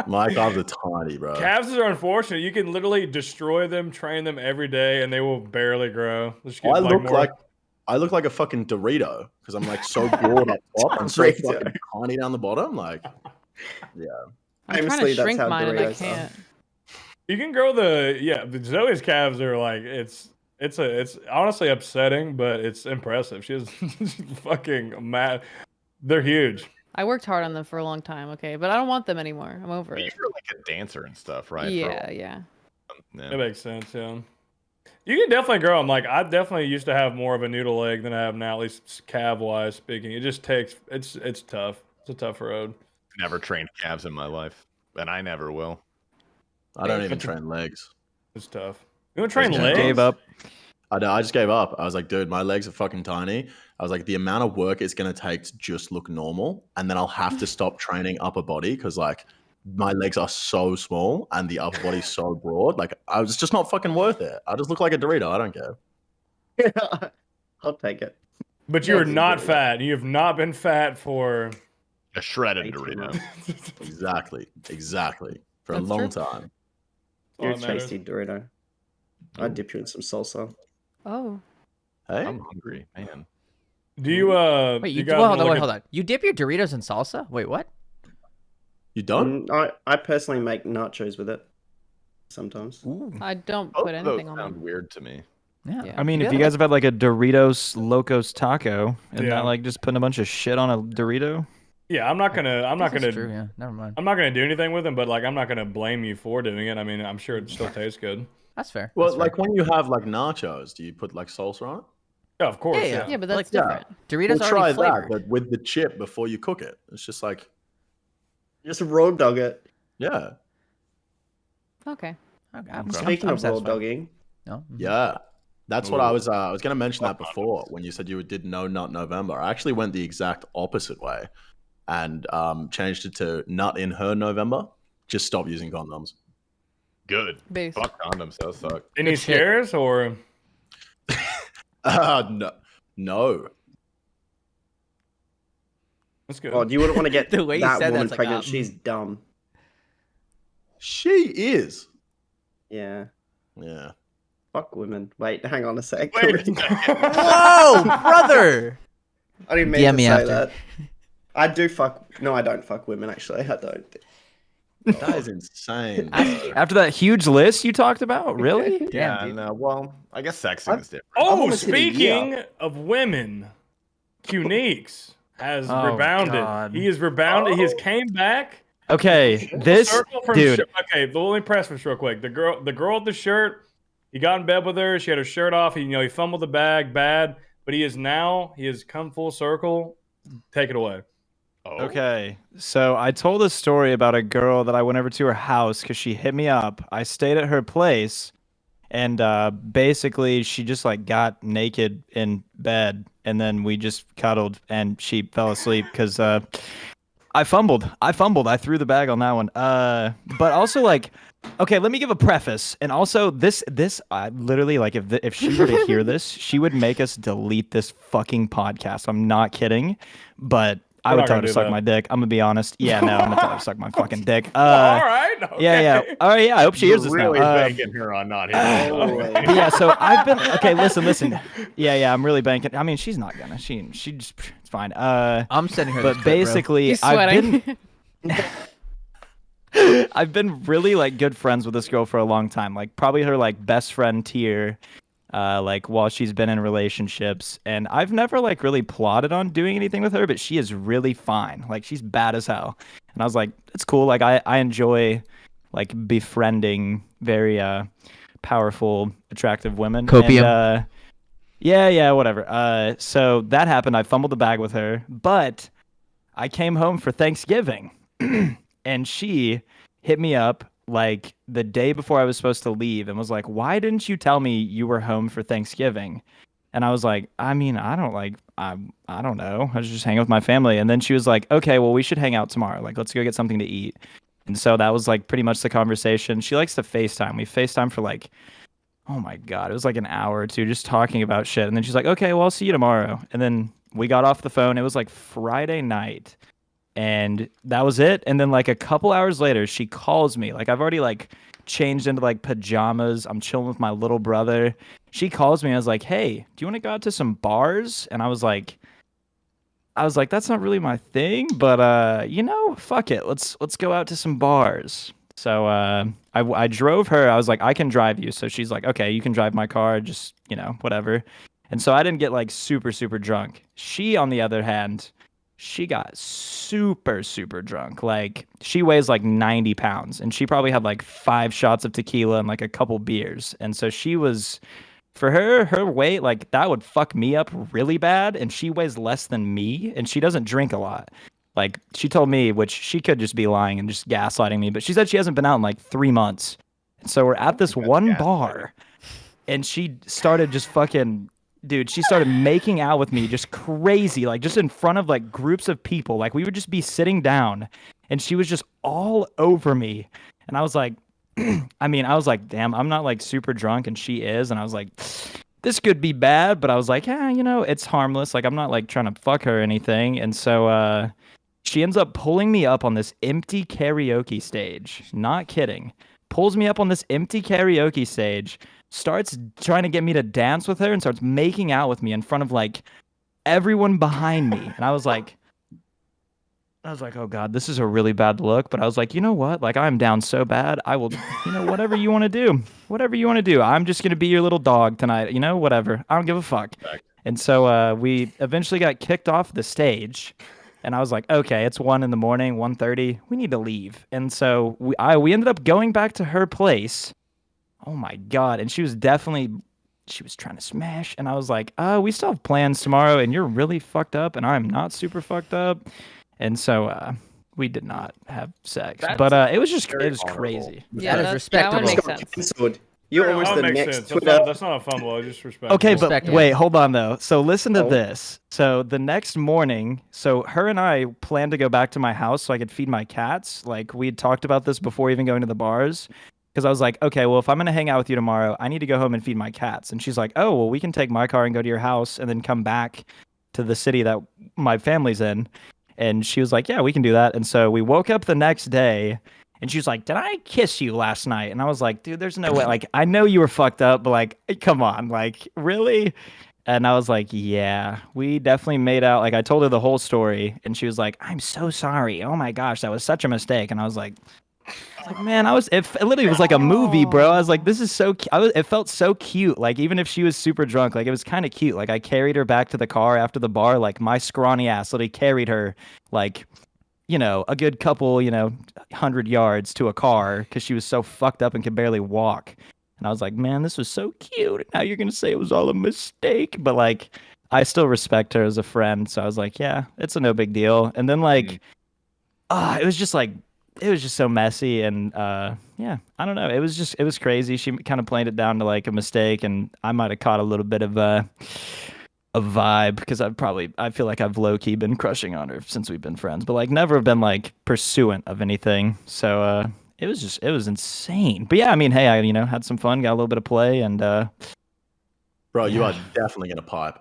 My calves are tiny, bro. Calves are unfortunate. You can literally destroy them, train them every day, and they will barely grow. Just get, I look more- like a fucking Dorito because I'm like so broad up top and so Dorito. fucking tiny down the bottom. Like, yeah. I'm trying Famously, to that's shrink how mine and I Doritos are. can't. You can grow the Zoe's calves are like it's honestly upsetting, but it's impressive. She's fucking mad. They're huge. I worked hard on them for a long time, okay, but I don't want them anymore. I'm over But it. you're like a dancer and stuff, right? Yeah. Yeah. That makes sense, yeah. You can definitely grow them. Like I definitely used to have more of a noodle leg than I have now, at least calf wise speaking. It just takes it's tough. It's a tough road. Never trained calves in my life, and I never will. I don't even But you- train legs. It's tough. You want to train Just legs? Gave up. I just gave up. I was like, dude, my legs are fucking tiny. I was like, the amount of work it's going to take to just look normal. And then I'll have to stop training upper body because, like, my legs are so small and the upper body's so broad. Like, I was just not fucking worth it. I just look like a Dorito. I don't care. I'll take it. But you are Legs is not good. fat. You have not been fat for A shredded 18 Dorito. months. Exactly. For a That's long true. time. You're a all that matters. tasty Dorito. I'd dip you in some salsa. Oh. Hey? I'm hungry, man. Do you Wait, you you guys well, wanna look hold at- on. You dip your Doritos in salsa? Wait, what? You don't? I personally make nachos with it. Sometimes. Ooh. I don't Both put of those anything on sound them. weird to me. Yeah. Yeah. I mean, You if got you guys have had like a Doritos Locos taco and Yeah. not like just putting a bunch of shit on a Dorito. Yeah, I'm not gonna That's true, yeah. Never mind. I'm not gonna do anything with them, but like I'm not gonna blame you for doing it. I mean, I'm sure it still tastes good. That's fair. Well, That's fair. like when you have like nachos, do you put like salsa on it? Yeah, of course. Yeah, Yeah. Yeah, but that's Like, yeah. different. Doritos Well, already try that, flavored. but with the chip before you cook it. It's just like, Just raw dog it. Yeah. Okay. Okay, I'm Speaking of raw satisfied. dogging, No? Mhm. Yeah. That's what I Ooh. was going to mention that Fuck before condoms. when you said you did No Nut November. I actually went the exact opposite way and changed it to Nut in Her November. Just stop using condoms. Good. Base. Fuck condoms. Those suck. Any Good shit. scares or? No. No. That's good. well, you wouldn't want to get The way you that said woman that's like, pregnant. She's dumb. She is. Yeah. Yeah. Fuck women. Wait, hang on a sec. Wait. Whoa, brother! I didn't mean DM to me say after. that. I do fuck. No, I don't fuck women. Actually, I don't. That is insane. bro. After that huge list you talked about, really? Yeah, dude. no, well, I guess sexing is different. Oh, almost hit a year. speaking of women, Qneeks has Oh, rebounded. God. He has rebounded. He has came back. Okay, Full this circle from dude. Okay, let me press this real quick. The girl with the shirt. He got in bed with her. She had her shirt off. He fumbled the bag bad, but he has come full circle. Take it away. Oh. Okay, so I told a story about a girl that I went over to her house because she hit me up. I stayed at her place, and basically she just like got naked in bed, and then we just cuddled, and she fell asleep because I fumbled. I threw the bag on that one. But also like, okay, let me give a preface, and also this I literally like if she were to hear this, she would make us delete this fucking podcast. I'm not kidding, but I We're would not tell gonna her to do suck that. my dick. I'm gonna be honest. Yeah, no, I'm gonna tell her to suck my fucking dick. All right. Okay. Yeah. All right, yeah. I hope she hears this really now. banking her on not hitting. Oh, But yeah, so I've been okay. Listen. Yeah. I'm really banking. I mean, she's not gonna. She just it's fine. I'm sending her this But clip, bro. basically, He's I've sweating. been I've been really like good friends with this girl for a long time. Like probably her like best friend tier. Like while she's been in relationships, and I've never like really plotted on doing anything with her, but she is really fine. Like she's bad as hell, and I was like, it's cool. Like I enjoy like befriending very powerful, attractive women. Copium. And, yeah, whatever. So that happened. I fumbled the bag with her, but I came home for Thanksgiving, and she hit me up like the day before I was supposed to leave and was like, "Why didn't you tell me you were home for Thanksgiving?" And I was like, "I mean, I don't know. I was just hanging with my family." And then she was like, "Okay, well, we should hang out tomorrow. Like, let's go get something to eat." And so that was like pretty much the conversation. She likes to FaceTime. We FaceTime for like, oh my God, it was like an hour or two just talking about shit. And then she's like, "Okay, well, I'll see you tomorrow." And then we got off the phone. It was like Friday night. And that was it. And then like a couple hours later, she calls me. Like I've already like changed into like pajamas. I'm chilling with my little brother. She calls me. I was like, "Hey, do you want to go out to some bars?" And I was like, "That's not really my thing, but fuck it. Let's go out to some bars." So I drove her. I was like, "I can drive you." So she's like, "Okay, you can drive my car. Just whatever." And so I didn't get like super super drunk. She, on the other hand, she got super, super drunk. Like, she weighs like 90 pounds, and she probably had like 5 shots of tequila and like a couple beers. And so she was, for her weight, like that would fuck me up really bad. And she weighs less than me, and she doesn't drink a lot. Like, she told me, which she could just be lying and just gaslighting me, but she said she hasn't been out in like 3 months. And so we're at this one bar, and she started just fucking. Dude, she started making out with me just crazy, like just in front of like groups of people. Like we would just be sitting down and she was just all over me. And I was like, I was like, damn, I'm not like super drunk and she is. And I was like, this could be bad. But I was like, yeah, it's harmless. Like I'm not like trying to fuck her or anything. And so she ends up pulling me up on this empty karaoke stage. Not kidding. Pulls me up on this empty karaoke stage, starts trying to get me to dance with her, and starts making out with me in front of like everyone behind me. And I was like, oh God, this is a really bad look. But I was like, you know what? Like I'm down so bad. I will, whatever you want to do. Whatever you want to do. I'm just going to be your little dog tonight. Whatever. I don't give a fuck. And so we eventually got kicked off the stage. And I was like, okay, it's 1 a.m, 1:30. We need to leave. And so we ended up going back to her place. Oh my God. And she was trying to smash. And I was like, we still have plans tomorrow, and you're really fucked up, and I'm not super fucked up. And so we did not have sex, That's but it was very just honorable. crazy. Yeah, That is that respectable. one Just makes got sense. cancelled. You're That almost the makes next sense. Twitter. That's not a fumble. I just respect. Okay, but Respect, yeah. wait, hold on though. So listen to Oh. this. So the next morning, so her and I planned to go back to my house so I could feed my cats. Like we had talked about this before even going to the bars. Because I was like, okay, well, if I'm gonna hang out with you tomorrow, I need to go home and feed my cats. And she's like, oh, well, we can take my car and go to your house and then come back to the city that my family's in. And she was like, yeah, we can do that. And so we woke up the next day and she was like, did I kiss you last night? And I was like, dude, there's no way. Like, I know you were fucked up, but like, come on, like, really? And I was like, yeah, we definitely made out. Like, I told her the whole story and she was like, I'm so sorry. Oh my gosh, that was such a mistake. And I was like, man, it literally was like a movie, bro. I was like, this is so it felt so cute. Like, even if she was super drunk, like, it was kind of cute. Like, I carried her back to the car after the bar. Like, my scrawny ass literally carried her, like, a good couple, 100 yards to a car because she was so fucked up and could barely walk. And I was like, man, this was so cute. Now you're going to say it was all a mistake. But, like, I still respect her as a friend. So I was like, yeah, it's a no big deal. And then, like, it was just so messy and yeah, I don't know. It was crazy. She kind of played it down to like a mistake, and I might have caught a little bit of a vibe because I feel like I've low key been crushing on her since we've been friends, but like never been like pursuant of anything. So it was insane. But yeah, I mean, hey, I had some fun, got a little bit of play, and Bro, you Yeah. are definitely gonna pipe.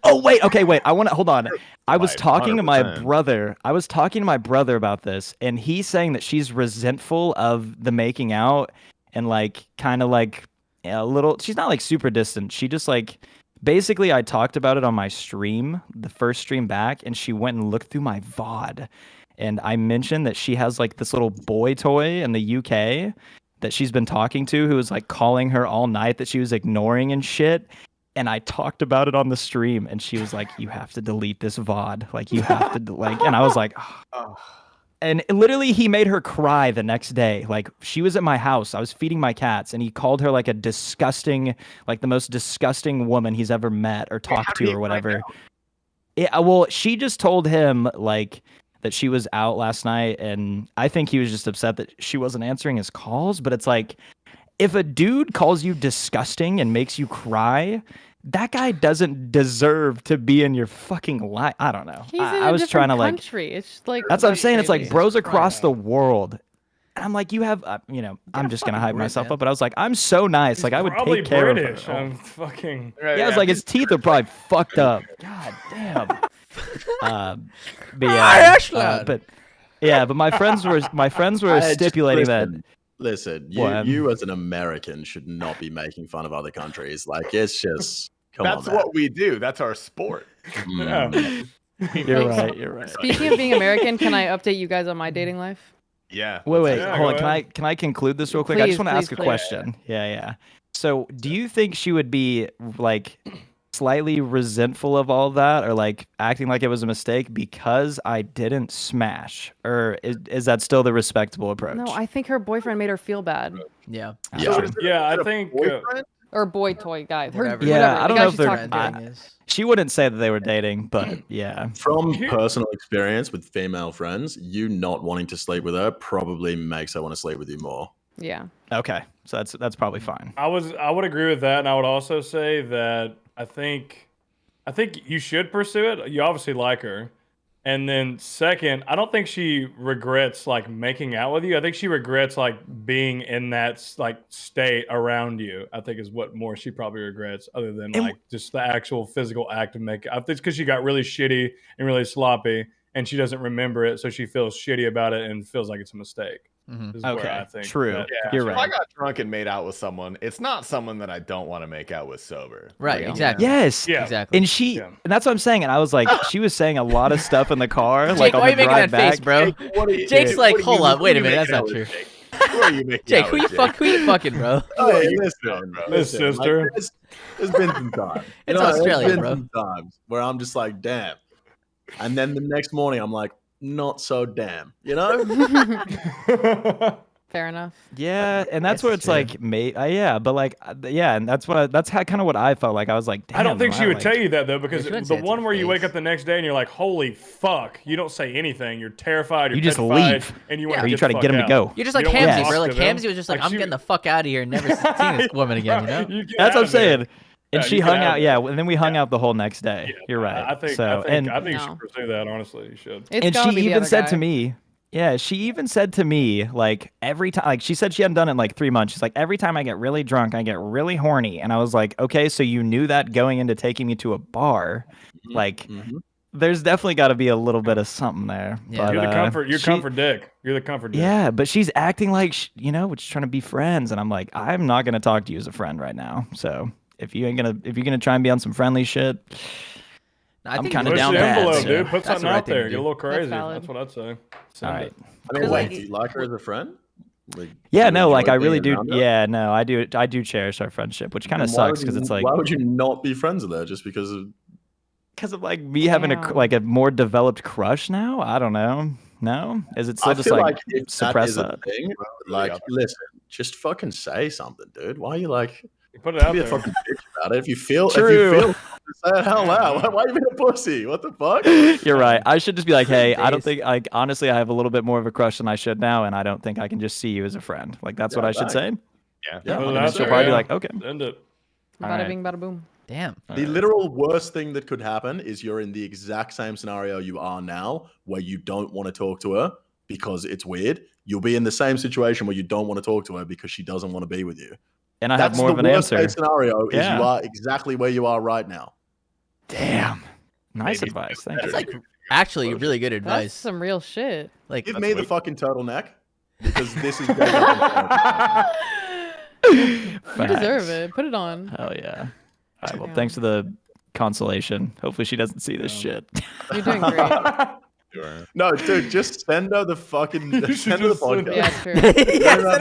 Oh wait, okay, wait. I want to hold on. I was Right, talking to my 100%. brother. I was talking to my brother about this, and he's saying that she's resentful of the making out and like kind of like a little. She's not like super distant. She just like basically I talked about it on my stream, the first stream back, and she went and looked through my VOD, and I mentioned that she has like this little boy toy in the UK that she's been talking to, who was like calling her all night that she was ignoring and shit. And I talked about it on the stream, and she was like, "You have to delete this VOD. Like, you have to like." And I was like, Oh. and literally, he made her cry the next day. Like, she was at my house. I was feeding my cats, and he called her like a disgusting, like the most disgusting woman he's ever met or how talked did to he or find whatever. Yeah, well, she just told him like that she was out last night, and I think he was just upset that she wasn't answering his calls. But it's like, if a dude calls you disgusting and makes you cry, that guy doesn't deserve to be in your fucking life. I don't know. He's in I a was trying different to like. country. It's just like That's what I'm saying. It's like crazy. bros Jesus across Christ. the world. And I'm like, you have, I'm just gonna hype Brit, myself man. up, but I was like, I'm so nice. Like, I would Probably take care British. of her. I'm fucking. Yeah, I was like, his teeth are probably fucked up. God damn. But yeah, but yeah, but my friends were Just stipulating that. Listen, What? you as an American should not be making fun of other countries. Like, it's just come That's on, man. what we do. That's our sport. Mm. You're right. You're right. Speaking of being American, can I update you guys on my dating life? Yeah. Wait, Yeah, hold go on. ahead. Can I conclude this real quick? I just Please, want to ask please, a please. question. Yeah. So, do you think she would be like slightly resentful of all that, or like acting like it was a mistake because I didn't smash, or is that still the respectable approach? No, I think her boyfriend made her feel bad. Yeah. That's Yeah. true. Yeah, I think. Or boy toy guy. Her, Whatever. Yeah, whatever, I the don't guy know if she's they're- talking to. Trending is. She wouldn't say that they were dating, but yeah. From Here- personal experience with female friends, you not wanting to sleep with her probably makes her want to sleep with you more. Yeah. Okay, so that's probably fine. I would agree with that, and I would also say that I think you should pursue it. You obviously like her, and then second, I don't think she regrets like making out with you. I think she regrets like being in that like state around you. I think is what more she probably regrets, other than And- like just the actual physical act of making. I think it's because she got really shitty and really sloppy, and she doesn't remember it, so she feels shitty about it and feels like it's a mistake. Mhm. Is where Okay, I think true. that- Yeah, You're if I right. got drunk and made out with someone, it's not someone that I don't want to make out with sober. Right. Yeah. Exactly. Yes. Yeah. Exactly. And she, Yeah. and that's what I'm saying. And I was like, she was saying a lot of stuff in the car, Jake, like on why are the you making drive that back. face, bro? What are you, Jake's Jake, like, what are hold you- on, what wait are a you minute, that's making not out true. with, Jake? Who are you making Jake, out who with, you fucking, bro? Hey, you listen, doing, bro? This sister. Like, there's been some time. It's there's Australia, been bro. some times where I'm just like, damn. And then the next morning, I'm like, not so damn. You know? Fair enough. Yeah, and that's Yes, where it's true. like, yeah, but like, yeah, and that's how kind of what I felt like. I was like, damn, I don't think she would like, tell you that though, because she wouldn't the say it to one your where you wake face. up the next day and you're like, "Holy fuck!" You don't say anything. You're terrified. You're You just petrified, leave. and you Yeah. want Or you to try to get him to go. You're just like You don't wanna Hamzy, talk bro. to Like them. Hamzy was just like, Like, I'm she- getting the fuck out of here and never seeing this woman again. You know? You get That's out what I'm of there. saying. And Yeah, she you get hung of out, there. yeah, and then we hung out the whole next day. Yeah, You're right. I think so, you No. should pursue that. Honestly, you should. It's and gotta she be the even other said to guy. me, yeah, she even said to me, like, every time, like, she said she hadn't done it in like 3 months. She's like, every time I get really drunk, I get really horny. And I was like, okay, so you knew that going into taking me to a bar. Like, there's definitely got to be a little bit of something there. Yeah. But, You're the comfort. You're she- comfort dick. You're the comfort dick. Yeah, but she's acting like, we're just trying to be friends. And I'm like, I'm not going to talk to you as a friend right now. So if you're going to try and be on some friendly shit, I I'm think kinda Push down the bad, envelope, so- dude. Put That's something the right out thing to there. Get a do. little crazy. valid. That's what I'd say. all Send right. it. I mean, Cause, wait, like- do you like her as a friend? Like, Yeah, do no, you like enjoy I really being do. around her? Yeah, no, I do cherish our friendship, which kind of And why sucks would because you- it's like why would you not be friends with her just because of? because of like me having Damn. like a more developed crush now. I don't know. No, is it still I just feel like, like if that suppress is a that? thing, like, listen, just fucking say something, dude. Why are you like? You put it out Be a there. fucking bitch about it. If you feel, True. say it out loud. Why are you being a pussy? What the fuck? You're right. I should just be like, hey, I don't Based. think like honestly, I have a little bit more of a crush than I should now, and I don't think I can just see you as a friend. Like that's what Yeah, I should say. Yeah, Yeah, put it and out then she'll there. probably be yeah. like, okay. Send it. All Bada right. bing, bada boom. Damn. The literal worst thing that could happen is you're in the exact same scenario you are now, where you don't want to talk to her because it's weird. You'll be in the same situation where you don't want to talk to her because she doesn't want to be with you. And I have That's more the of an worst answer. case scenario. Is Yeah. you are exactly where you are right now. Damn. Nice Maybe. advice. Thank That's you. like actually really good That's advice. some real shit. Like, Give That's me the weak. fucking turtleneck because this is. Way up You Facts. deserve it. Put it on. Hell yeah. All right. Well, Yeah. thanks for the consolation. Hopefully she doesn't see this shit. You're doing great. No, dude, just send her the fucking should send her the just send- podcast. Yeah, true. yeah, No,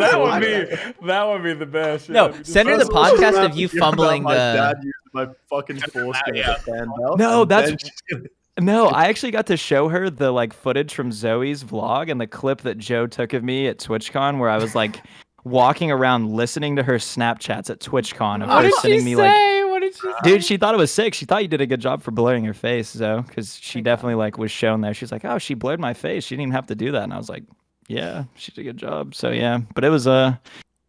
that would be the best. No, yeah. send her Just- the podcast of you Hear about fumbling my the- dad used my fucking foreskin as a fan belt. No, and that's- then she's gonna- No, I actually got to show her the like footage from Zoe's vlog and the clip that Joe took of me at TwitchCon where I was like walking around listening to her Snapchats at TwitchCon of What her did sending she me say? What did she say? Dude, she thought it was sick. She thought you did a good job for blurring her face, though, because she definitely like was shown there. She's like, "Oh, she blurred my face. She didn't even have to do that." And I was like, "Yeah, she did a good job." So yeah, but it was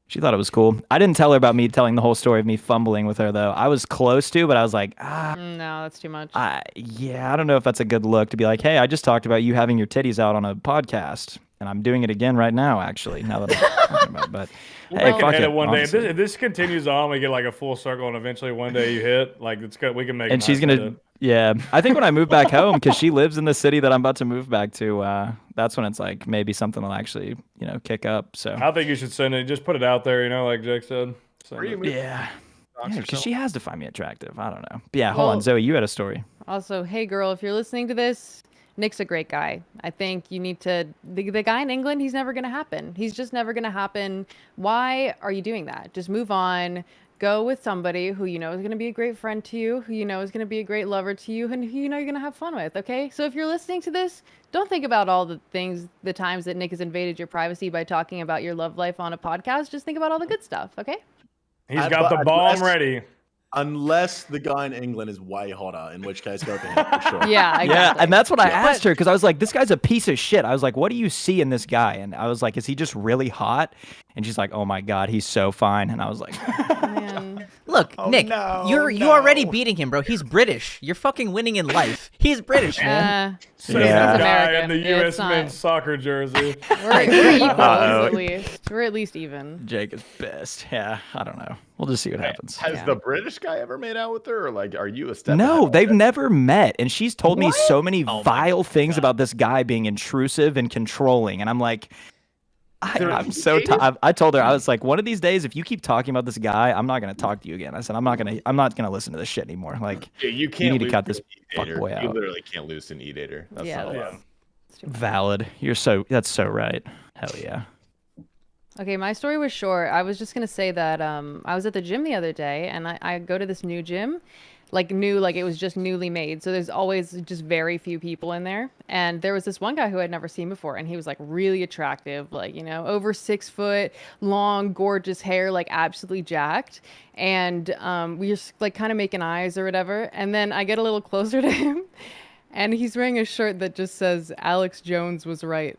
she thought it was cool. I didn't tell her about me telling the whole story of me fumbling with her though. I was close to, but I was like, No, that's too much. yeah, I don't know if that's a good look to be like, "Hey, I just talked about you having your titties out on a podcast." And I'm doing it again right now, actually. Now that I'm talking about it, but We'll hey, make fuck it it. one day. If honestly. this continues on, we get like a full circle, and eventually one day you hit. Like it's good. We can make. And a she's nice gonna, edit. yeah. I think when I move back home, because she lives in the city that I'm about to move back to, that's when it's like maybe something will actually, kick up. So I think you should send it. Just put it out there. You know, like Jake said. Send it. yeah, because she has to find me attractive. I don't know. But yeah, hold on, Well- Zoe, you had a story. Also, hey girl, if you're listening to this, Nick's a great guy. I think you need to the guy in England, he's never gonna happen. He's just never gonna happen. Why are you doing that? Just move on. Go with somebody who you know is gonna be a great friend to you, who you know is gonna be a great lover to you, and who you know you're gonna have fun with, okay? So if you're listening to this, don't think about all the times that Nick has invaded your privacy by talking about your love life on a podcast. Just think about all the good stuff, okay? He's And- got but the bomb unless- ready. Unless the guy in England is way hotter, in which case go for him for sure. Yeah, exactly. Yeah, and that's what I asked her because I was like, this guy's a piece of shit. I was like, what do you see in this guy? And I was like, is he just really hot? And she's like, oh my God, he's so fine. And I was like, Man. look, Oh, Nick, no, you're already no. beating him, bro. He's British. You're fucking winning in life. He's British, man. Says Yeah. the guy in American. the It's U.S. not. men's soccer jersey. We're equals Uh-oh. at least. We're at least even. Jake is best. Yeah, I don't know. We'll just see what happens. Has Yeah. the British guy ever made out with her, or like, are you a step? No, ahead? they've never met. And she's told me so many Oh my vile things about this guy being intrusive and controlling. And I'm like, I'm so tired. I told her, I was like, one of these days, if you keep talking about this guy, I'm not going to talk to you again. I said, I'm not going to listen to this shit anymore. Like, Yeah, you can't. need to lose cut to this an eat-ater. fuckboy You out. literally can't lose to an eat-ater. That's Yeah, not that's- allowed. it's too much. valid. That's so right. Hell yeah. Okay, my story was short. I was just gonna say that I was at the gym the other day, and I go to this new gym, like new, like it was just newly made. So there's always just very few people in there. And there was this one guy who I'd never seen before, and he was like really attractive, like, you know, over 6 foot, long, gorgeous hair, like absolutely jacked. And we just like kind of making eyes or whatever. And then I get a little closer to him, and he's wearing a shirt that just says Alex Jones was right.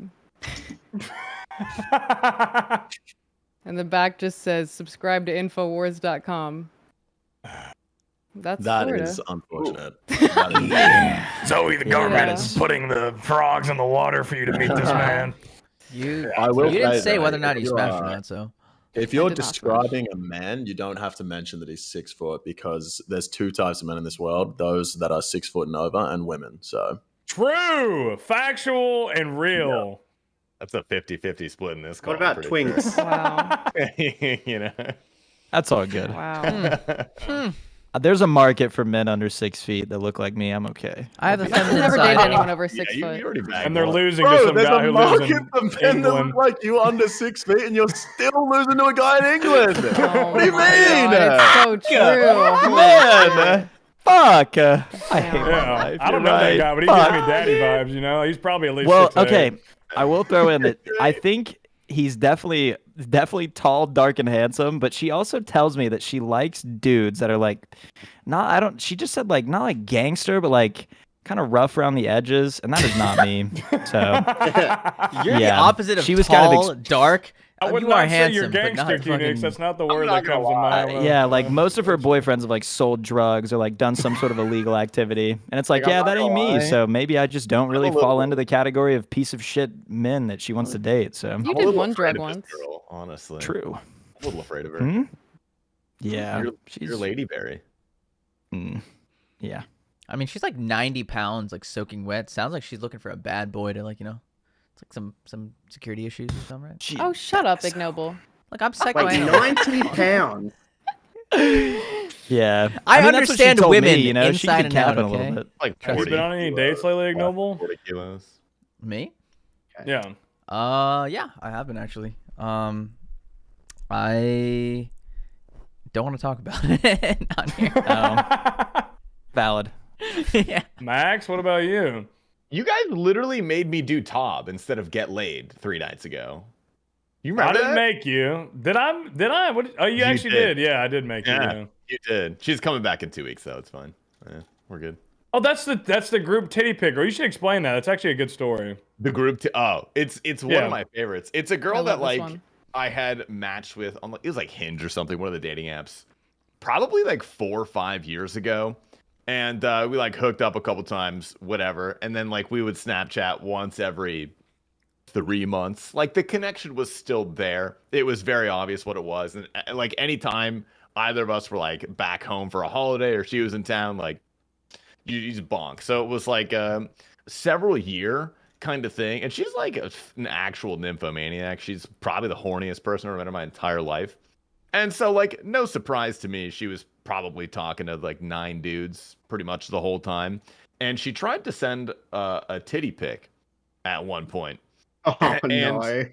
And the back just says subscribe to Infowars.com. That's That Florida. is unfortunate. That is, Zoe, the government is Yeah. putting the frogs in the water for you to meet this man. You I will you didn't say, say though, whether or not if you you smashed or are- not, so if you're did not describing a man, you don't have to mention that he's 6 foot because there's two types of men in this world: those that are 6 foot and over, and women. So True, factual, and real. That's a 50-50 split in this call. What about I'm pretty twinks? Wow. sure. You know. That's all good. Wow. There's a market for men under 6 feet that look like me. I'm okay. I have a I've feminine never side. dated anyone over Yeah, 6 you foot. already bagged And they're one. losing to bro, some there's guy a who lives market in for men that England. look like you under 6 feet, and you're still losing to a guy in England. Oh What do you my mean? God, it's so true. Man, fuck. I hate my Yeah, life. I don't You're know right. that guy, but he Fuck. gives me daddy vibes. You know, he's probably at least Well, 6'8". okay. I will throw in that I think he's definitely tall, dark, and handsome. But she also tells me that she likes dudes that are like, not. I don't. She just said like not like gangster, but like kind of rough around the edges, and that is not me. So You're the Yeah, opposite of she was kind of tall, dark. I would You are not say you're handsome, but gangster, not Q-Nix. fucking. That's not the word not that comes to gonna mind. lie. yeah, like most of her boyfriends have like sold drugs or like done some sort of illegal activity, and it's like, Like, I'm yeah, not that ain't gonna me. lie. So maybe I just don't really a little- fall into the category of piece of shit men that she wants to date. So You I'm a did little one afraid drug of this once. girl, honestly. true. I'm a little afraid of her. Hmm? Yeah, You're Lady Berry. Yeah. I mean, she's like 90 pounds, like soaking wet. Sounds like she's looking for a bad boy to like, you know, it's like some security issues or something, right? Oh, shut up, ignoble. Like I'm Like psychoanalyzed. 90 pounds. Yeah. I mean, that's what she understand told women me, you know, she inside could and cap out, it a little okay? bit. Like Have you 40 been on any dates lately, Ignoble? 40 kilos. Me? Yeah. Yeah, I have been actually. I don't want to talk about it on here. Valid. Yeah. Max, what about you? You guys literally made me do Tob instead of get laid 3 nights ago. You I remember didn't that? make you. Did I? Did I? What? Oh, you actually did. did. Yeah, I did make you. Yeah. Yeah. You did. She's coming back in 2 weeks, though. It's fine. Yeah, we're good. Oh, that's the group titty picker. You should explain that. It's actually a good story. The group. It's one Yeah. of my favorites. It's a I girl love that this like one. I had matched with on it was like Hinge or something, one of the dating apps, probably like 4 or 5 years ago. And we like hooked up a couple times, whatever. And then like we would Snapchat once every 3 months. Like the connection was still there. It was very obvious what it was. And like anytime either of us were like back home for a holiday or she was in town, like you just bonk. So it was like several year kind of thing. And she's like an actual nymphomaniac. She's probably the horniest person I've ever met in my entire life. And so, like, no surprise to me, she was probably talking to like 9 dudes pretty much the whole time. And she tried to send a titty pic at one point. Oh, And- no.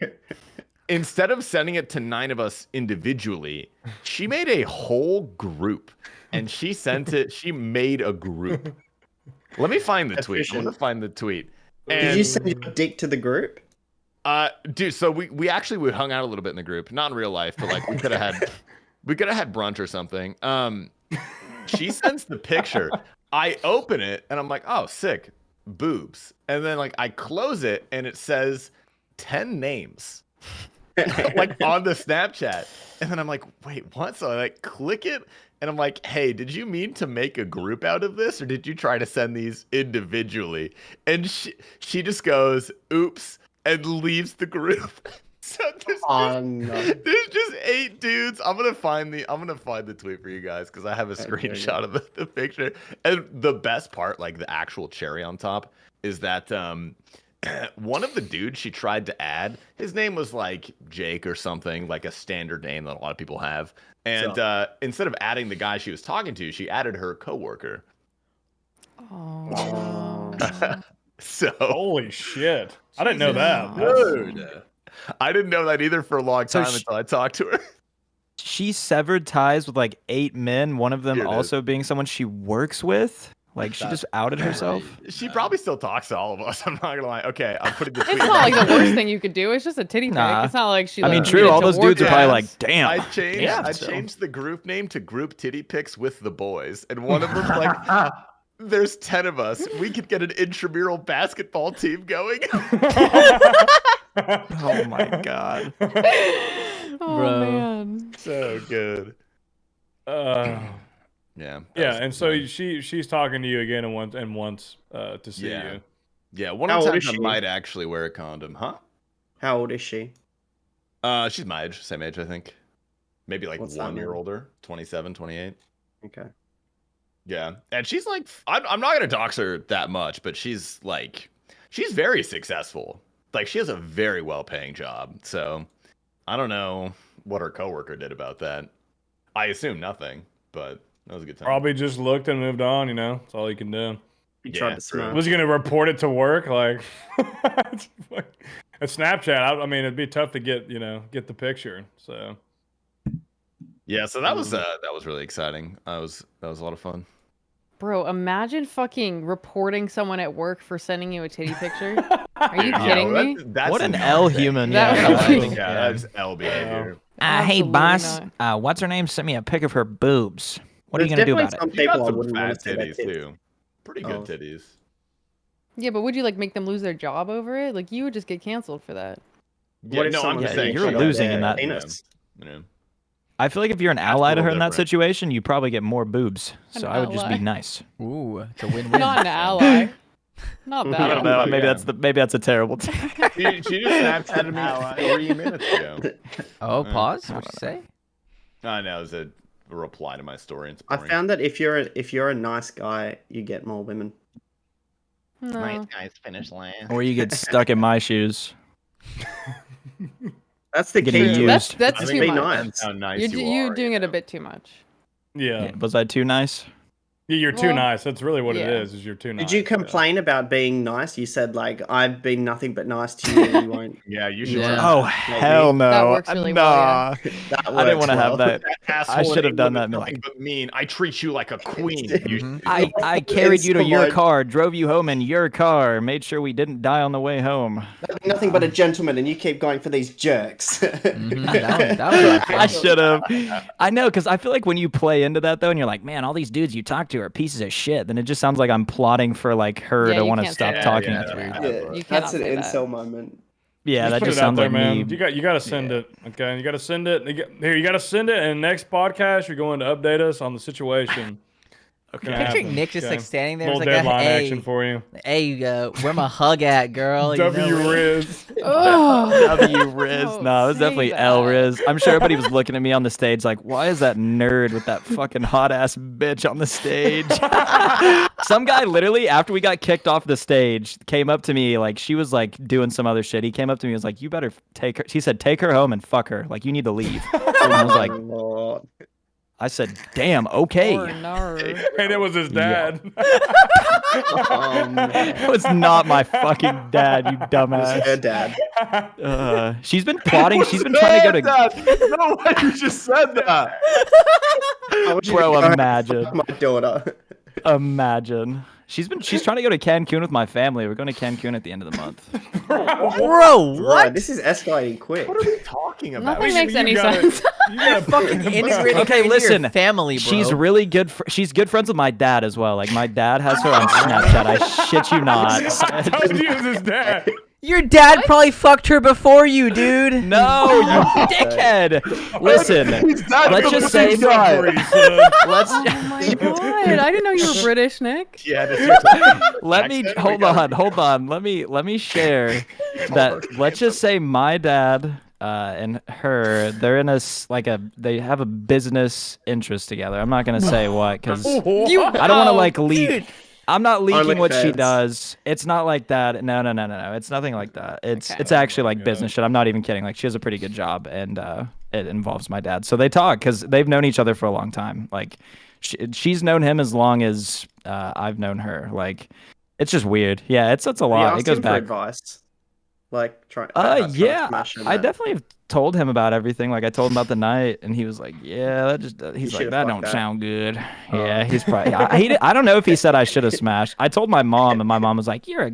Instead of sending it to 9 of us individually, she made a whole group and she sent it. She made a group. Let me find the tweet. I'm Efficient. gonna find the tweet. Did And, you send your dick to the group? dude, so we actually hung out a little bit in the group, not in real life, but like we could have had brunch or something. She sends the picture. I open it and I'm like, oh, sick, boobs. And then like I close it and it says 10 names. Like on the Snapchat. And then I'm like, wait, what? So I like click it and I'm like, hey, did you mean to make a group out of this or did you try to send these individually? And she just goes, oops, and leaves the group. So there's just 8 dudes. I'm gonna find the tweet for you guys because I have a screenshot of the picture. And the best part, like the actual cherry on top, is that one of the dudes she tried to add, his name was like Jake or something, like a standard name that a lot of people have. And instead of adding the guy she was talking to, she added her coworker. Oh. So Holy shit! I didn't know that. Dude. I didn't know that either for a long So time until I talked to her. She severed ties with like 8 men, one of them Here it is. also being someone she works with. Like she just outed herself. She probably still talks to all of us. I'm not gonna lie. Okay, I'm putting the tweet. It's not like the worst thing you could do. It's just a titty pic. Nah. It's not like she. I mean, like, true. needed All to those dudes are probably like, Yes. damn. I changed. Damn, I so- changed the group name to Group Titty Pics with the Boys, and one of them like, there's 10 of us. We could get an intramural basketball team going. Oh my god. Oh Bro. man. So good. Yeah, Yeah. that yeah, was and so fun. she's talking to you again and wants to see Yeah. you. Yeah, one How of the old is times I she? might actually wear a condom, huh? How old is she? She's my age, same age, I think. Maybe like What's that 1 year mean? older, 27, 28. Okay. Yeah, and she's like, I'm not gonna dox her that much, but she's very successful. Like she has a very well-paying job. So I don't know what her coworker did about that. I assume nothing, but that was a good time. Probably just looked and moved on. You know, that's all you can do. You Yeah, tried to true. smash. Was he gonna report it to work? Like a Snapchat. I mean, it'd be tough to get the picture. So Yeah, so that was really exciting. That was a lot of fun. Bro, imagine fucking reporting someone at work for sending you a titty picture. Are you Yeah, kidding well, me? that's What an another L thing. human. That Yeah, was- I think, Yeah, that's L behavior. Hey, Absolutely boss. not. What's her name? Sent me a pic of her boobs. What are you There's gonna do definitely about it? some You got people I some wouldn't want fat to see their titties tits. too. Pretty good Oh. titties. Yeah, but would you like make them lose their job over it? Like you would just get canceled for that. Yeah, What if no, I'm someone just Yeah, saying you're she losing got in that. penis? Yeah. I feel like if you're an That's a ally to her little in that different. situation, you probably get more boobs. An So I would just be ally. nice. Ooh, it's a win-win. Not an ally. Not that. I don't ally. know. Maybe that's a terrible. She just Snapchatted me 3 minutes ago. Oh, Yeah. pause. What'd you say? I know, it was a reply to my story. It's I boring. found that if you're a nice guy, you get more women. No. guys finish last. Or you get stuck in my shoes. That's the Getting key. used. to it. That's I too think be much. nice. Depends how nice You're, you you're are. doing you it a know? bit too much. yeah, Was I too nice? yeah, you're too Well, nice. That's really what it yeah. is. You're too nice. Did you yeah. complain about being nice? You said like I've been nothing but nice to you. And you won't. Yeah, you should. Yeah. Oh hell no! That works really well, Nah. That I didn't want to have that. Asshole I should have in done England that. is And nothing like, but mean. I treat you like a queen. Mhm. I carried you to It's your like- car, drove you home in your car, made sure we didn't die on the way home. Nothing but a gentleman, and you keep going for these jerks. Mhm, that was really fun. I should have. I know, because I feel like when you play into that though, and you're like, man, all these dudes you talk to are pieces of shit. Then it just sounds like I'm plotting for like her Yeah, to you want to can't stop say that. talking. Yeah, That's yeah. weird. Yeah, You cannot that's an say that. incel moment. Yeah, that put just it out sounds there, like man. me. You got to send it. Okay, you got to send it. You got to send it. And next podcast, you're going to update us on the situation. Okay. Picturing Nick just like standing there, Little it's like, deadline hey, action for you. hey, where my hug at, girl? You know W it. Riz. Oh, W Riz. Don't No, it was say definitely L that. Riz. I'm sure everybody was looking at me on the stage like, why is that nerd with that fucking hot ass bitch on the stage? Some guy literally, after we got kicked off the stage, came up to me like she was like doing some other shit. He came up to me and was like, you better take her. He said, take her home and fuck her. Like, you need to leave. And I was like, Lord. I said, damn, okay. poor nerd. And it was his dad. It was not my fucking dad, you It was dumbass. her dad. She's been plotting. She's been trying to go to. No way you just said that. I wish you Bro, could go imagine. fuck my daughter. Imagine. She's trying to go to Cancun with my family. We're going to Cancun at the end of the month. Bro, Right, this is escalating quick. What are we talking about? Nothing makes any gotta- sense. You gotta fucking integrated Okay, into listen. your family, bro. She's really good. She's good friends with my dad as well. Like my dad has her on Snapchat. I shit you not. I told you it was his dad. Your dad probably fucked her before you, dude. No, you dickhead. Listen, let's just say. Let's. Oh my god! I didn't know you were British, Nick. Yeah, this is Let me accent, hold we gotta- on. Let me share that. Let's just say my dad and her, they're in they have a business interest together. I'm not gonna say what because I don't want to like leak. Dude. I'm not leaking what she OnlyFans. does. It's not like that. No. It's nothing like that. It's Okay. it's actually like God. business shit. I'm not even kidding. Like she has a pretty good job, and it involves my dad. So they talk because they've known each other for a long time. Like she's known him as long as I've known her. Like it's just weird. Yeah, it's a You lot. It asked goes him for back. advice. Like trying. Yeah, Smash him, I man. definitely have told him about everything. Like I told him about the night, and he was like, "Yeah, that just." He's like, should've "That fucked don't that." sound good." Yeah, he's probably. I don't know if he said I should have smashed. I told my mom, and my mom was like, "You're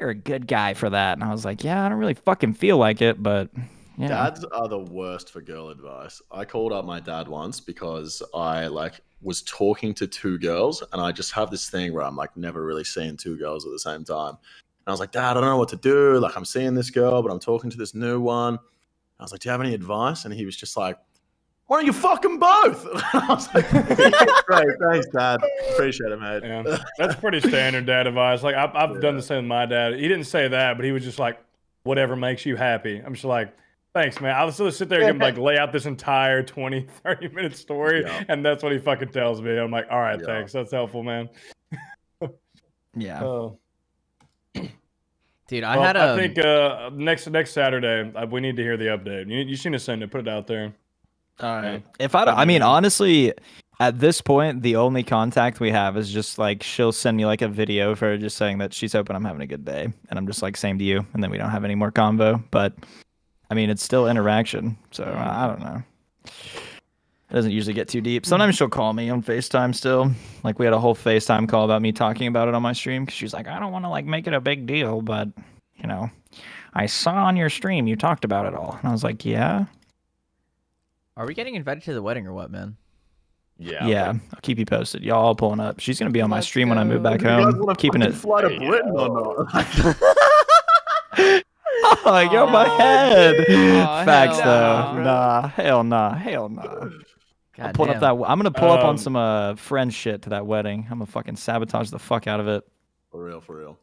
a good guy for that." And I was like, "Yeah, I don't really fucking feel like it, but yeah." Dads are the worst for girl advice. I called up my dad once because I like was talking to two girls, and I just have this thing where I'm like never really seeing two girls at the same time. And I was like, Dad, I don't know what to do. Like I'm seeing this girl, but I'm talking to this new one. I was like, do you have any advice? And he was just like, why don't you fuck them both? I was like, great, thanks, Dad. Appreciate it, mate. Yeah, that's pretty standard dad advice. Like I've done the same with my dad. He didn't say that, but he was just like, whatever makes you happy. I'm just like, thanks, man. I'll still sit there and like lay out this entire 20, 30-minute story, Yeah. and that's what he fucking tells me. I'm like, all right, Yeah. thanks. That's helpful, man. Yeah. Dude, I think next Saturday we need to hear the update. You seen to send it, put it out there. All right. If I mean, honestly, at this point, the only contact we have is just like she'll send me like a video of her just saying that she's hoping I'm having a good day, and I'm just like, same to you, and then we don't have any more convo. But I mean, it's still interaction, so I don't know. It doesn't usually get too deep. Sometimes she'll call me on FaceTime still. Like we had a whole FaceTime call about me talking about it on my stream because she's like, I don't want to like make it a big deal, but you know, I saw on your stream you talked about it all, and I was like, yeah. Are we getting invited to the wedding or what, man? Yeah, I'll keep you posted. Y'all all pulling up. She's gonna be on my Let's stream when I move go. back You guys home. want to Keeping it. fly to Britain or not? Oh, you're my head. Aw, Facts hell though. no. Nah, hell nah, hell nah. I'm God pulling damn. up that. I'm gonna pull up on Um, some friend shit to that wedding. I'm gonna fucking sabotage the fuck out of it. For real, for real.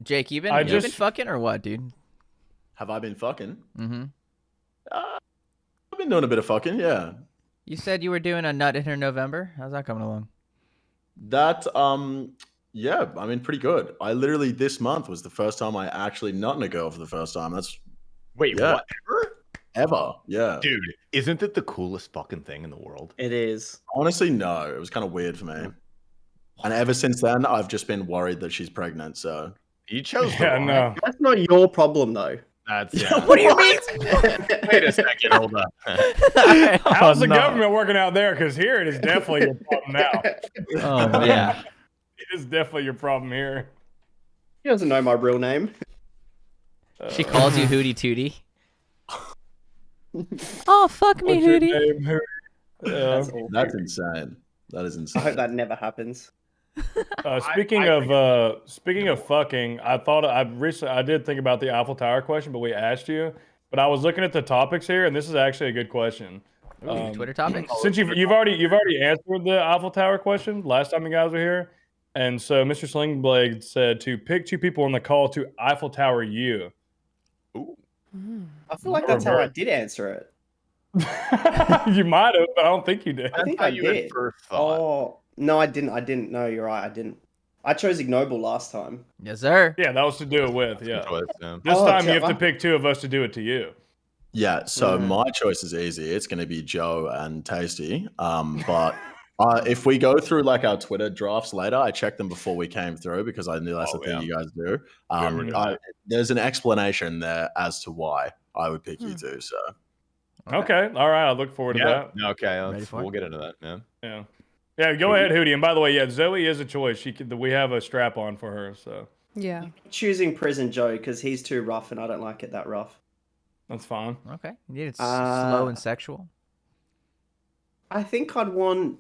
Jake, you I been just- fucking or what, dude? Have I been fucking? Mm-hmm. I've been doing a bit of fucking, yeah. You said you were doing a nut in her November. How's that coming along? That, yeah, I mean, pretty good. I literally, this month was the first time I actually nutted a girl for the first time. That's Wait, Yeah. whatever? ever, yeah. Dude, isn't it the coolest fucking thing in the world? It is. Honestly, no. It was kind of weird for me. And ever since then, I've just been worried that she's pregnant, so. You chose the Yeah, wrong. no. That's not your problem though. That's yeah. What do you mean? Wait a second, hold up. How's the no. government working out there? Because here it is definitely your problem now. Oh, man. Yeah. It is definitely your problem here. He doesn't know my real name. She calls you Hootie Tootie. Oh, fuck me, What's your Hootie. name? That's awful. That's insane. That is I insane. hope that never happens. Speaking of fucking, I thought I did think about the Eiffel Tower question, but we asked you. But I was looking at the topics here, and this is actually a good question. Twitter topics? Since you've already answered the Eiffel Tower question last time you guys were here, and so Mr. Slingblade said to pick two people on the call to Eiffel Tower you. I feel like that's how I did answer it. You might have, but I don't think you did. I think how I you had did. first thought. Oh no, I didn't. No, you're right. I didn't. I chose ignoble last time. Yes, sir. Yeah, that was to do it with. Yeah. Choice, yeah. This Oh, time you have to Trevor. pick two of us to do it to you. Yeah, so Mm. my choice is easy. It's going to be Joe and Tasty. But if we go through like our Twitter drafts later, I checked them before we came through because I knew that's Oh, the thing yeah. you guys do. Yeah. There's an explanation there as to why I would pick you two. So Okay. All right. I look forward to Yeah. that. Okay. Ready for it? We'll get into that. Yeah. Yeah. Yeah. Go ahead, Hootie. And by the way, yeah, Zoe is a choice. We have a strap on for her, so Yeah. Choosing Prison Joe because he's too rough and I don't like it that rough. that's fine. Okay. You need it Uh, slow and sexual. I think I'd want.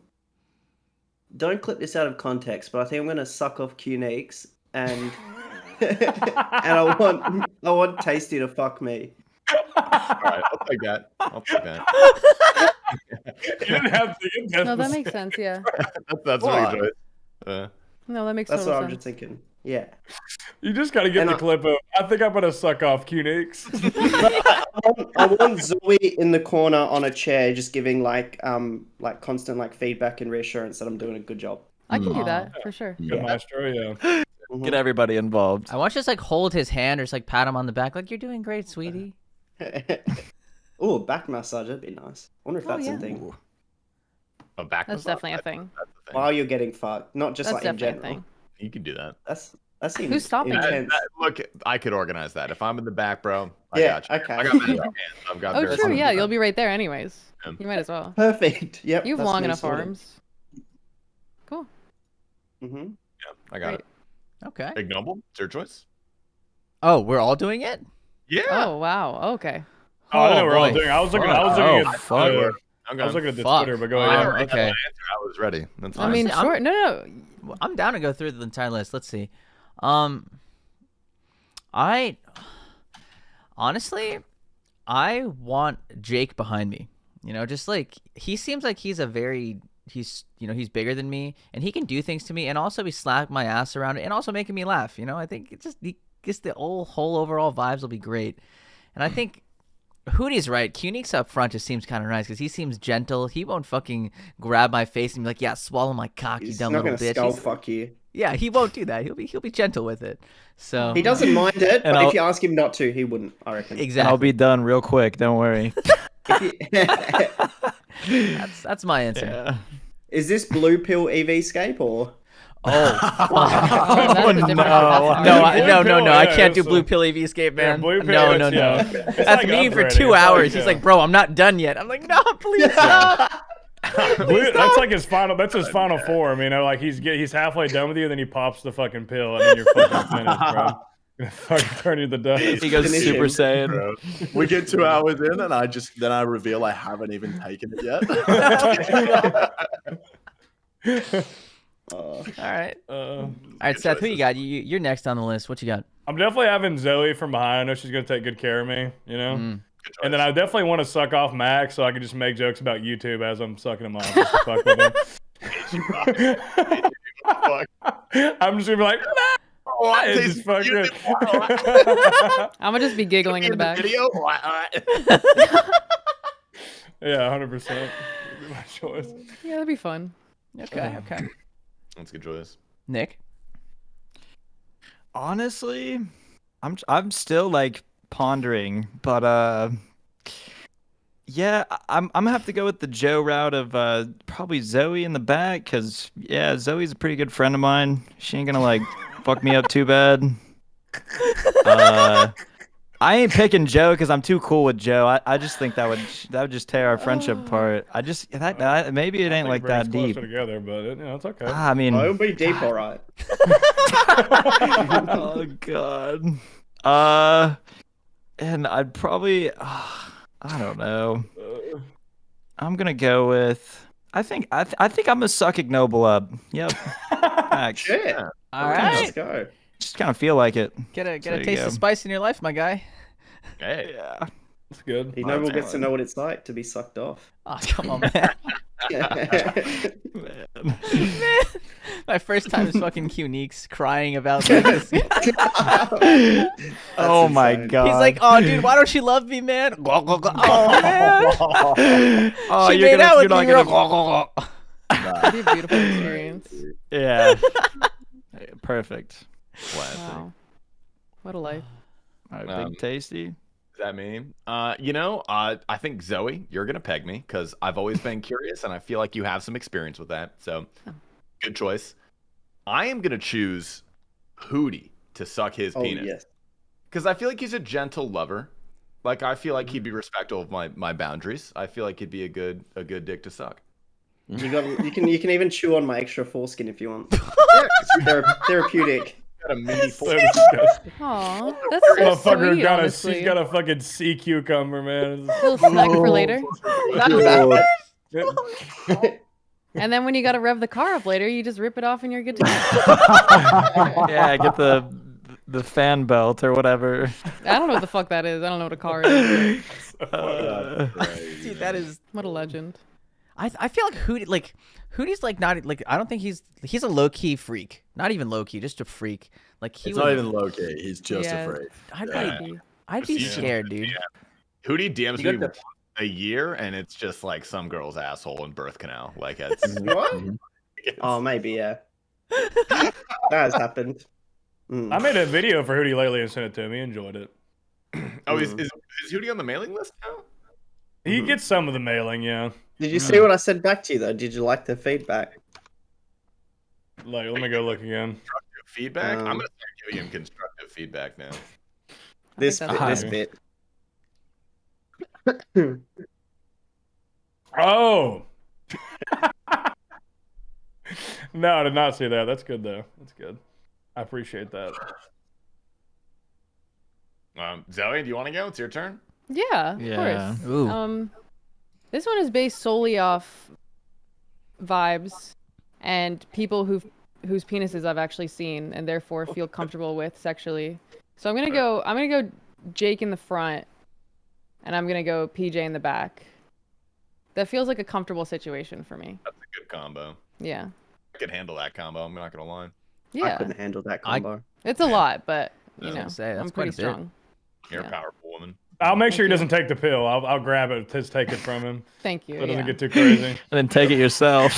Don't clip this out of context, but I think I'm gonna suck off Qneeks and and I want Tasty to fuck me. All right. I'll take that. I'll take that. You didn't have to get that. No, that makes sense. Yeah. That's Why? really choice. No, that makes That's what total I'm just sense. thinking. Yeah. You just got to get And the clip of. I think I'm gonna suck off Qneeks. I want Zoe in the corner on a chair, just giving like constant like feedback and reassurance that I'm doing a good job. I can do Aw. that for sure. Good maestro, yeah. Get everybody involved. I want you to just like hold his hand or just like pat him on the back, like you're doing great, sweetie. Oh, back massage, that'd be nice. I wonder if Oh, that's yeah. a thing. A back That's massage? definitely a thing. That's the thing. While you're getting fucked, not just That's like in definitely a general. thing. You can do that. That's That seems Who's stopping you? intense. Look, I could organize that. If I'm in the back, bro, I Yeah, got you. okay. I got magic hands. I've got Oh, very true. strong Yeah, hands. you'll be right there anyways. Yeah. You might as well. Perfect. Yep. You have long enough arms. Cool. Mm-hmm. Yeah, I got Great. it. Okay. Ignoble, it's your choice. Oh, we're all doing it? Yeah. Oh wow. Okay. Oh, I know Oh, we're all boy. doing. I was looking. Fuck. I was looking Oh, at. fuck. I was looking at the Fuck. Twitter, but go I ahead. already okay. had my answer. I was ready. That's fine. I mean, Honestly, sure. No. Well, I'm down to go through the entire list. Let's see. I honestly, I want Jake behind me. You know, just like he seems like he's he's bigger than me and he can do things to me and also be slapping my ass around and also making me laugh. You know, I think he gets the whole overall vibes will be great. And I think Hootie's right. Qnique's up front just seems kind of nice because he seems gentle. He won't fucking grab my face and be like, "Yeah, swallow my cock, He's you dumb not little gonna bitch." skull fuck you. Yeah, he won't do that. He'll be gentle with it. So He doesn't mind it, And but I'll- if you ask him not to, he wouldn't. I reckon. And exactly. I'll be done real quick. Don't worry. That's my answer. Yeah. Is this blue pill EvScape or? Oh, Oh, that's a different- no! I Yeah, can't do so- blue pill EvScape, Yeah, man. blue pill, no. yeah. It's That's like me for upgrading. 2 It's hours. like, He's like, "Bro, I'm not done yet." I'm like, "No, please stop." That's like his final. That's his final form. You know, like he's halfway done with you, then he pops the fucking pill, and then you're fucking finished, bro. Gonna fucking turn you to dust. He goes Finish Super him. Saiyan. Bro. We get 2 hours in, and I reveal I haven't even taken it yet. All right, Uh, all right, Seth. Who you got? You're next on the list. What you got? I'm definitely having Zoe from behind. I know she's gonna take good care of me. You know. And then I definitely want to suck off Max so I can just make jokes about YouTube as I'm sucking him off just to fuck with him. I'm just gonna be like, What? and just fucking. I'm gonna just be giggling in the back. Video? Yeah, 100%. My choice. Yeah, that'd be fun. Okay. That's a good choice. Nick. Honestly, I'm still like pondering, but yeah, I'm gonna have to go with the Joe route of probably Zoe in the back, cause yeah, Zoe's a pretty good friend of mine. She ain't gonna like fuck me up too bad. I ain't picking Joe because I'm too cool with Joe. I just think that would just tear our friendship apart. I just that maybe it ain't like that deep. Together, but it's okay. I mean, Oh, it'll be deep, all right. oh god. And I'd probably I don't know. I'm gonna go with I think I'm gonna suck Ignoble up. Yep. Facts. Shit. All Let's right. go. Just kind of feel like it. Get There a you taste go. of spice in your life, my guy. Hey. Yeah. It's good. Ignoble gets to know what it's like to be sucked off. Oh, come on, man. Man. My first time is fucking Qnique's crying about this. Oh my insane. god. He's like, "Oh, dude, why don't you love me, man?" Oh, man. oh, She you're made gonna, out you're with not me. gonna, That'd be a beautiful experience. yeah. Perfect. Wow. What a life. All right, Um, big tasty. Is that me? I think Zoe, you're gonna peg me because I've always been curious, and I feel like you have some experience with that. So, good choice. I am gonna choose Hooti to suck his Oh penis yes. because I feel like he's a gentle lover. Like I feel like he'd be respectful of my boundaries. I feel like he'd be a good dick to suck. You can even chew on my extra foreskin if you want. Therapeutic. Got a mini So fork. disgusting. Aw, that's so Motherfucker sweet, honestly. she's got a fucking sea cucumber, man. little snack for later. Oh. And then when you gotta rev the car up later, you just rip it off and you're good to go. Yeah, get the fan belt or whatever. I don't know what the fuck that is. I don't know what a car is. Dude, that is. What a legend. I feel like Hootie's like not like I don't think he's a low key freak. Not even low key, just a freak. Like he It's would, not even low key. He's just Yeah. afraid. I'd be Yeah. scared, dude. Hootie DMs You me got a year, and it's just like some girl's asshole and birth canal. Like it's What? Oh, maybe yeah. That has happened. I made a video for Hoodie lately and sent it to him. He enjoyed it. oh, is Hootie on the mailing list now? He gets some of the mailing, yeah. Did you see what I said back to you though? Did you like the feedback? Like, let me go look again. Feedback. I'm gonna send giving him constructive feedback now. This that's bit. Oh. No, I did not see that. That's good though. That's good. I appreciate that. Zoe, do you want to go? It's your turn. Yeah, of Yeah. course. Ooh. This one is based solely off vibes and people whose penises I've actually seen and therefore feel comfortable with sexually. So I'm gonna go Jake in the front, and I'm gonna go PJ in the back. That feels like a comfortable situation for me. That's a good combo. Yeah. I could handle that combo. I'm not gonna lie. I Yeah. couldn't handle that combo. It's a lot, but I you was know, gonna say, that's I'm quite pretty a bit. strong. You're a Yeah. powerful woman. I'll make sure he Thank doesn't take the pill. I'll grab it to take it from him Thank you. so it doesn't Yeah. get too crazy. And then take it yourself.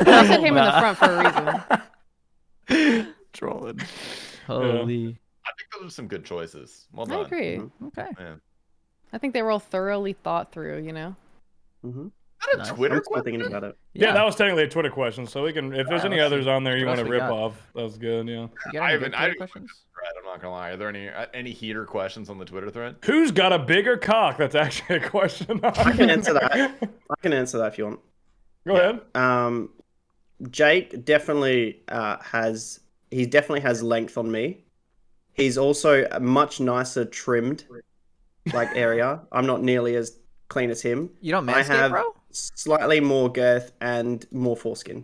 I said him in the front for a reason. Trolling. Holy. I think those are some good choices. Well I done. agree. Okay. Yeah. I think they were all thoroughly thought through, you know? Mm-hmm. Is that a Nice. Twitter I'm still question? thinking about it. Yeah, that was technically a Twitter question, so we can. If there's any let's others see. on there you What want to else we rip got? off, that was good. Yeah. You got I any haven't. good I Twitter haven't questions? thread. I'm not gonna lie. Are there any heater questions on the Twitter thread? Who's got a bigger cock? That's actually a question. I can answer that. I can answer that if you want. Go ahead. Jake definitely has length on me. He's also a much nicer trimmed area. I'm not nearly as clean as him. You don't I manscape, have bro? slightly more girth and more foreskin.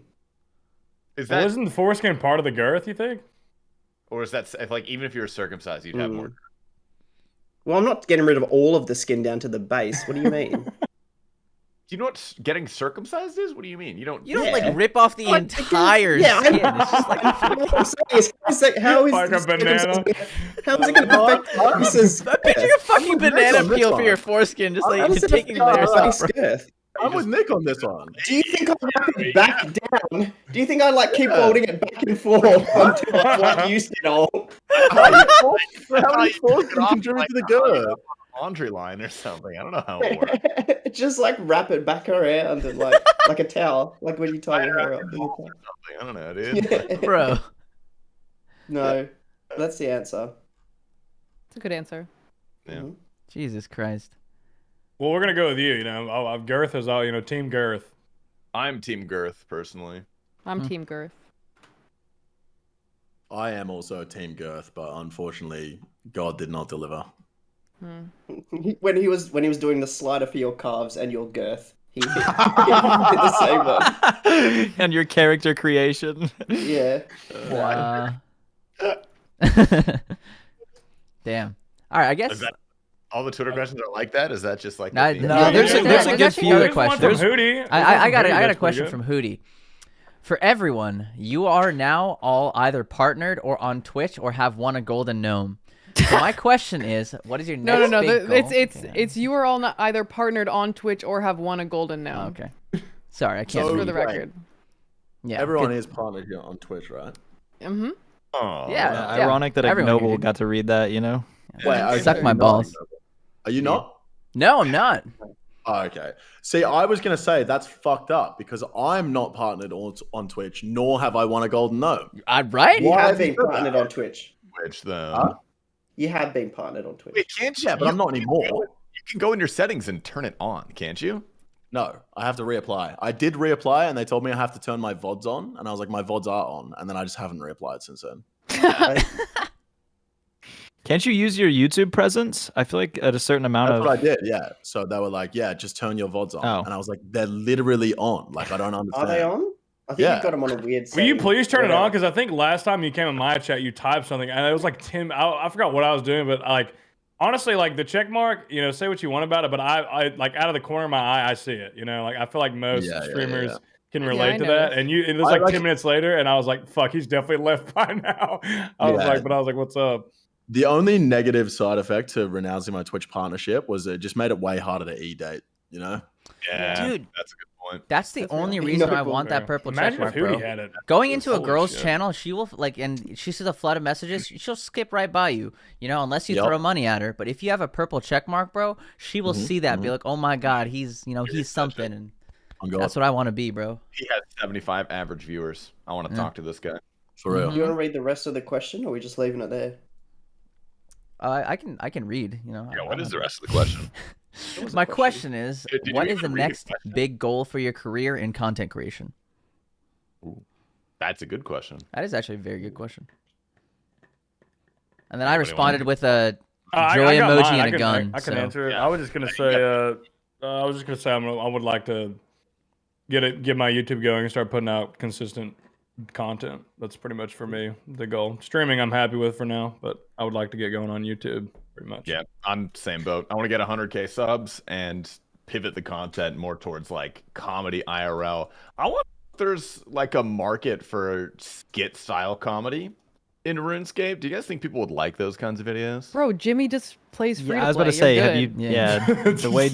Is Well, that isn't the foreskin part of the girth? You think? or is that if, like, even if you were circumcised, you'd have more? Well, I'm not getting rid of all of the skin down to the base. What do you mean? Do you know what getting circumcised is? What do you mean? You don't. You don't Yeah. like rip off the Like, entire yeah, skin. It's just like what I'm saying is, how is Like a this banana? How is it going to affect penises? I'm picturing a fucking with Nick banana on this peel for one. your foreskin, just How like does it taking affect layers my off. bro. girth? I'm with Nick on this one. Do you think I wrap it back down? Do you think I keep folding it back and forth until I like you said, oh? How many you force took it can off, contribute like, to the hung it girth? up on a laundry line or something. I don't know how it works. Just wrap it back around and like a towel, like when you tie your hair up. I don't know, dude. Bro. No, that's the answer. It's a good answer. Yeah. Mhm. Jesus Christ. Well, we're gonna go with you. You know, girth is all. You know, team girth. I'm team girth personally. I'm team girth. I am also team girth, but unfortunately, God did not deliver. When he was doing the slider for your calves and your girth, he did the same one. And your character creation. Yeah. Damn. All right, I guess. Is that all the Twitter questions are like that? Is that just like No, the theme? no, there's a good actually few other another One questions. from Hooti. I got Hooti a that's question pretty from Hooti. For everyone, you are now all either partnered or on Twitch or have won a golden gnome. So my question is, what is your next No. big goal? It's you are all not either partnered on Twitch or have won a golden gnome. Okay. Sorry, I can't So- For the Right. record. Yeah. Everyone good. is partnered here on Twitch, right? Mm-hmm. Oh, Yeah. Ironic that Everyone Ignoble here. got to read that, you know? Wait, okay, Suck my you're not balls. Ignoble. Are you not? No, I'm not. Oh, okay. See, I was going to say that's fucked up because I'm not partnered on Twitch, nor have I won a golden gnome. Right? You Why have have you been done partnered that? on Twitch. Twitch though. Huh? You have been partnered on Twitch. Wait, can't you? Yeah, but I'm not anymore. You can go in your settings and turn it on, can't you? No, I have to reapply. I did reapply, and they told me I have to turn my VODs on, and I was like, my VODs are on, and then I just haven't reapplied since then. Can't you use your YouTube presence? I feel like at a certain amount That's of. what I did, yeah. So they were like, yeah, just turn your VODs on. Oh. And I was like, they're literally on. Like, I don't Are understand. they on? I think Yeah. you got them on a weird Will you setting. please turn it Yeah. on? Because I think last time you came in my chat, you typed something, and it was like Tim. I forgot what I was doing, but like honestly, like the check mark. You know, say what you want about it, but I like out of the corner of my eye, I see it. You know, like I feel like most Yeah, yeah, streamers yeah. can I relate to that. noticed. And it was I like like- 10 minutes later, and I was like, "Fuck, he's definitely left by now." I was Yeah. like, "What's up?" The only negative side effect to renouncing my Twitch partnership was it just made it way harder to e-date, you know? Yeah, Dude. that's a good point. That's the That's only right. reason I Ignoble. want that purple check Imagine mark, if Hooti bro. had it. Going into a Holy girl's shit. channel, she will and she sees a flood of messages. She'll skip right by you, unless you Yup. throw money at her. But if you have a purple check mark, bro, she will see that, be like, "Oh my god, he's something," and I'm God. that's what I want to be, bro. He has 75 average viewers. I want to talk to this guy. For real. Do you want to read the rest of the question, or are we just leaving it there? I can read. You know. Yeah, what is the rest of the question? My question is, Did you what is the even read the next question? big goal for your career in content creation? That's a good question. That is actually a very good question. And then I Anybody responded with a I joy got emoji mine. and a gun. I can so. answer it. Yeah. I was just gonna say. I was just gonna say I would like to get my YouTube going and start putting out consistent content. That's pretty much for me the goal. Streaming I'm happy with for now, but I would like to get going on YouTube pretty much. Yeah, I'm same boat. I want to get 100K subs and pivot the content more towards like comedy IRL. I wonder if there's like a market for skit style comedy in RuneScape. Do you guys think people would like those kinds of videos? Bro, Jimmy just plays free Yeah, I to was about play. to say, You're have you? good. Yeah, the way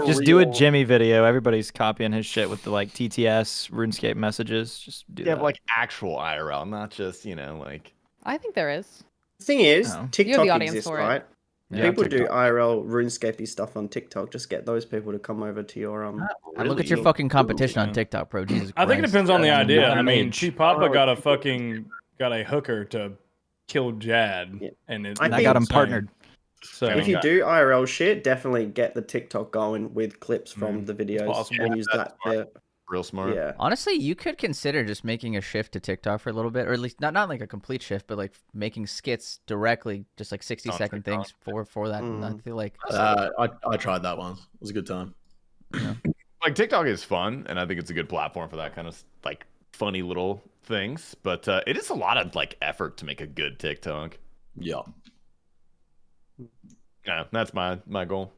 just do a Jimmy video. Everybody's copying his shit with the like TTS RuneScape messages. Just do Yeah, that. but like actual IRL, not just, like I think there is. The thing is, Oh. TikTok audience exists, for it. right? Yeah, People do TikTok. IRL RuneScapey stuff on TikTok. Just get those people to come over to your And look at your really fucking competition on Yeah. TikTok, bro. Jesus I think it Christ. depends on the Yeah, idea. not I a mean, mage. Chi Papa got a hooker to kill Jad, Yeah. and it, I And I think- got him insane. partnered. So If you do IRL shit, definitely get the TikTok going with clips from the videos possible. and use that. real smart. Yeah. Honestly, you could consider just making a shift to TikTok for a little bit, or at least not like a complete shift, but like making skits directly, just like 60-second TikTok. things for that. And I feel like I tried that once. It was a good time. Like TikTok is fun, and I think it's a good platform for that kind of like funny little things. But it is a lot of like effort to make a good TikTok. Yeah. Yeah, that's my goal.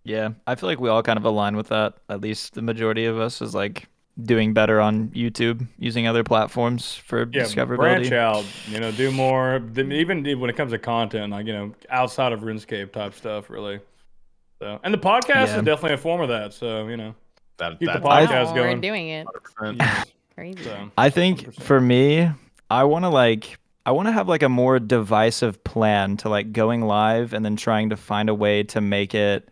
Yeah, I feel like we all kind of align with that. At least the majority of us is like doing better on YouTube, using other platforms for discoverability. branch out, do more. Even when it comes to content, like outside of RuneScape type stuff, really. So, and the podcast Yeah. is definitely a form of that. So That keep the that podcast Wow, going. we're doing it. 100%. Yes. Crazy. So, I think 100%. for me, I want to have like a more divisive plan to like going live and then trying to find a way to make it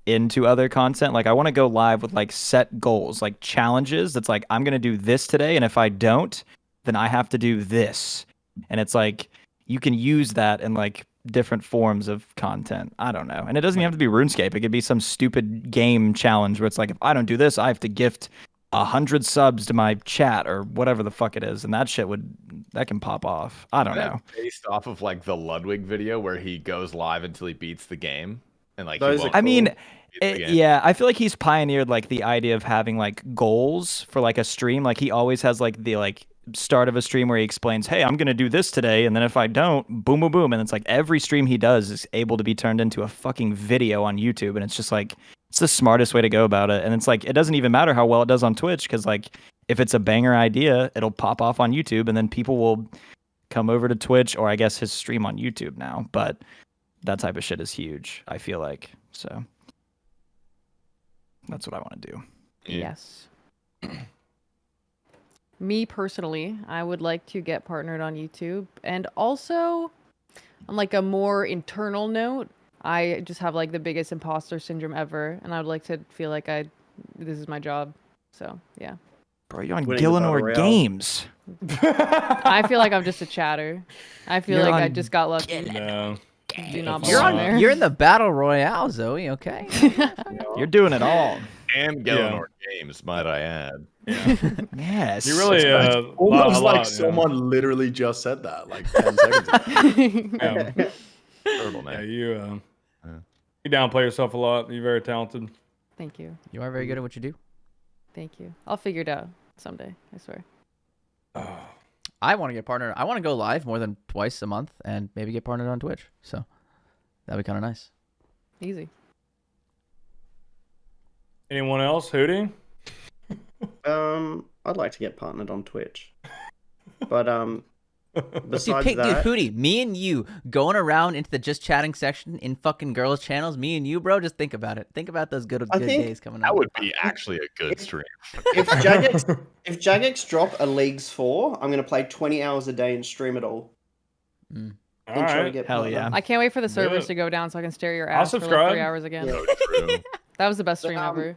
into other content. Like I want to go live with like set goals, like challenges. That's like, I'm going to do this today. And if I don't, then I have to do this. And it's like, you can use that in like different forms of content. I don't know. And it doesn't even have to be RuneScape. It could be some stupid game challenge where it's like, if I don't do this, I have to gift 100 subs to my chat or whatever the fuck it is. And that can pop off. I don't know. Based off of like the Ludwig video where he goes live until he beats the game, and like Those he are won't I mean, beat the game. yeah, I feel like he's pioneered like the idea of having like goals for like a stream. Like he always has like the like start of a stream where he explains, "Hey, I'm gonna do this today," and then if I don't, boom, boom, boom, and it's like every stream he does is able to be turned into a fucking video on YouTube, and it's just like it's the smartest way to go about it. And it's like it doesn't even matter how well it does on Twitch because like if it's a banger idea, it'll pop off on YouTube, and then people will come over to Twitch or I guess his stream on YouTube now, but. That type of shit is huge, I feel like. So that's what I want to do. Yeah. Yes. Me personally, I would like to get partnered on YouTube. And also, on like a more internal note, I just have like the biggest imposter syndrome ever. And I would like to feel like this is my job. So, yeah. Bro, you're on Winning the battle Gillinor royale. Games. I feel like I'm just a chatter. I feel You're like I on just got lucky. No. Do not You're belong on- there. you're in the battle royale, Zoe. Okay. You're doing it all. And Gillinor Games, might I add. Yes. You really Almost a like lot, someone literally just said that like 10 seconds ago. Yeah. Turtle Yeah, name. you downplay yourself a lot. You're very talented. Thank you. You are very good at what you do. Thank you. I'll figure it out someday. I swear. I want to get partnered. I want to go live more than twice a month and maybe get partnered on Twitch. So that'd be kind of nice. Easy. Anyone else? Hooti? I'd like to get partnered on Twitch, but Dude, besides dude, that, Hooti, me and you going around into the just chatting section in fucking girls' channels. Me and you, bro, just think about it. Think about those good think days coming up. That would be actually a good stream. if Jagex drop a Leagues 4, I'm gonna play 20 hours a day and stream it all. All And try to right. get Hell partnered. yeah. I can't wait for the Do servers it. to go down so I can stare your I'll ass for like subscribe. 3 hours again. Yeah. So true. That was the best stream ever.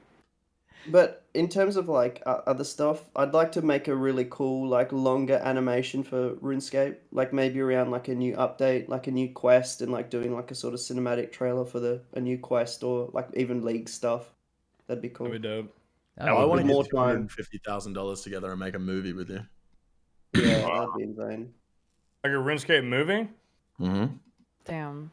But in terms of like other stuff, I'd like to make a really cool like longer animation for RuneScape, like maybe around like a new update, like a new quest, and like doing like a sort of cinematic trailer for a new quest or like even League stuff. That'd be cool. That'd be dope. That'd I be want to With cool. get more time. $250,000 together and make a movie with you. Yeah, that'd be insane. Like a RuneScape movie? Mm-hmm. Damn.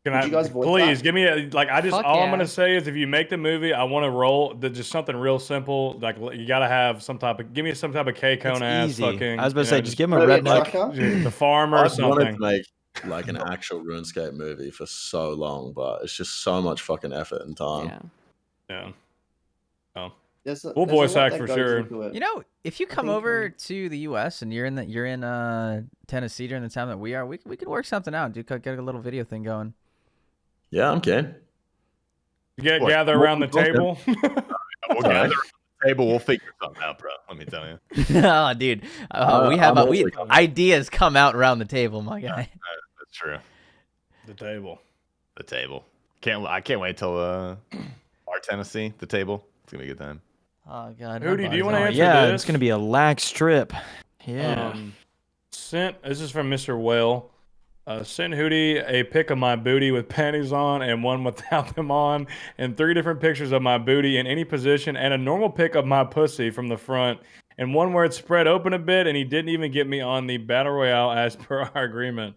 Can Would I you guys voice please that? give me a like? I just Fuck all I'm yeah. gonna say is if you make the movie, I want to roll just something real simple. Like you gotta have some type of give me some type of K It's cone ass easy. fucking. I was about to say, just give him a Maybe a redneck. trucker? the farmer or I've wanted to something. make like an actual RuneScape movie for so long, but it's just so much fucking effort and time. Yeah. Yeah. Oh, There's we'll a voice lot act that for goes sure. into it. You know, if you come think, over to the U.S. and you're in Tennessee during the time that we are, we could work something out. Get a little video thing going. Yeah, I'm keen. What? Gather around the table. We'll gather around the table. We'll figure something out, bro. Let me tell you. Oh, dude, we have I'm we also- ideas come out around the table, my guy. That's true. the table. The table. I can't wait till our Tennessee. The table. It's gonna be a good time. Oh god. Hootie, do you want to Oh, answer yeah, this? it's gonna be a lax trip. Yeah. This is from Mr. Will. Sent Hootie a pic of my booty with panties on and one without them on, and 3 different pictures of my booty in any position, and a normal pic of my pussy from the front, and one where it's spread open a bit, and he didn't even get me on the battle royale as per our agreement.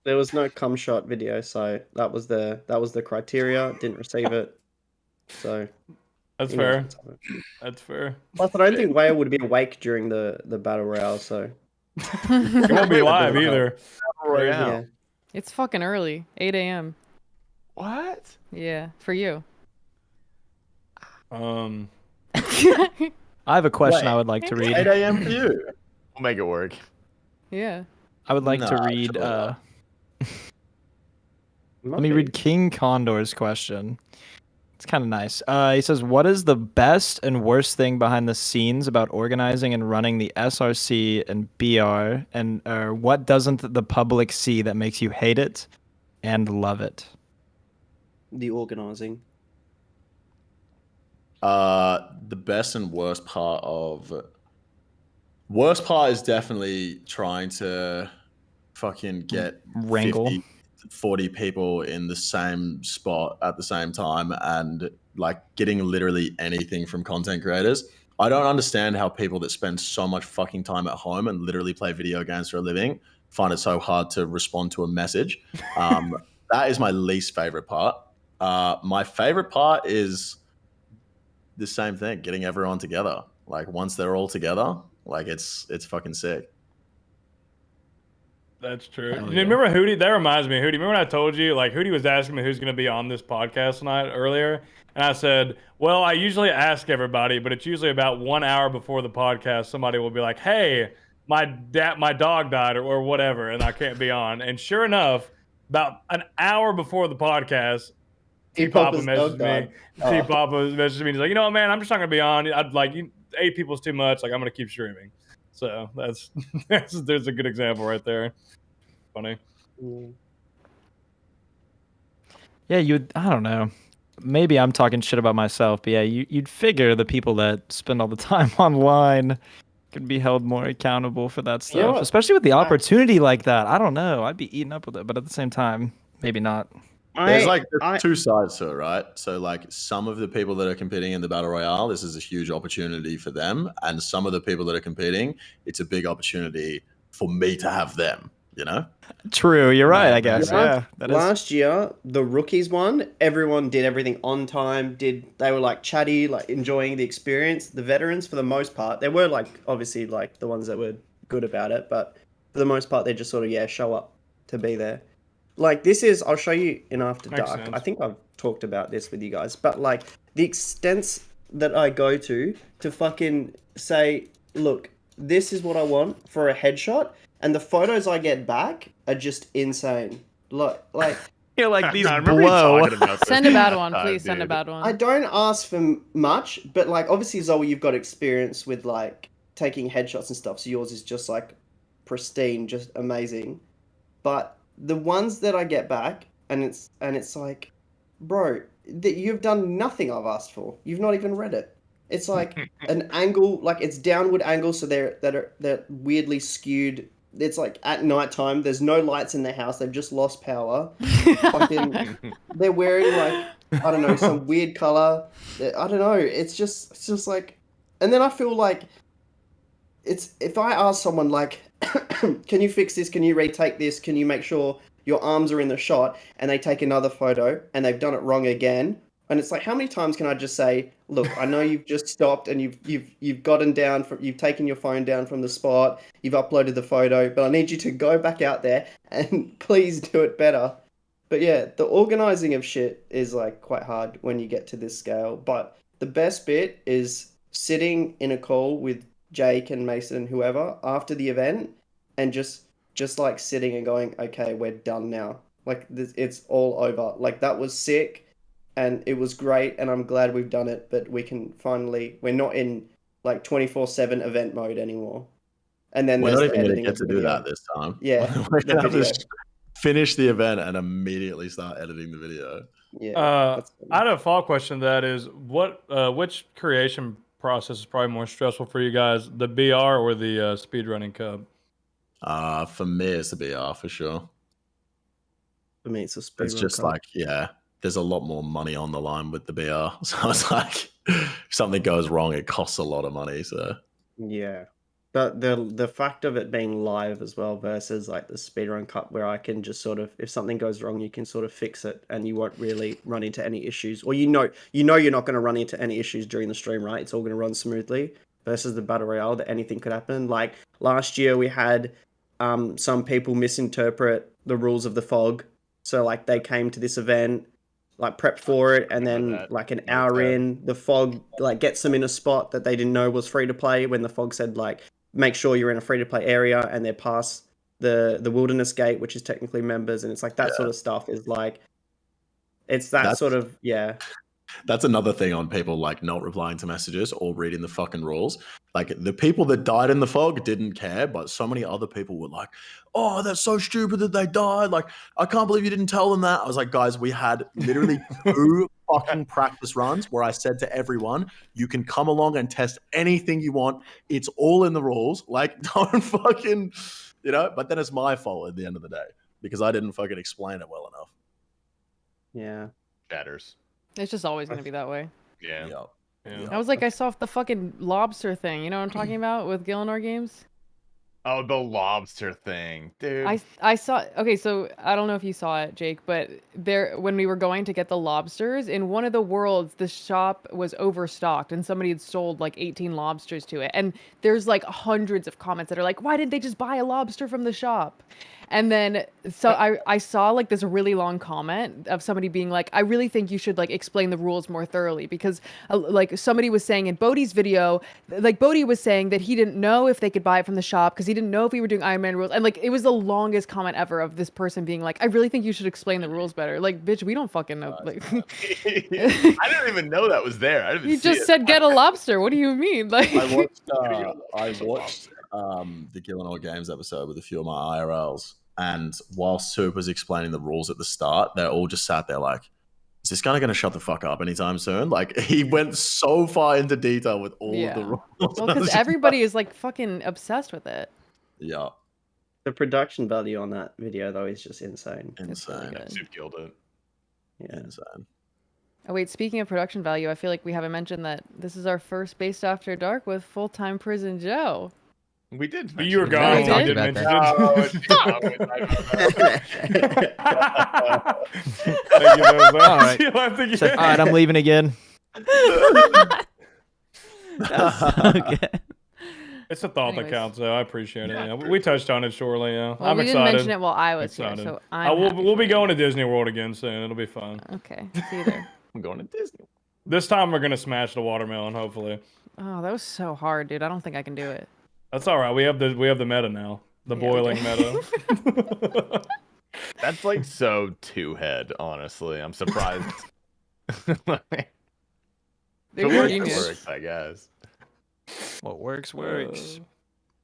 There was no cum shot video, so that was the criteria. Didn't receive it. So That's you know fair. what's happening. That's fair. Plus, I don't think Whale would be awake during the battle royale, so It won't be live either. yeah. It's fucking early. 8 a.m. What? Yeah, for you. Um, I have a question Wait. I would like to 8 read. a.m. for you. We'll make it work. Yeah. I would like to Nah, read. sure not. Let me read King Condor's question. It's kind of nice. He says, "What is the best and worst thing behind the scenes about organizing and running the SRC and BR, and what doesn't the public see that makes you hate it and love it?" the organizing. The best and worst part is definitely trying to fucking get Wrangle. 50, 40 people in the same spot at the same time and like getting literally anything from content creators. I don't understand how people that spend so much fucking time at home and literally play video games for a living find it so hard to respond to a message. That is my least favorite part. My favorite part is the same thing, getting everyone together. Like once they're all together, like it's fucking sick. That's true. Hell You yeah. remember Hootie? That reminds me, Hootie. Remember when I told you, like, Hootie was asking me who's going to be on this podcast tonight earlier? And I said, well, I usually ask everybody, but it's usually about 1 hour before the podcast. Somebody will be like, hey, my dog died or whatever, and I can't be on. And sure enough, about an hour before the podcast, T-Papa T-Papa's messaged dog died. me. T-Papa messaged me. He's like, you know what, man, I'm just not going to be on. I'd like, 8 people's too much. Like, I'm going to keep streaming. So there's a good example right there. Funny. Yeah, I don't know. Maybe I'm talking shit about myself, but yeah, you'd figure the people that spend all the time online could be held more accountable for that stuff, what? especially with the opportunity like that. I don't know. I'd be eating up with it, but at the same time, maybe not. There's two sides to it, right? So like some of the people that are competing in the battle royale, this is a huge opportunity for them, and some of the people that are competing, it's a big opportunity for me to have them. You know? True, you're right. I guess. Last- Yeah, that is. Last year, the rookies won. Everyone did everything on time. They were like chatty, like enjoying the experience. The veterans, for the most part, they were like obviously like the ones that were good about it, but for the most part, they just sort of show up to be there. Like this is, I'll show you in After Makes Dark. sense. I think I've talked about this with you guys, but like the extents that I go to fucking say, look, this is what I want for a headshot. And the photos I get back are just insane. Like You're like these I remember you blow. talking about this Send a bad last one, time, please. Send a dude. bad one. I don't ask for much, but like obviously Zoe, you've got experience with like taking headshots and stuff, so yours is just like pristine, just amazing. But the ones that I get back, and it's like, bro, that you've done nothing I've asked for. You've not even read it. It's like an angle, like it's downward angle, so they're weirdly skewed. It's like at nighttime. There's no lights in the house. They've just lost power. Fucking, they're wearing like I don't know some weird color. I don't know. It's just like, and then I feel like it's if I ask someone like, can you fix this? Can you retake this? Can you make sure your arms are in the shot? And they take another photo and they've done it wrong again. And it's like, how many times can I just say, look, I know you've just stopped and you've gotten down from you've taken your phone down from the spot, you've uploaded the photo, but I need you to go back out there and please do it better. But yeah, the organizing of shit is like quite hard when you get to this scale. But the best bit is sitting in a call with Jake and Mason and whoever after the event and just like sitting and going, okay, we're done now. Like this, it's all over. Like that was sick and it was great and I'm glad we've done it, but we can finally we're not in like 24/7 event mode anymore. And then We're there's not the even going to editing get of to the do video. that this time. Yeah, We're the going to video. just finish the event and immediately start editing the video. Yeah. That's I had a follow-up question to that is which creation process is probably more stressful for you guys, the BR or the speedrunning cub? For me, it's the BR for sure. for me, it's a It's speedrun just cup. like, yeah, there's a lot more money on the line with the BR. So it's like, if something goes wrong, it costs a lot of money. So Yeah. The fact of it being live as well versus like the speedrun cup where I can just sort of if something goes wrong you can sort of fix it and you won't really run into any issues or you know you're not going to run into any issues during the stream, right? It's all going to run smoothly versus the battle royale that anything could happen. Like last year we had some people misinterpret the rules of the fog. So like they came to this event like prepped for it and then that. like an hour in the fog like gets them in a spot that they didn't know was free to play when the fog said like make sure you're in a free to play area and they're past the wilderness gate which is technically members and it's like that sort of stuff is like it's that That's- sort of that's another thing on people like not replying to messages or reading the fucking rules. Like the people that died in the fog didn't care, but so many other people were like, "Oh, that's so stupid that they died. Like, I can't believe you didn't tell them that." I was like, "Guys, we had literally 2 fucking practice runs where I said to everyone, you can come along and test anything you want. It's all in the rules. Like, don't fucking, you know." But then it's my fault at the end of the day because I didn't fucking explain it well enough. yeah. Shatters. It's just always gonna be that way. Yeah. Yeah. I was like, I saw the fucking lobster thing. You know what I'm talking about with Gillinor Games? Oh, the lobster thing, dude. I saw. Okay, so I don't know if you saw it, Jake, but there when we were going to get the lobsters in one of the worlds, the shop was overstocked and somebody had sold like 18 lobsters to it. And there's like hundreds of comments that are like, "Why didn't they just buy a lobster from the shop?" And then so I saw like this really long comment of somebody being like, "I really think you should like explain the rules more thoroughly," because like somebody was saying in Bodhi's video, like Bodhi was saying that he didn't know if they could buy it from the shop because he didn't know if we were doing Iron Man rules, and like it was the longest comment ever of this person being like, "I really think you should explain the rules better." Like, bitch, we don't fucking know. Like, I didn't even know that was there. I didn't even you see just it. said get a lobster. What do you mean? Like, I watched the Gillinor Games episode with a few of my IRLs, and while Soup was explaining the rules at the start, they all just sat there like, "Is this guy going to shut the fuck up anytime soon?" Like he went so far into detail with all of the rules. Well, because everybody is like fucking obsessed with it. Yeah, The production value on that video though is just insane. It's really insane, good. Soup killed it. Yeah. insane. Oh wait, speaking of production value, I feel like we haven't mentioned that this is our first Based After Dark with full-time Prison Joe. We did. You were mention gone. We when I did? didn't Talked mention about it. Yeah. Thank you, that was All right. You laughed again. All right, I'm leaving again. That's so good. It's a thought that Anyways. counts, though. I appreciate it. Yeah, we touched on it shortly. Yeah, Well, I'm we excited. didn't mention it while I was here, Excited. so I'm we'll happy we'll for be you. going to Disney World again soon. It'll be fun. Okay, see you there. I'm going to Disney. This time we're gonna smash the watermelon. Hopefully, Oh, that was so hard, dude. I don't think I can do it. that's all right. We have the meta now. The Yeah, we boiling do. meta. That's like so two head. Honestly, I'm surprised. Like, They're it works, genius. I guess. What works works.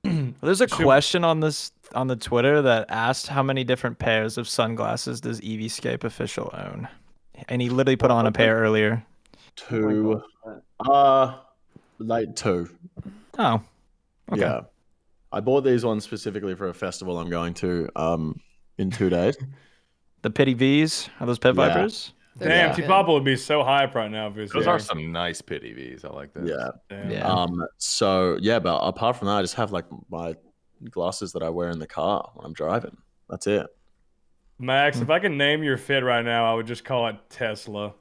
There's a question on the Twitter that asked how many different pairs of sunglasses does EvScape official own, and he literally put on a pair earlier. 2. Like 2. Oh, okay. Yeah. I bought these ones specifically for a festival I'm going to in 2 days. The Pity V's are those pit Yeah. vipers? They're Damn, so good. T-Papa would be so hype right now if he was Those here. are some nice pity V's. I like those. Yeah. Damn. Yeah. So yeah, but apart from that, I just have like my glasses that I wear in the car when I'm driving. That's it. Max, if I can name your fit right now, I would just call it Tesla.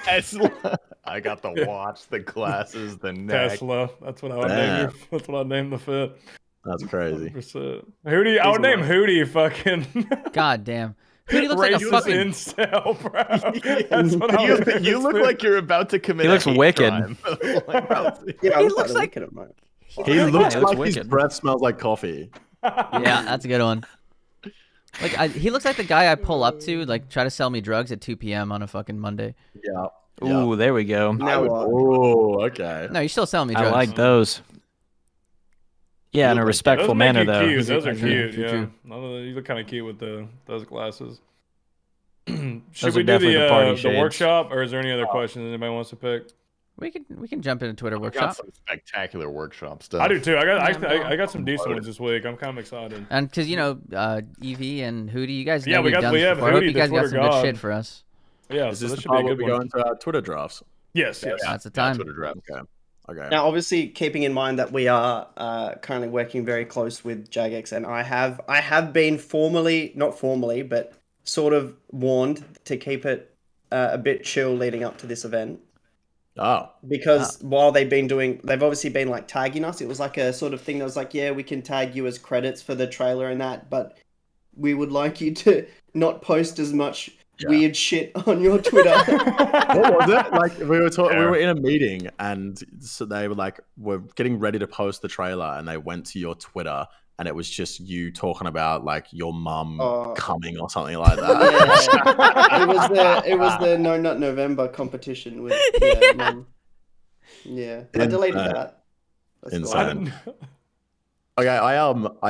Tesla. I got the watch, the glasses, the neck. Tesla. That's what I would name your, that's what I'd name the fit. That's crazy. 100%. Hootie, I would name Hootie fucking God damn. Hootie looks like a racist fucking. incel, bro. That's what I would You look like you're about to commit. He looks a hate wicked. crime. Like, Yeah, He I'm looks starting to like- look at him, mate. He looks he looks like his wicked. breath smells like coffee. Yeah, that's a good one. Like he looks like the guy I pull up to, like try to sell me drugs at 2 p.m. on a fucking Monday. Yeah. Ooh, there we go. Now what? Oh, okay. No, you're still selling me I drugs. like those. Yeah, in a respectful Those manner, make you though. cute. Those are True, cute. true, Yeah, true. you look kind of cute with those glasses. Should Those we are do definitely the party the shades. workshop, or is there any other questions anybody wants to pick? We can jump into Twitter I got workshop. some spectacular workshop stuff. I do too. I'm I got some decent ones this week. I'm kind of excited. And because Ev and Hootie, you guys know Yeah, we we've done we this have before. I hope Hootie, you the guys got Twitter some good god. shit for us. Yeah, Is so this this the should be a part where good we go one. into our Twitter drafts? Yes, yes. That's the time. Twitter draft. Okay. Okay. Now, obviously, keeping in mind that we are currently working very close with Jagex, and I have been not formally, but sort of warned to keep it a bit chill leading up to this event. Oh. Because while they've obviously been like tagging us. It was like a sort of thing that was like, yeah, we can tag you as credits for the trailer and that, but we would like you to not post as much weird shit on your Twitter. What was it? Like we were in a meeting, and so they were like, we're getting ready to post the trailer, and they went to your Twitter, and it was just you talking about like your mum coming or something like that. Yeah. It was the No Nut November competition with Mum. Yeah, I deleted that. That's Insane. Okay, I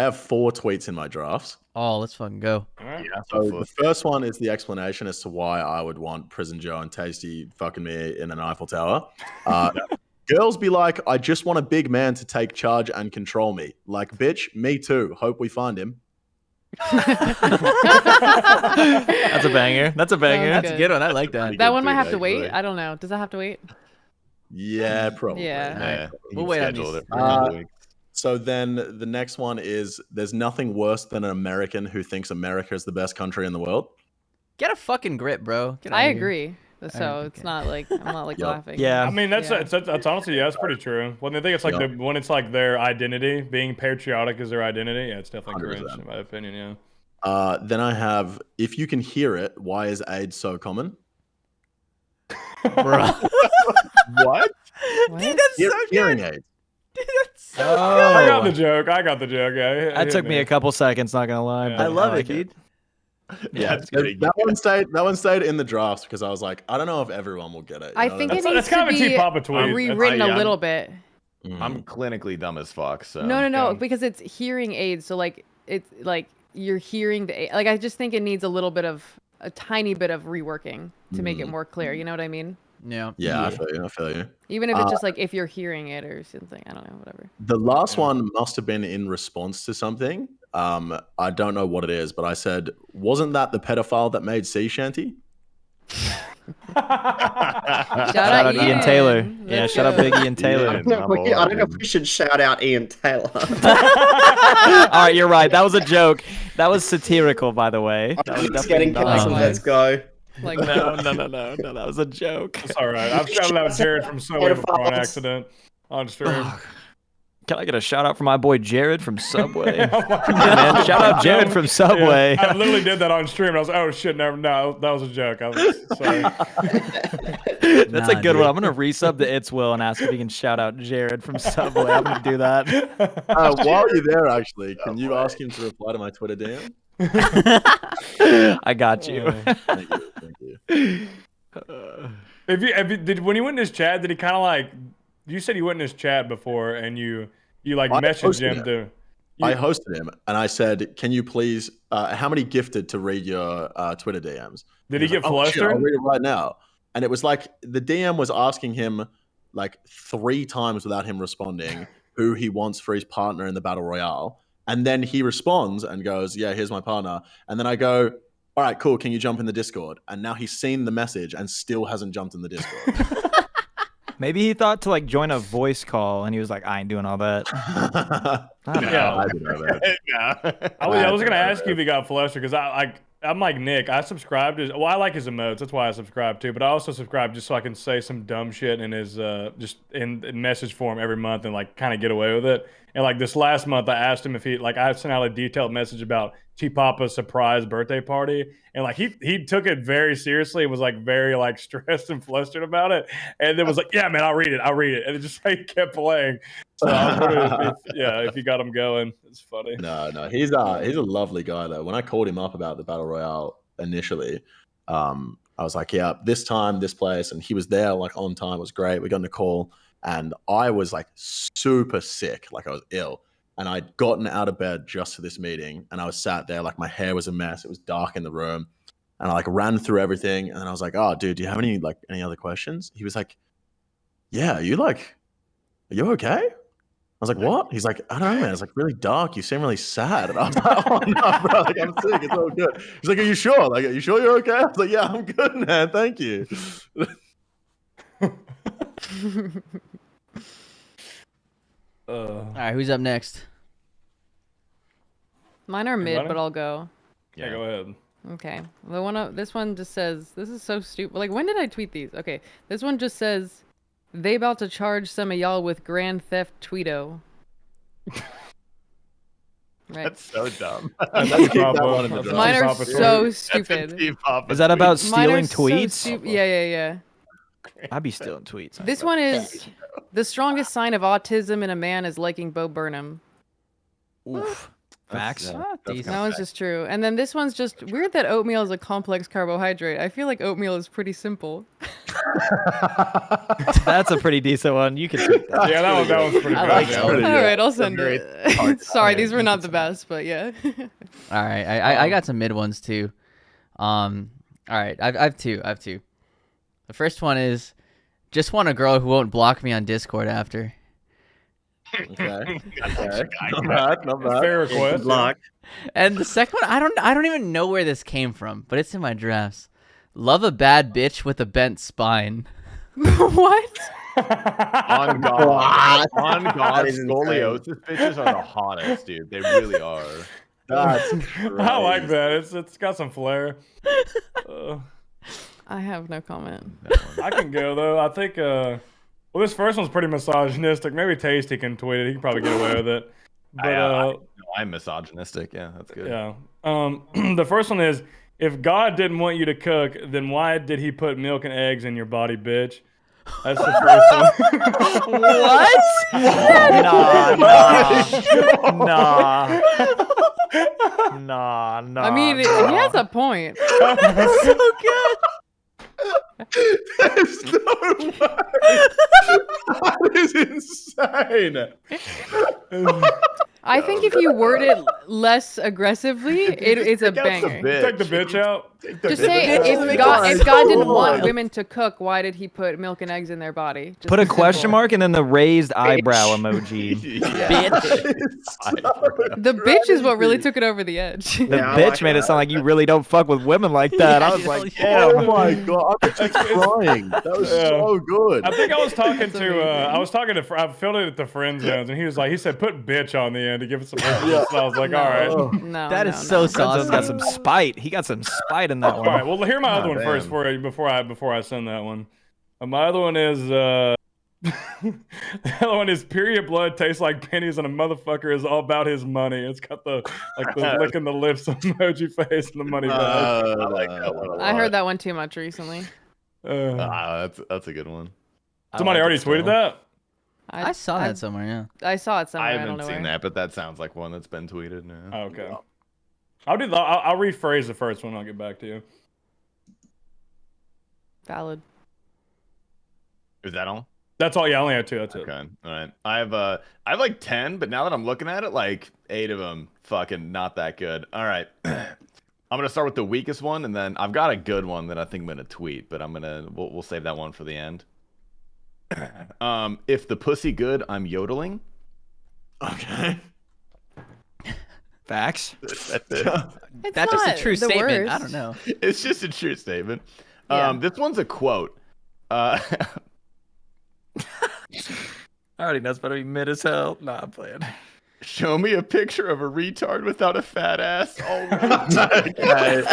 have 4 tweets in my drafts. Oh, let's fucking go. All right. Yeah, So the first one is the explanation as to why I would want Prison Joe and Tasty fucking me in an Eiffel Tower. Girls be like, I just want a big man to take charge and control me. Like, bitch, me too. Hope we find him. That's a banger. That's a banger. Sounds That's a good one. I like that. That one might have to actually. wait. I don't know. Does that have to wait? Yeah, probably. Yeah. Yeah, We'll you wait on scheduled these. it for another week. So then the next one is there's nothing worse than an American who thinks America is the best country in the world. Get a fucking grip, bro. Get I outta here. agree. So Alright, it's okay. not like I'm not like Yep. laughing. Yeah. I mean, that's Yeah. that's honestly, yeah, that's pretty true. When they think it's like Yeah. when it's like their identity, being patriotic is their identity. Yeah, it's definitely 100%. cringe in my opinion. Yeah. Then I have, if you can hear it, why is AIDS so common? Bro. What? What? Dude, that's so Hearing good. aids. Dude, that's so I got the Oh, joke. I got the joke. Yeah, that took me a couple seconds. Not gonna lie. Yeah. but I love like it, dude. Yeah, That's pretty that one stayed in the drafts because I was like, I don't know if everyone will get it. I you know think what it That's needs kind to of a be T-Papa tweet. rewritten I- a little bit. I mean? I'm clinically dumb as fuck. So No, yeah. because it's hearing aids. So like it's like you're hearing like I just think it needs a tiny bit of reworking to make it more clear. You know what I mean? Yeah. Yeah, I feel you. Even if it's just like if you're hearing it or something. I don't know, whatever. The last one must have been in response to something. I don't know what it is, but I said, wasn't that the pedophile that made Sea Shanty? Shout Shout out Ian Taylor. Yeah, Let's shout out go. Big Ian I Taylor. don't know if we should shout out Ian Taylor. All right, you're right. That was a joke. That was satirical, by the way. That was It's definitely getting not- cancelled. nice. Let's go. Like No, that was a joke. It's all right. I've shouted out Jared from Subway before on Pedophiles. accident on stream. Can I get a shout out for my boy Jared from Subway? Oh my Yeah, man, shout out Jared from Subway. Yeah, I literally did that on stream. I was like, oh shit, no, that was a joke. I was sorry. That's a Nah, good dude. one. I'm gonna resub the It's Will and ask if he can shout out Jared from Subway. I'm gonna do that. While you're there, actually, can you ask him to reply to my Twitter DM? I got you. Thank you. Thank you. When you went in his chat, did he kind of like? You said you went in his chat before, and you like I messaged posted him it. to. I hosted him and I said, can you please, how many gifted to read your Twitter DMs? Did he was get like, "Oh, shit, flustered? I'll read it right now. And it was like the DM was asking him like 3 times without him responding who he wants for his partner in the battle royale. And then he responds and goes, yeah, here's my partner. And then I go, all right, cool. Can you jump in the Discord? And now he's seen the message and still hasn't jumped in the Discord. Maybe he thought to like join a voice call, and he was like, "I ain't doing all that." I don't know. Yeah. I didn't know that. I was gonna ask you if he got flustered because I'm like Nick. I subscribe to I like his emotes. That's why I subscribe to. But I also subscribe just so I can say some dumb shit in his just in message form every month and like kind of get away with it. And like this last month, I asked him if he like I sent out a detailed message about Papa's surprise birthday party, and like he took it very seriously and was like very like stressed and flustered about it, and then was like, yeah, man, I'll read it, and it just like kept playing. So I was wondering if you got him going. It's funny. No, he's a lovely guy though. When I called him up about the battle royale initially, I was like, yeah, this time, this place, and he was there like on time. It was great. We got in a call, and I was like super sick, like I was ill. And I'd gotten out of bed just for this meeting, and I was sat there, like my hair was a mess. It was dark in the room, and I like ran through everything. And I was like, "Oh, dude, do you have any other questions?" He was like, "Yeah, are you okay?" I was like, "What?" He's like, "I don't know, man. It's like really dark. You seem really sad." And I was like, "Oh no, bro. Like I'm sick. It's all good." He's like, "Are you sure? Like, are you sure you're okay?" I was like, "Yeah, I'm good, man. Thank you." All right, who's up next? Mine are mid, Anybody? but I'll go. Yeah, go ahead. Okay. This one just says, this is so stupid. Like, when did I tweet these? Okay. This one just says, they about to charge some of y'all with Grand Theft Tweedo. Right. That's so dumb. That's Keep that Papa. one in the That's draft. Mine are Papa so tweet. stupid. Is that about Mine are stealing so tweets? yeah. I'd be stealing tweets. This one is, the strongest sign of autism in a man is liking Bo Burnham. Oof. Facts. That one's just true. And then this one's just weird that oatmeal is a complex carbohydrate. I feel like oatmeal is pretty simple. That's a pretty decent one. You can take that. Yeah, that was pretty I good. like yeah. that. All right, I'll send very it. Sorry, these were not the best, but yeah. All right, I got some mid ones too. All right, I have two. The first one is, just want a girl who won't block me on Discord after. Okay. Not bad. Fair request. Good luck. And the second one, I don't even know where this came from, but it's in my drafts. Love a bad bitch with a bent spine. What? On God. On God. That is insane. Scoliosis bitches are the hottest, dude. They really are. That's I like that. It's got some flair. I have no comment. I can go though. I think well, this first one's pretty misogynistic. Maybe Tasty can tweet it. He can probably get away with it. But I'm misogynistic. Yeah, that's good. yeah. The first one is, if God didn't want you to cook, then why did he put milk and eggs in your body, bitch? That's the first one. What? Nah. I mean, he has a point. That's so good. There's no way. That is insane. I think if you word it less aggressively, it's a Take out the banger. bitch. Take the bitch out. Just say if God didn't want women to cook, why did he put milk and eggs in their body? Just Put a simple. question mark and then the raised eyebrow emoji. The bitch is what really took it over the edge. The Yeah, I bitch like made it that. sound like you really don't fuck with women like that. I was like, Oh damn. my god, I'm just crying. That was so good. I think I was talking to I filled it at the friend zones, and he said put bitch on the end to give it some emphasis. So I was like, all right. No, That is no, so no. Friendzone's got saucy. some spite. He got some spite in that All one. right, well, hear my other one first damn. before I send that one. My other one is the other one is period blood tastes like pennies and a motherfucker is all about his money. It's got the licking the lips emoji face and the money bag. I like that one a lot. I heard that one too much recently. That's a good one. Somebody already tweeted that. I saw that somewhere. Yeah. I saw it somewhere. I I don't haven't know seen where. that, but that sounds like one that's been tweeted now. Oh, okay. I'll rephrase the first one. I'll get back to you. Valid. Is that all? That's all. Yeah, I only had 2. That's it. Okay. All right. I have like 10, but now that I'm looking at it, like 8 of them fucking not that good. All right. I'm gonna start with the weakest one, and then I've got a good one that I think I'm gonna tweet, but we'll save that one for the end. If the pussy good, I'm yodeling. Okay. Facts. That's it. It's That's just a not true the statement. I worst. don't know. It's just a true statement. Yeah. This one's a quote. I already know it's better be mid as hell. Nah, I'm playing. Show me a picture of a retard without a fat ass. Oh,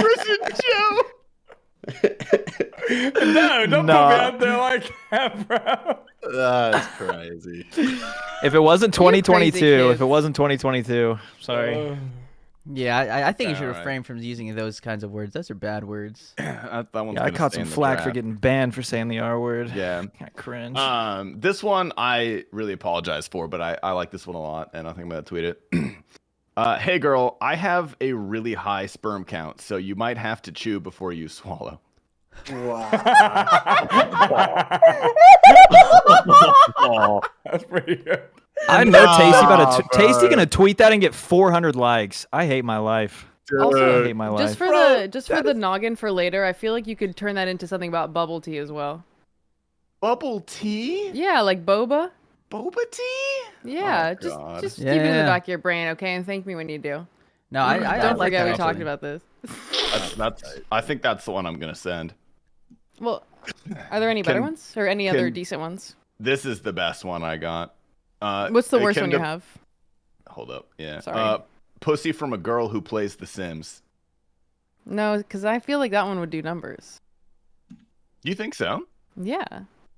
Prison Joe. No, don't put me Nah. out there like that, bro. That's crazy. If it wasn't You're crazy 2022, if kids. it wasn't 2022, sorry. Yeah, I think you should Alright. refrain from using those kinds of words. Those are bad words. That one's Yeah, I gonna caught stay some in the flack for draft. getting banned for saying the R word. Yeah. Kind of cringe. This one I really apologize for, but I like this one a lot, and I think I'm gonna tweet it. Hey girl, I have a really high sperm count, so you might have to chew before you swallow. Wow. That's pretty good. I know Tasty Nah, Tasty bro. gonna tweet that and get 400 likes. I hate my life. Also, I hate my life. just for Bro, the noggin for later, I feel like you could turn that into something about bubble tea as well. Bubble tea? Yeah, like boba. Boba tea? Yeah, Oh, God. just keep it in the Yeah. back of your brain, okay? And thank me when you do. No, I Don't like forget that we talked actually. about this. I think that's the one I'm gonna send. Well, are there any better Can- ones or any other can- decent ones? This is the best one I got. What's the it worst can one you de- have? Hold up, yeah. Sorry. Pussy from a girl who plays The Sims. No, because I feel like that one would do numbers. You think so? Yeah.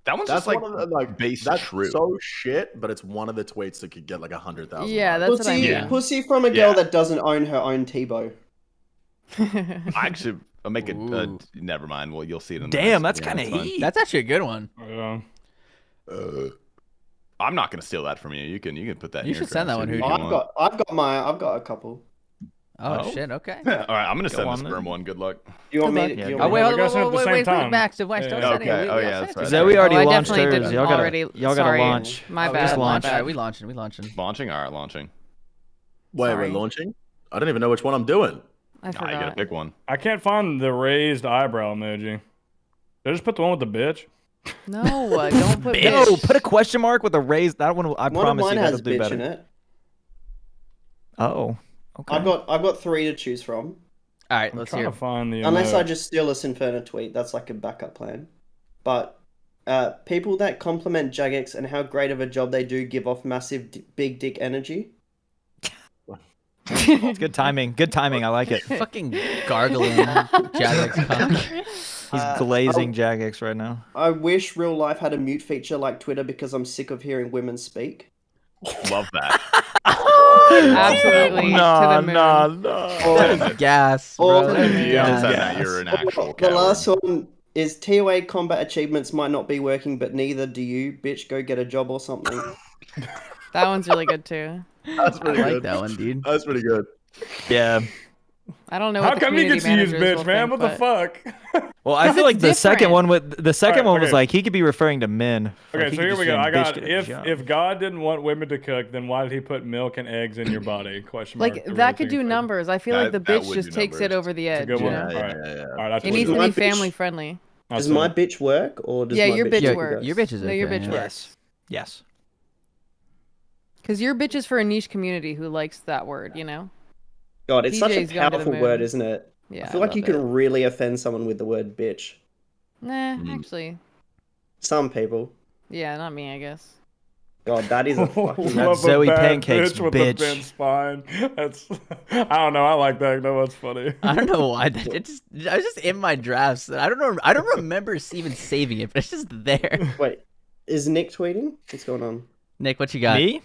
That one's That's just like one of the, like base that's true. so shit, but it's one of the tweets that could get like 100,000. Yeah, likes. that's what I Pussy, mean. pussy from a girl Yeah. that doesn't own her own Tebow. I'll make it. Ooh. Never mind. Well, you'll see it in the Damn, next that's video. kind of It's fine. heat. That's actually a good one. Yeah. I'm not gonna steal that from you. You can put that. You in your should send that draft one, if Hooti. you want. I've got a couple. Oh, Oh. shit. Okay. All right, I'm gonna Go send the on sperm then. one. Good luck. You want Good me? luck. To, Yeah, you go want Oh, me wait, to- we gotta send it at the same wait, time. Max, Max, Yeah. don't send it. Okay, We oh, gotta yeah, send that's it to right. each Zoe other. already Oh, I launched definitely hers. did Y'all gotta, already- y'all gotta sorry. launch. My Oh, bad. just my launch. All bad. right, we launching. Launching. All right, launching. Wait, Sorry. we're launching? I don't even know which one I'm doing. I Nah, you gotta forgot. pick one. I can't find the raised eyebrow emoji. Did I just put the one with the bitch? No, don't put No, bitch. put a question mark with a raised. That one, I One of promise mine you has that'll do bitch in better. it. Oh, okay. I've got 3 to choose from. All right, I'm let's trying hear. to find the. Unless I emote. just steal a Sinferna tweet, that's like a backup plan. But people that compliment Jagex and how great of a job they do give off massive big dick energy. It's good timing. Good timing. I like it. Fucking gargling Jagex cock. He's glazing Jagex right now. I wish real life had a mute feature like Twitter because I'm sick of hearing women speak. Love that. Absolutely. to the moon. no. Gas, Or- bro. To the If moon. you don't send Yes. that, you're an actual The coward. last one is TOA combat achievements might not be working, but neither do you. Bitch, go get a job or something. That one's really good too. That's I pretty like good. that one, dude. That's pretty good. Yeah. I don't know How what the come he community gets to use managers bitch, will man? think, What the fuck? Well, I feel it's like the second different. one with the second Alright, one was okay. like he could be referring to men. Okay, Like, he so could here just we be go. saying, I "Bitch, got get a job." if God didn't want women to cook, then why did he put milk and eggs in your body? Question mark. Like The that could rating do for- numbers. I feel like the That bitch would just do takes it numbers. over the It's a edge. good You one. know? All right. yeah. All right, It needs to My be bitch- family friendly. Does my bitch work or does Yeah, my your bitch bitch Yeah, works. your bitch is No, your okay, bitch yeah. works. Yes. Because your bitch is for a niche community who likes that word, you know? God, it's such a TJ's going to the powerful word, moon. isn't it? Yeah. I feel like you love can really offend someone with the word bitch. it. Nah, Mm. actually. Some people. Yeah, not me, I guess. God, that is a fucking. That Love a Zoe bad Pancakes, bitch with bitch. a bent spine. That's I don't know. I like that. No, that's funny. I don't know why that it just I was just in my drafts. I don't know. I don't remember even saving it, but it's just there. Wait, is Nick tweeting? What's going on? Nick, what you got? Me?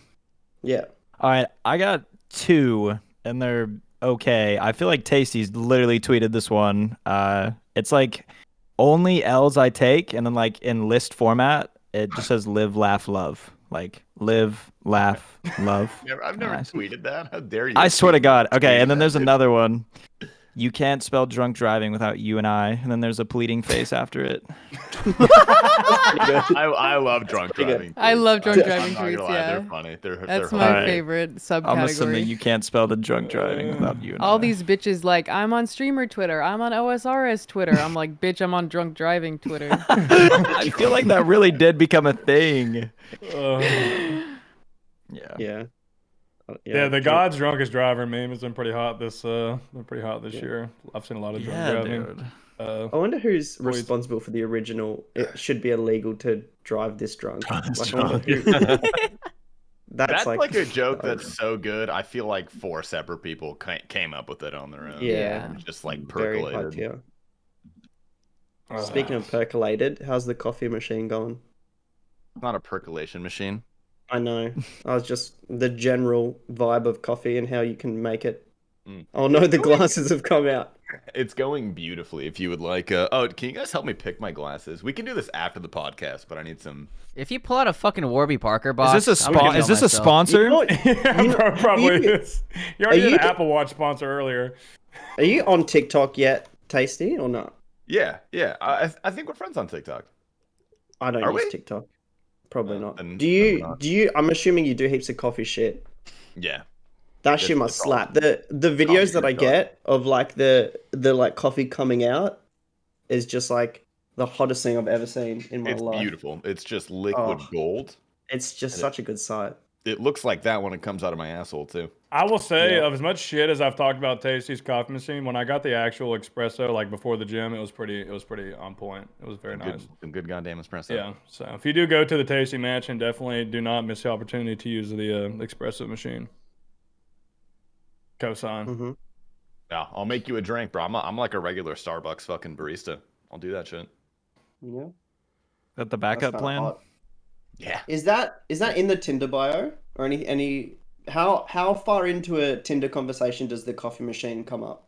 Yeah. All right, I got 2, and they're okay. I feel like Tasty's literally tweeted this one. It's like only L's I take, and then like in list format, it just says live, laugh, love. Like live, laugh, love. I've never Nice. tweeted that. How dare you? I swear to God. Okay, tweeted and then that, there's dude. another one. You can't spell drunk driving without you and I, and then there's a pleading face after it. I love drunk pretty good. driving. I tweets. love drunk I'm driving not gonna tweets, lie, yeah. they're funny. They're That's they're my Alright. favorite I'm assuming subcategory. you can't spell the drunk driving without you and All I. these bitches like, I'm on streamer Twitter, I'm on OSRS Twitter. I'm like, bitch, I'm on drunk driving Twitter. I feel like that really did become a thing. Yeah. Yeah. Yeah, the drunk- God's drunkest driver meme has been pretty hot this Yeah. year. I've seen a lot of drunk Yeah, driving. dude. I wonder who's Boys. responsible for the original. It should be illegal to drive this drunk. That's I wonder who- That's like, like a joke so- that's so good. I feel like 4 separate people came up with it on their own. Yeah. It just like very high percolated. tier. Uh, Speaking of percolated, how's the coffee machine going? Not a percolation machine. I know. I was just the general vibe of coffee and how you can make it. Mm. Oh no, the glasses have come out. It's going beautifully. If you would like, oh, can you guys help me pick my glasses? We can do this after the podcast, but I need some. If you pull out a fucking Warby Parker box, Is this a I'm gonna spon- Is kill this a myself. sponsor? You know what? yeah, probably you- is. You already are did an you- Apple Watch sponsor earlier. Are you on TikTok yet, Tasty, or not? Yeah. I think we're friends on TikTok. I don't Are use we? TikTok. Probably not. then- Do then you? we're not. Do you? I'm assuming you do heaps of coffee shit. Yeah. That shit That's must the problem. slap. The videos that I TikTok. get of like the like coffee coming out is just like the hottest thing I've ever seen in my It's life. beautiful. It's just liquid Oh. gold. It's just And such a good sight. It looks like that when it comes out of my asshole too. I will say, Yeah. of as much shit as I've talked about Tasty's coffee machine, when I got the actual espresso, like before the gym, it was pretty on point. It was very nice. Some good goddamn espresso. Yeah. So if you do go to the Tasty Mansion, definitely do not miss the opportunity to use the espresso machine. Cosign. Hmm. Yeah, I'll make you a drink, bro. I'm like a regular Starbucks fucking barista. I'll do that shit. Yeah. Is that the that's backup kinda plan? hot. Yeah. Is that in the Tinder bio or any? How far into a Tinder conversation does the coffee machine come up?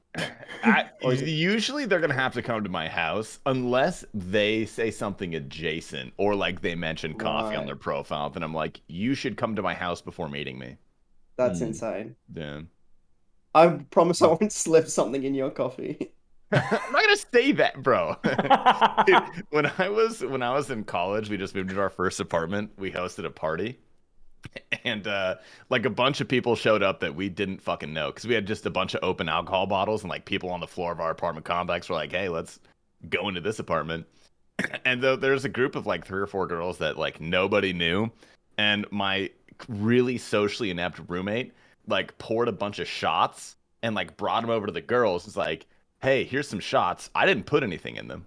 Usually they're gonna have to come to my house unless they say something adjacent or like they mention coffee on Right. their profile. Then I'm like, you should come to my house before meeting me. That's Hmm. insane. Yeah. I promise I won't slip something in your coffee. I'm not gonna say that, bro. Dude, when I was in college, we just moved into our first apartment. We hosted a party, and like a bunch of people showed up that we didn't fucking know because we had just a bunch of open alcohol bottles, and like people on the floor of our apartment complex were like, "Hey, let's go into this apartment." And there's a group of like 3 or 4 girls that like nobody knew, and my really socially inept roommate like poured a bunch of shots and like brought them over to the girls. It's like, hey, here's some shots. I didn't put anything in them.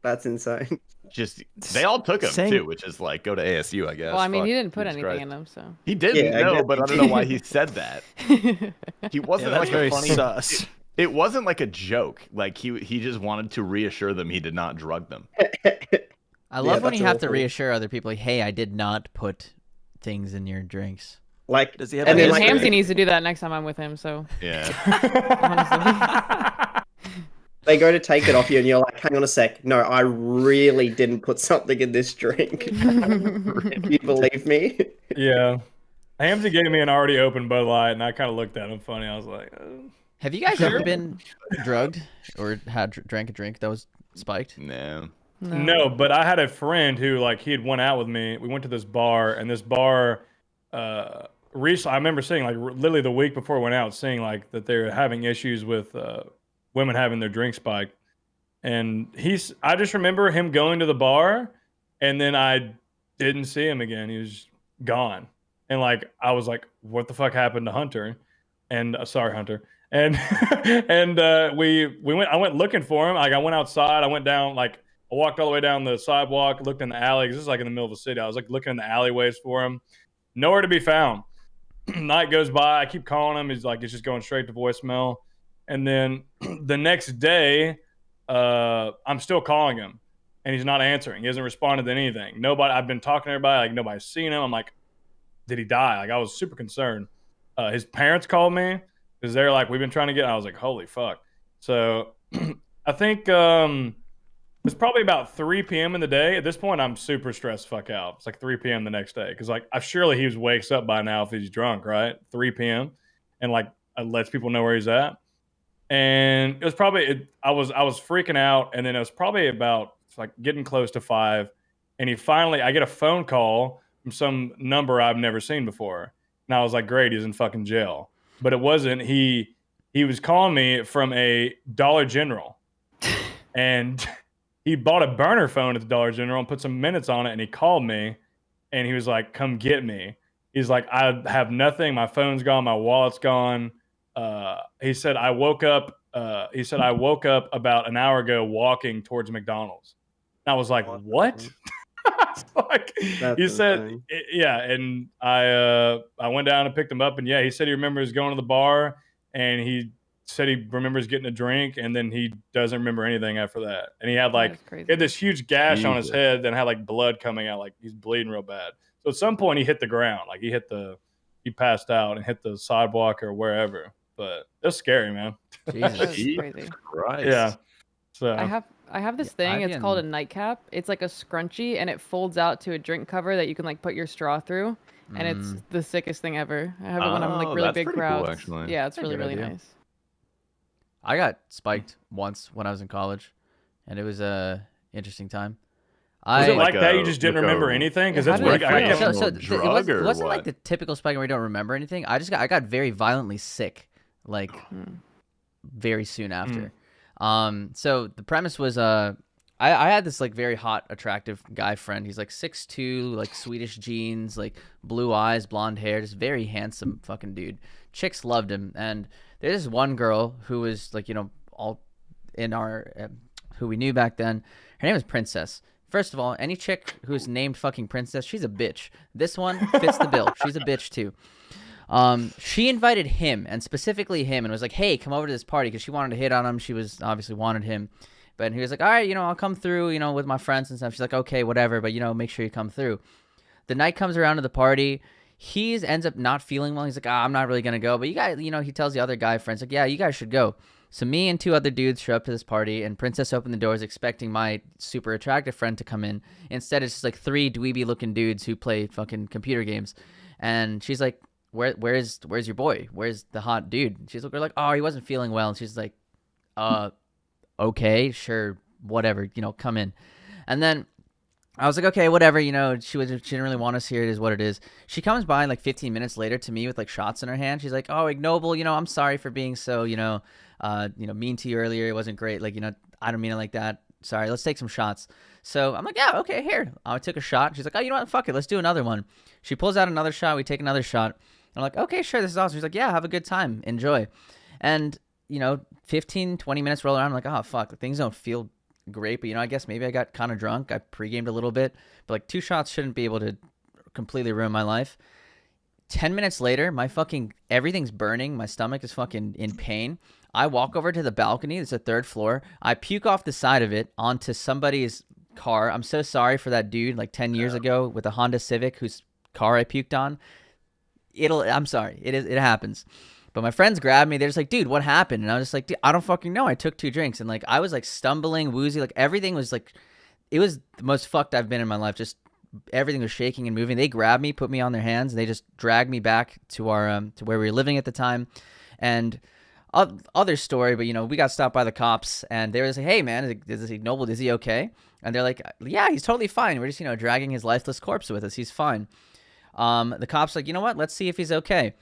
That's insane. Just they all took them Saying- too, which is like go to ASU, I guess. Well, I mean, Fuck, he didn't put Jesus anything Christ. in them, so. He didn't Yeah, I know, guess but he I don't know why did. he said that. He Yeah, wasn't that's like very a funny. sus. It wasn't like a joke. Like he just wanted to reassure them he did not drug them. I love when that's you have to awful. reasure other people, like, hey, I did not put things in your drinks. Like, Does he have and a then Because like, Hamzy needs to do that next time I'm with him, so. Yeah. Honestly. they go to take it off you, and you're like, "Hang on a sec, no, I really didn't put something in this drink." You believe me? Yeah. Hamzy gave me an already open Bud Light, and I kind of looked at him funny. I was like, Have you guys ever been drugged or drank a drink that was spiked? No. No, but I had a friend who, like, he had went out with me. We went to this bar, and this bar, recently, I remember seeing, like, literally the week before we went out, seeing, like, that they're having issues with women having their drink spiked. And I just remember him going to the bar, and then I didn't see him again. He was gone. And, like, I was like, what the fuck happened to Hunter? And, sorry, Hunter. And, and we went, I went looking for him. Like, I went outside, I went down, like, I walked all the way down the sidewalk, looked in the alley. 'Cause this is like in the middle of the city. I was like looking in the alleyways for him. Nowhere to be found. Night goes by. I keep calling him. He's like, it's just going straight to voicemail. And then the next day, I'm still calling him and he's not answering. He hasn't responded to anything. I've been talking to everybody. Like nobody's seen him. I'm like, did he die? Like I was super concerned. His parents called me because they're like, we've been trying to get, I was like, holy fuck. So I think, it's probably about 3 p.m. in the day. At this point, I'm super stressed fuck out. It's like 3 p.m. the next day. Because, like, surely he wakes up by now if he's drunk, right? 3 p.m. And, like, lets people know where he's at. And it was probably I was freaking out, and then it was probably about like getting close to 5, and I get a phone call from some number I've never seen before, and I was like, great, he's in fucking jail. But it wasn't. He was calling me from a Dollar General, and he bought a burner phone at the Dollar General and put some minutes on it, and he called me, and he was like, come get me. He's like, I have nothing. My phone's gone. My wallet's gone. He said, I woke up about an hour ago walking towards McDonald's. And I was like, what? Like, That's he said, insane. yeah. And I went down and picked him up, and yeah, he said he remembers going to the bar, and he said he remembers getting a drink, and then he doesn't remember anything after that. And he had That like, is crazy. he had this huge gash on his Jesus. head, then had like blood coming out, like he's bleeding real bad. So at some point he hit the ground, like he passed out and hit the sidewalk or wherever. But it's scary, man. Jesus. That's Jesus crazy. Christ. Yeah. So I have this Yeah, thing. Ivy It's called a and- nightcap. It's like a scrunchie, and it folds out to a drink cover that you can like put your straw through, and it's the sickest thing ever. I have it when I'm like Oh, really that's big pretty cool, crowds. actually. Yeah, it's That's a really good really idea. nice. I got spiked once when I was in college, and it was a interesting time. was it like Like that? a- You just didn't like a- remember anything? Because Yeah, that's how what did I it get. feel? So drug it or wasn't like what? the typical spiking where you don't remember anything. I got very violently sick, like very soon after. So the premise was I had this like very hot, attractive guy friend. He's like 6'2", like Swedish jeans, like blue eyes, blonde hair, just very handsome fucking dude. Chicks loved him, and there's this one girl who was like, you know, all in our who we knew back then. Her name was Princess. First of all, any chick who's named fucking Princess, she's a bitch. This one fits the bill. She's a bitch too. She invited him, and specifically him, and was like, hey, come over to this party, because she wanted to hit on him. She was obviously wanted him. But he was like, all right, you know, I'll come through, you know, with my friends and stuff. She's like, okay, whatever, but, you know, make sure you come through. The night comes around to the party. He ends up not feeling well. He's like, I'm not really going to go. But you guys, you know, he tells the other guy friends, like, yeah, you guys should go. So me and 2 other dudes show up to this party, and Princess opened the doors expecting my super attractive friend to come in. Instead, it's just like 3 dweeby-looking dudes who play fucking computer games. And she's like, where's your boy? Where's the hot dude? She's like, we're like, oh, he wasn't feeling well. And she's like, okay, sure, whatever, you know, come in. And then I was like, okay, whatever, you know, she didn't really want us here. It is what it is. She comes by like 15 minutes later to me with like shots in her hand. She's like, oh, Ignoble, you know, I'm sorry for being so, you know, mean to you earlier. It wasn't great. Like, you know, I don't mean it like that. Sorry, let's take some shots. So I'm like, yeah, okay, here. I took a shot. She's like, oh, you know what? Fuck it. Let's do another one. She pulls out another shot. We take another shot. I'm like, okay, sure. This is awesome. She's like, yeah, have a good time. Enjoy. And, you know, 15, 20 minutes roll around. I'm like, oh, fuck. Things don't feel great. But, you know, I guess maybe I got kind of drunk. I pre-gamed a little bit. But, like, 2 shots shouldn't be able to completely ruin my life. 10 minutes later, everything's burning. My stomach is fucking in pain. I walk over to the balcony. It's the 3rd floor. I puke off the side of it onto somebody's car. I'm so sorry for that dude like 10 years ago with a Honda Civic whose car I puked on. I'm sorry. It happens. But my friends grabbed me. They're just like, dude, what happened? And I was just like, dude, I don't fucking know. I took 2 drinks, and like I was like stumbling, woozy. Like everything was like, it was the most fucked I've been in my life. Just everything was shaking and moving. They grabbed me, put me on their hands, and they just dragged me back to our to where we were living at the time. And other story, but you know, we got stopped by the cops, and they were just like, hey man, is this Ignoble? Is he okay? And they're like, yeah, he's totally fine. We're just, you know, dragging his lifeless corpse with us. He's fine. The cops like, you know what? Let's see if he's okay.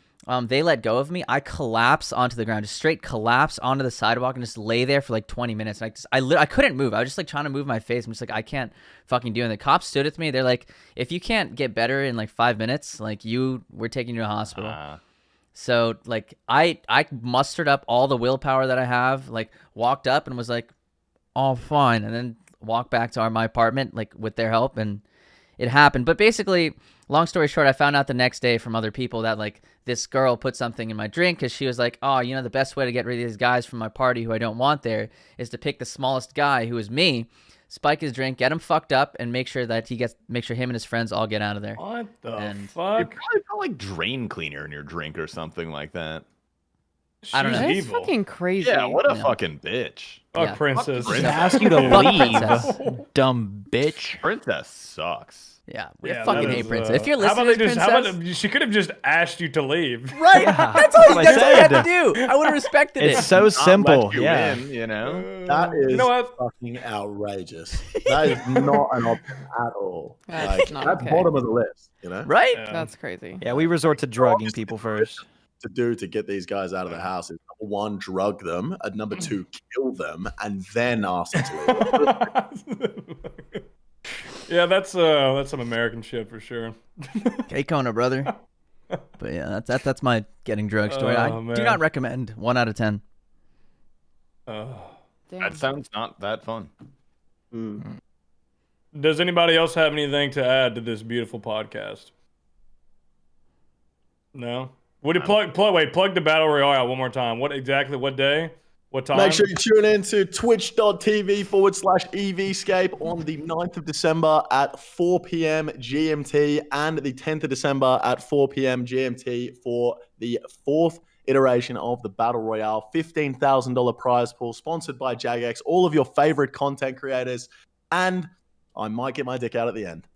They let go of me. I collapse onto the ground, just straight collapse onto the sidewalk, and just lay there for like 20 minutes. And I couldn't move. I was just like trying to move my face. I'm just like, I can't fucking do it. And the cops stood with me. They're like, if you can't get better in like 5 minutes, like we're taking you to the hospital. So like I mustered up all the willpower that I have, like walked up and was like, all fine, and then walked back to my apartment like with their help, and it happened. But basically, long story short, I found out the next day from other people that like this girl put something in my drink because she was like, oh, you know, the best way to get rid of these guys from my party who I don't want there is to pick the smallest guy, who is me, spike his drink, get him fucked up, and make sure him and his friends all get out of there. What the You fuck? probably put like drain cleaner in your drink or something like that. I don't She's know. That's evil. fucking crazy. Yeah, what a Yeah. fucking bitch. Oh, Yeah. princess. Fuck Just Princess. ask you to Fuck leave, princess. dumb bitch. Princess sucks. Yeah, we Yeah, fucking that hate is, Princess. If you're how about listening they to just? Princess, How about she could have just asked you to leave? right? Yeah, That's all what you had to said. do. I would have respected It's it. so Not simple. let you Yeah. in, you know. That is You know what? fucking outrageous. That is not an option at all. That's Like, not that's okay. bottom of the list, you know? Right? Yeah. That's crazy. Yeah, we resort to drugging people first. To do to get these guys out of the house is number one, drug them, and number two, kill them, and then ask them to leave. Yeah, that's some American shit for sure. Okay, Kona, brother. But yeah, that's my getting drugged story. I Oh, do man. not recommend. 1 out of 10. Damn. That sounds not that fun. Mm. Does anybody else have anything to add to this beautiful podcast? No. Would you plug the Battle Royale one more time. What day? What time? Make sure you tune in to twitch.tv/EvScape on the 9th of December at 4 p.m. GMT and the 10th of December at 4 p.m. GMT for the 4th iteration of the Battle Royale. $15,000 prize pool sponsored by Jagex, all of your favorite content creators, and I might get my dick out at the end.